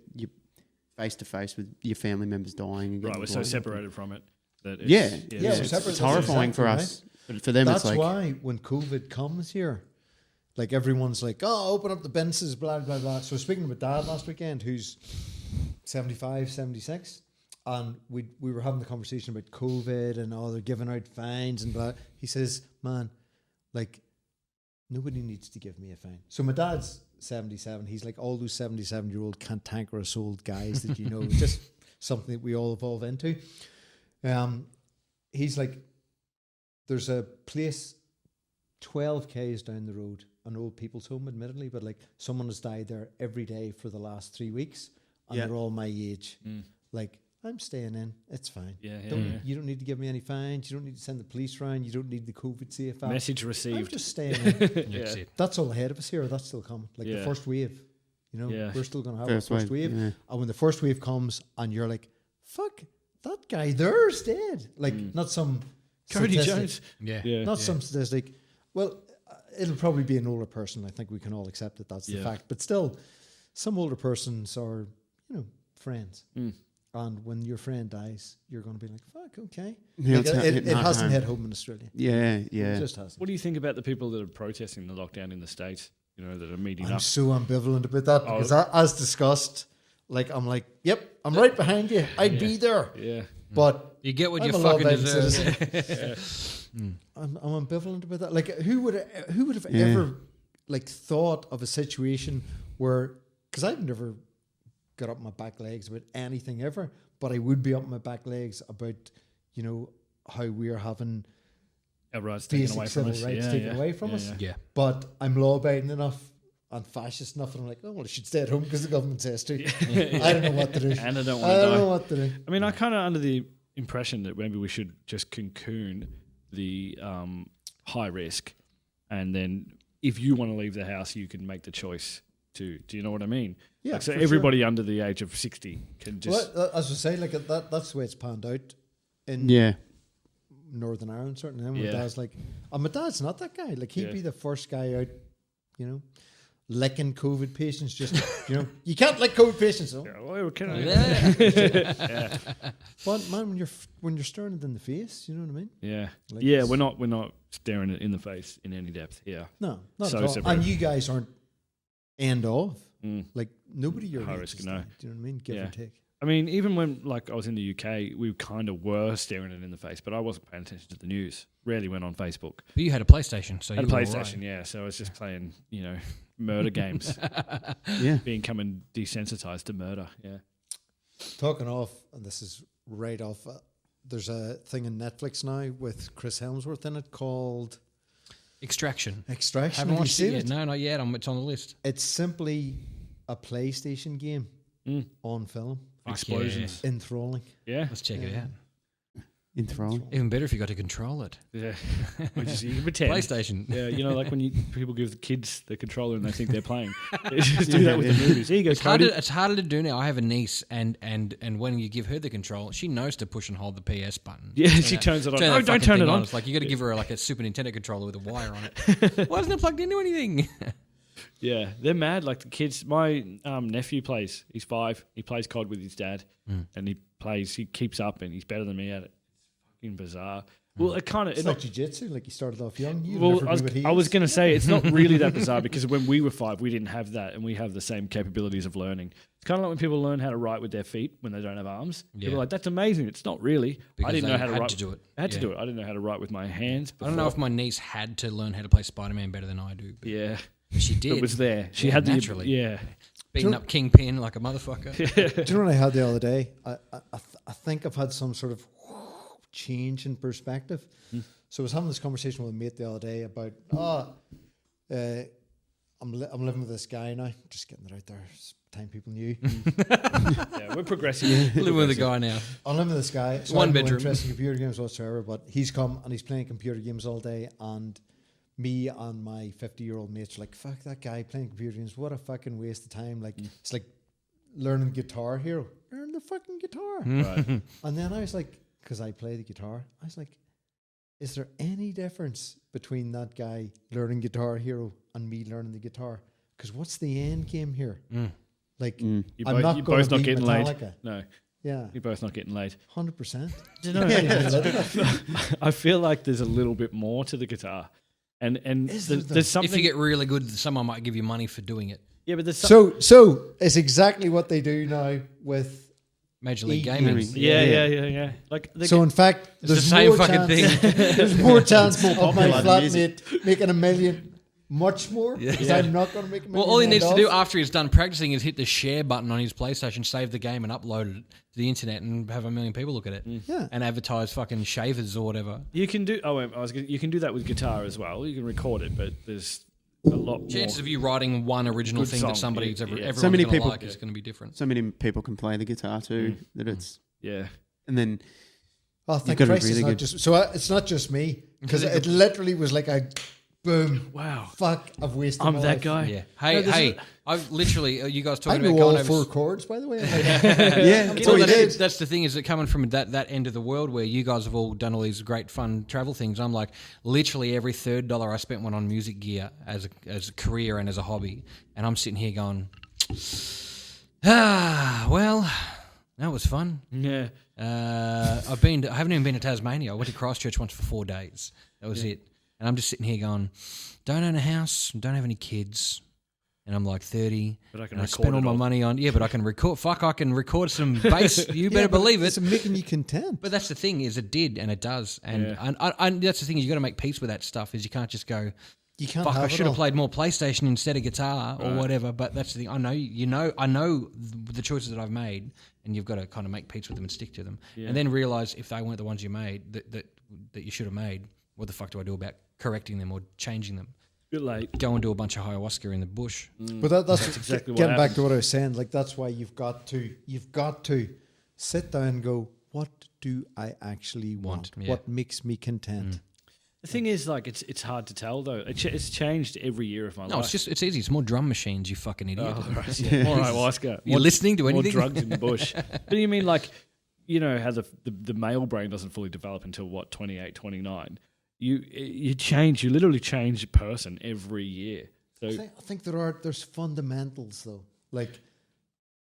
face to face with your family members dying. And Right, getting we're so blown. separated from it. That it's, Yeah, Yeah, we're it's, separate. it's That's horrifying for exactly us, but for them That's it's like, why when COVID comes here, like everyone's like, oh, open up the businesses, blah, blah, blah. So speaking of my dad last weekend, who's 75, 76, and we were having the conversation about COVID and they're giving out fines and blah. He says, man, like nobody needs to give me a fine. So my dad's 77. He's like all those 77-year-old cantankerous old guys that just something that we all evolve into. He's like, there's a place 12 Ks down the road, an old people's home, admittedly, but like someone has died there every day for the last 3 weeks, and Yeah. they're all my age. Like, I'm staying in. It's fine. Yeah, You don't need to give me any fines. You don't need to send the police round. You don't need the COVID safe app. Message I'm received. just staying in. That's it. That's all ahead of us here. That's still coming. Like the Yeah. first wave. Yeah. We're still going to have First a first wave, wave. yeah. And when the first wave comes and you're like, fuck, that guy there's dead. Like, not some Cody statistic. Jones. Yeah. Not some statistic. Well, it'll probably be an older person. I think we can all accept that that's the Yeah. fact. But still, some older persons are, friends. And when your friend dies, you're going to be like, fuck, okay. Yeah, Like, it's it hitting hard hasn't home. hit home in Australia. Yeah, It yeah. just hasn't. What do you think about the people that are protesting the lockdown in the States? That are meeting I'm up. so ambivalent about that because as discussed, like, I'm like, yep, I'm right behind you. I'd be there. Yeah. But You get what I'm you a fucking law-abiding deserve. citizen. I'm ambivalent about that. Like, who would have Yeah. ever like thought of a situation where, because I've never got up my back legs about anything ever, but I would be up my back legs about, how we're having Our rights taken basic away from civil us. rights Yeah, taken yeah. away from Yeah, us. yeah. Yeah. But I'm law-abiding enough and fascist enough, and I'm like, oh well, I should stay at home because the government says to. I don't know what to do. And I don't want I to don't know die. what to do. I mean, I kind of under the impression that maybe we should just cocoon the high risk, and then if you want to leave the house, you can make the choice to. Do you know what I mean? Yeah, Like, so for everybody under the age of 60 can just. Well, as I say, like that's the way it's panned out in Yeah. Northern Ireland, certainly. And Yeah. my dad's like, and my dad's not that guy. Like he'd Yeah. be the first guy out, you know, licking COVID patients. Just you know, you can't lick COVID patients. No. Yeah, well, can I? Yeah. But man, when you're staring it in the face, you know what I mean? Yeah, Like yeah. it's- We're not staring it in the face in any depth. Yeah, No, not So at all. separate. And you guys aren't end of. Mm. Like nobody your High age risk, is no. that. Do you know what I mean? Give Yeah. or take. I mean, even when like I was in the UK, we kind of were staring it in the face, but I wasn't paying attention to the news. Rarely went on Facebook. But you had a PlayStation, so I had you a were all PlayStation, right. yeah. So I was just playing, murder games, Yeah. becoming desensitized to murder. Yeah. Talking off, and this is right off. There's a thing in Netflix now with Chris Hemsworth in it called Extraction. Extraction. Haven't Have you watched it seen yet. No, not yet. It's on the list. It's simply a PlayStation game on film. Fuck Explosions. Enthralling. Yeah. Let's check it out. Enthralling. Even better if you got to control it. Yeah. Which is, you can pretend. PlayStation. Yeah, like when people give the kids the controller and they think they're playing. They just do that with the movies. Here you go, Cody. It's harder to do now. I have a niece, and when you give her the control, she knows to push and hold the PS button. Yeah, she turns it on. Turn No, that don't fucking turn thing it on. It's like you got to give her like a Super Nintendo controller with a wire on it. Why isn't it plugged into anything? Yeah, they're mad. Like the kids, my nephew plays. He's 5. He plays COD with his dad, and he keeps up, and he's better than me at it. It's fucking bizarre. Well, it kind of. It's like jiu-jitsu. Like you started off young. You Well, never knew what he I was is. going to say it's not really that bizarre because when we were 5, we didn't have that, and we have the same capabilities of learning. It's kind of like when people learn how to write with their feet when they don't have arms. People are like, "That's amazing." It's not really. Because I didn't they know how to had write. to do it. I had to Yeah. do it. I didn't know how to write with my hands. I don't know if my niece had to learn how to play Spider-Man better than I do, but Yeah, she did. it was there. She Yeah, had naturally. Yeah, beating up Kingpin like a motherfucker. Do you know what I had the other day? I think I've had some sort of change in perspective. So I was having this conversation with a mate the other day about I'm living with this guy now. Just getting it out there. It's time people knew. yeah. We're progressive. Living with a guy now. I'm living with this guy. So One I have no bedroom. interest in computer games whatsoever, but he's come and he's playing computer games all day, and me and my 50-year-old mates are like, fuck that guy playing computer games. What a fucking waste of time. Like it's like learning Guitar Hero. Learn the fucking guitar. Right. And then I was like, because I play the guitar, I was like, is there any difference between that guy learning Guitar Hero and me learning the guitar? Because what's the end game here? Like, You're I'm not you're going both to not beat getting laid. Metallica. No, Yeah, you're both not getting laid. 100%. Do you know? I feel like there's a little bit more to the guitar, and Is there though? there's something. If you get really good, someone might give you money for doing it. yeah, but there's So it's exactly what they do now with. Major League E-gaming. Gaming. Yeah. Like So in fact, It's the there's same more fucking chance, thing. There's more chance of popular my than music. flatmate making $1 million, much more, because I'm not going to make $1 million. Well, all he needs to off. do after he's done practicing is hit the share button on his PlayStation, save the game, and upload it to the internet, and have 1 million people look at it, Yeah. and advertise fucking shavers or whatever. you can do. Oh, you can do that with guitar as well. You can record it, but there's a lot Chances more. of you writing one original Good thing song, that somebody's yeah, ever yeah. everyone's So many gonna people- like is going to be different. So many people can play the guitar too that it's Yeah, and then Oh, thank gotta be Christ, really it's not good. just so. It's not just me, because it literally was like a boom. wow. Fuck! I've wasted. I'm my that life. guy. Yeah. Hey, this hey, is- I've literally you guys I talking know about all going over. 4 chords, by the way. I'm like, yeah, that's Well, all you did. that's the thing is that coming from that end of the world where you guys have all done all these great fun travel things. I'm like literally every third dollar I spent went on music gear as a career and as a hobby, and I'm sitting here going, well, that was fun. Yeah, I haven't even been to Tasmania. I went to Christchurch once for 4 days. That was it. And I'm just sitting here going, don't own a house, don't have any kids. And I'm like 30. But I can and I record spend all it my all. money on, but I can record. Fuck, I can record some bass. You better believe it. It's making you content. But that's the thing is it did and it does. And, and that's the thing is you got to make peace with that stuff is you can't just go, You can't fuck, have I it should have all. played more PlayStation instead of guitar or whatever. But that's the thing. I know the choices that I've made, and you've got to kind of make peace with them and stick to them, and then realize if they weren't the ones you made that you should have made, what the fuck do I do about correcting them or changing them? bit late. Go and do a bunch of ayahuasca in the bush. But that's exactly what getting back happens. to what I was saying. Like that's why you've got to sit down and go, what do I actually want? Yeah. What makes me content? The thing is, like, it's hard to tell though. It's changed every year of my No, life. it's easy. It's more drum machines, you fucking idiot. Oh, right. Yeah. More ayahuasca. You're listening to anything? More drugs in the bush. But you mean like, you know, how the male brain doesn't fully develop until what, 28, 29. You change. You literally change a person every year. So I think there's fundamentals though, like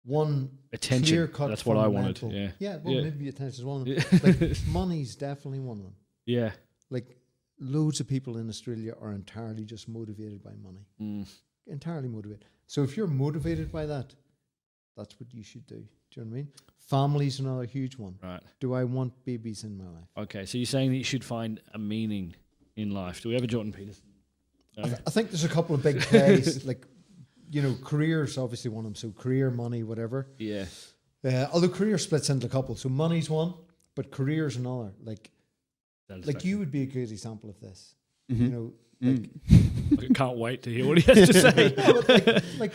one attention. clear-cut That's what I wanted. fundamental. Yeah. Well, Yeah. maybe attention is one of them. Like money's definitely one of them. Yeah. Like loads of people in Australia are entirely just motivated by money. Entirely motivated. So if you're motivated by that, that's what you should do. Do you know what I mean? Family's another huge one. Right. Do I want babies in my life? Okay. So you're saying that you should find a meaning in life. Do we have a Jordan Peterson? No? I think there's a couple of big plays, like, you know, career's obviously one of them. So career, money, whatever. Yeah. Although career splits into a couple. So money's one, but career's another. Like you would be a good example of this. You know, like, I can't wait to hear what he has to say. no, but like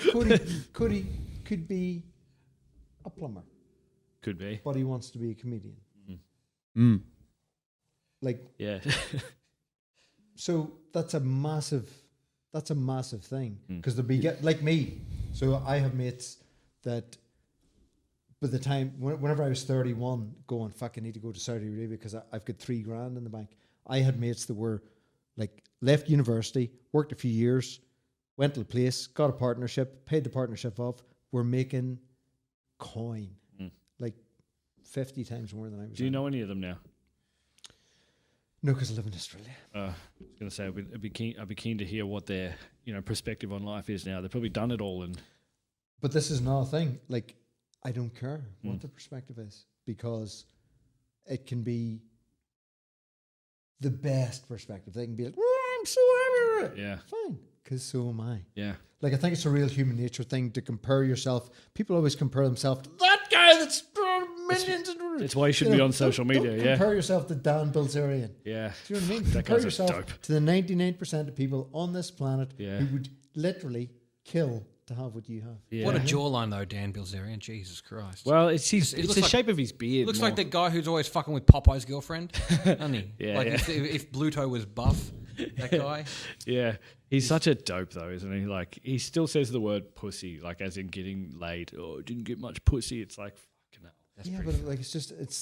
Cody could be a plumber, Could be. but he wants to be a comedian. Like, Yeah. so that's a massive thing because they'll be like me. So I have mates that by the time whenever I was 31, going fuck, I need to go to Saudi Arabia because I've got $3,000 in the bank. I had mates that were like left university, worked a few years, went to the place, got a partnership, paid the partnership off. Were making coin like 50 times more than I was. Do you know any of them now? No, because I live in Australia. I was going to say I'd be keen to hear what their perspective on life is now. They've probably done it all, and But this is another thing. Like, I don't care what the perspective is because it can be the best perspective. They can be like, oh, I'm so happy. yeah, Fine, because so am I. yeah, Like, I think it's a real human nature thing to compare yourself. People always compare themselves to that guy that's millions. it's why you shouldn't be on social media. Don't Yeah, compare yourself to Dan Bilzerian. yeah. Do you know what I mean? That Compare guy's a yourself dope. to the 99% of people on this planet Yeah. who would literally kill to have what you have. Yeah. What a jawline, though, Dan Bilzerian. Jesus Christ. Well, it's looks the like- shape of his beard. Looks more. like the guy who's always fucking with Popeye's girlfriend, doesn't he? Yeah, like yeah. If Bluto was buff, that guy. Yeah, he's such a dope though, isn't he? Like he still says the word pussy, like as in getting laid. Oh, didn't get much pussy. It's like fucking hell. Yeah, but like it's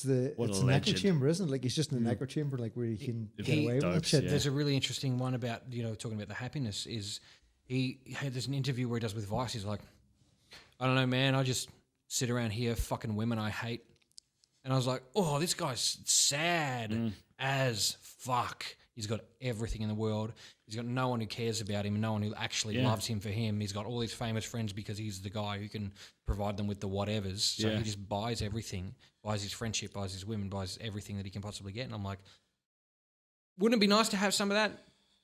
the What it's a an echo legend. chamber, isn't it? Like it's just an echo chamber, like where you can get away with that dopes, shit. yeah. There's a really interesting one about, talking about the happiness is there's an interview where he does with Vice. He's like, I don't know, man. I just sit around here fucking women I hate. And I was like, oh, this guy's sad as fuck. He's got everything in the world. He's got no one who cares about him, no one who actually loves him for him. He's got all these famous friends because he's the guy who can provide them with the whatevers. So Yeah. he just buys everything, buys his friendship, buys his women, buys everything that he can possibly get. And I'm like, wouldn't it be nice to have some of that?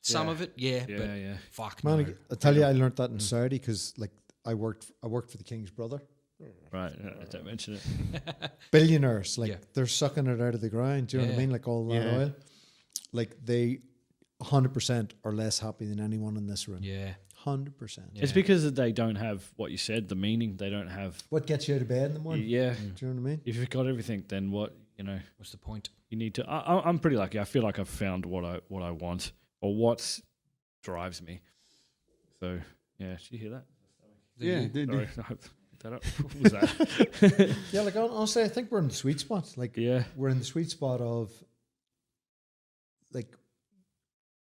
Some of it, yeah, Yeah, but yeah. fuck Man, no. I tell you, I learned that in Saudi because like I worked for the king's brother. Right, don't mention it. Billionaires, like Yeah. they're sucking it out of the ground. Do you know what I Yeah. mean? Like all that Yeah. oil. Like they 100% are less happy than anyone in this room. Yeah. 100%. Yeah. It's because they don't have what you said, the meaning. They don't have. What gets you out of bed in the morning? Yeah, Do you know what I mean? if you've got everything, then what What's the point? you need to. I'm pretty lucky. I feel like I've found what I want or what drives me. So yeah, did you hear that? Yeah, did Sorry, I hope that up. What was that? Yeah, like honestly, I think we're in the sweet spot. Like Yeah, we're in the sweet spot of like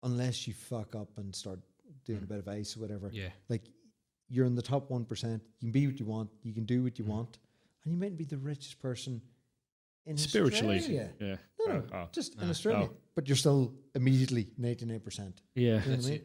unless you fuck up and start doing a bit of ice or whatever. Yeah. Like you're in the top 1%. You can be what you want. You can do what you want, and you might be the richest person in spiritually. Australia. Yeah. No, Oh. just in Australia. But you're still immediately 99%. Yeah. You know what I That's mean?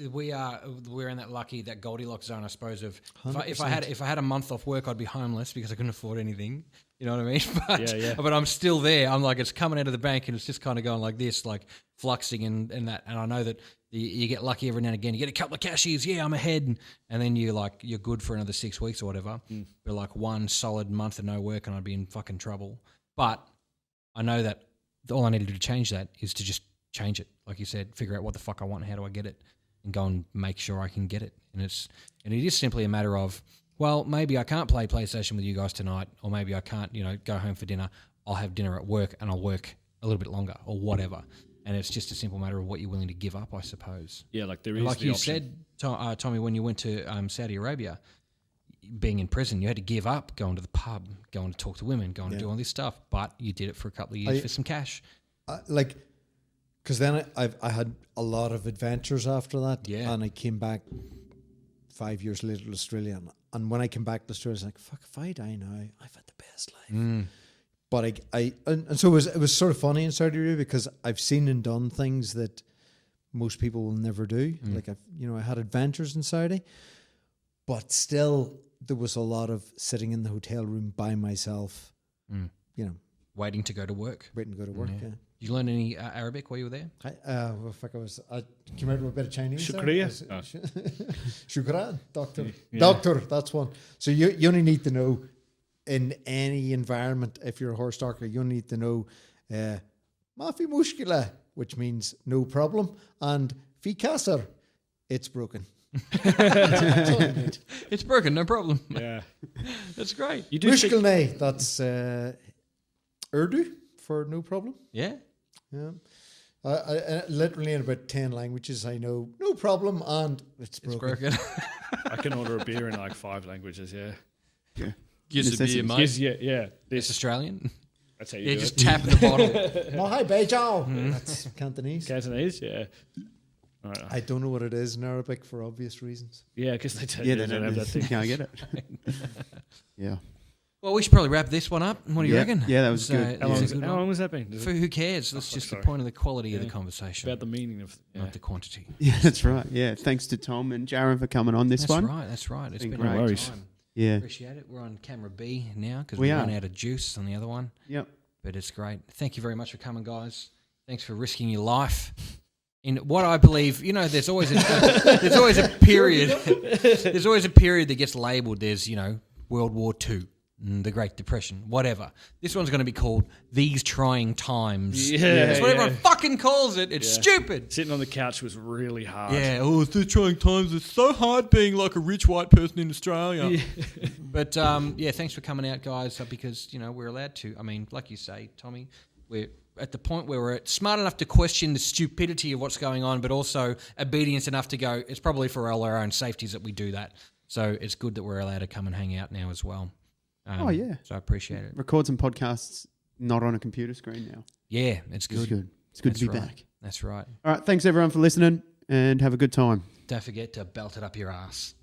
it. We're in that lucky, that Goldilocks zone, I suppose. Of if 100%. I had a month off work, I'd be homeless because I couldn't afford anything. You know what I mean? But, Yeah. but I'm still there. I'm like, it's coming out of the bank, and it's just kind of going like this, like fluxing and that. And I know that you get lucky every now and again. You get a couple of cashies, yeah, I'm ahead, and then you're good for another 6 weeks or whatever. But like one solid month of no work, and I'd be in fucking trouble. But I know that all I need to do to change that is to just change it. Like you said, figure out what the fuck I want and how do I get it, and go and make sure I can get it. And it is simply a matter of, well, maybe I can't play PlayStation with you guys tonight, or maybe I can't, go home for dinner. I'll have dinner at work and I'll work a little bit longer or whatever. and it's just a simple matter of what you're willing to give up, I suppose. Yeah, like there And is like the you option. said, Tommy, when you went to Saudi Arabia, being in prison, you had to give up going to the pub, going to talk to women, going to do all this stuff, but you did it for a couple of years for some cash. Because then I had a lot of adventures after that. Yeah. And I came back 5 years later to Australia. And when I came back to Australia, I was like, fuck, if I die now, I've had the best life. But so it was sort of funny in Saudi Arabia because I've seen and done things that most people will never do. Like I had adventures in Saudi, but still there was a lot of sitting in the hotel room by myself, Waiting to go to work. waiting to go to work. Yeah. Did you learn any Arabic while you were there? I came out with a bit of Chinese. Shukriya. Shukran, doctor. Doctor, that's one. So you only need to know in any environment, if you're a horse doctor, you only need to know Mafi mushkila, which means no problem, and fi kasar, it's broken. That's all you need. It's broken, no problem. Yeah. That's great. You do speak, Mushkilnay, that's Urdu for no problem. Yeah. Yeah. I literally in about 10 languages I know no problem and it's broken. Broken. I can order a beer in like 5 languages, yeah. Yeah. Gives a beer, mate. Yes, yeah. It's Australian. That's how you Yeah, do just it. tapping the bottle. Oh, hi, Beijao. That's Cantonese. Cantonese, yeah. All right. I don't know what it is in Arabic for obvious reasons. Yeah, because they Yeah, don't have that thing. Can't get it. Yeah. Well, we should probably wrap this one up. What do you Yeah. reckon? Yeah, that was good. It How was long, a good how one. long was that been? For who cares? That's just sorry. the point of the quality of the Yeah. conversation, About the meaning of... Yeah. not the quantity. Yeah, that's right. Yeah, thanks to Tom and Jaron for coming on this That's one. right. That's right. It's Been been great. a No great worries. time. Yeah. Appreciate it. We're on camera B now because We we are. ran out of juice on the other one. Yep. But it's great. Thank you very much for coming, guys. Thanks for risking your life in what I believe. There's always there's always a period. There's always a period that gets labelled. There's World War II, the Great Depression, whatever. This one's going to be called These Trying Times. Yeah, That's what everyone yeah. fucking calls it. It's stupid. Sitting on the couch was really hard. Yeah, it's the trying times. It's so hard being like a rich white person in Australia. But thanks for coming out, guys, because we're allowed to. I mean, like you say, Tommy, we're at the point where we're smart enough to question the stupidity of what's going on, but also obedience enough to go, it's probably for all our own safeties that we do that. So it's good that we're allowed to come and hang out now as well. Oh, yeah. So I appreciate it. Record some podcasts not on a computer screen now. Yeah, it's good. It's good. It's good That's to be right. back. That's right. All right. Thanks, everyone, for listening and have a good time. Don't forget to belt it up your ass.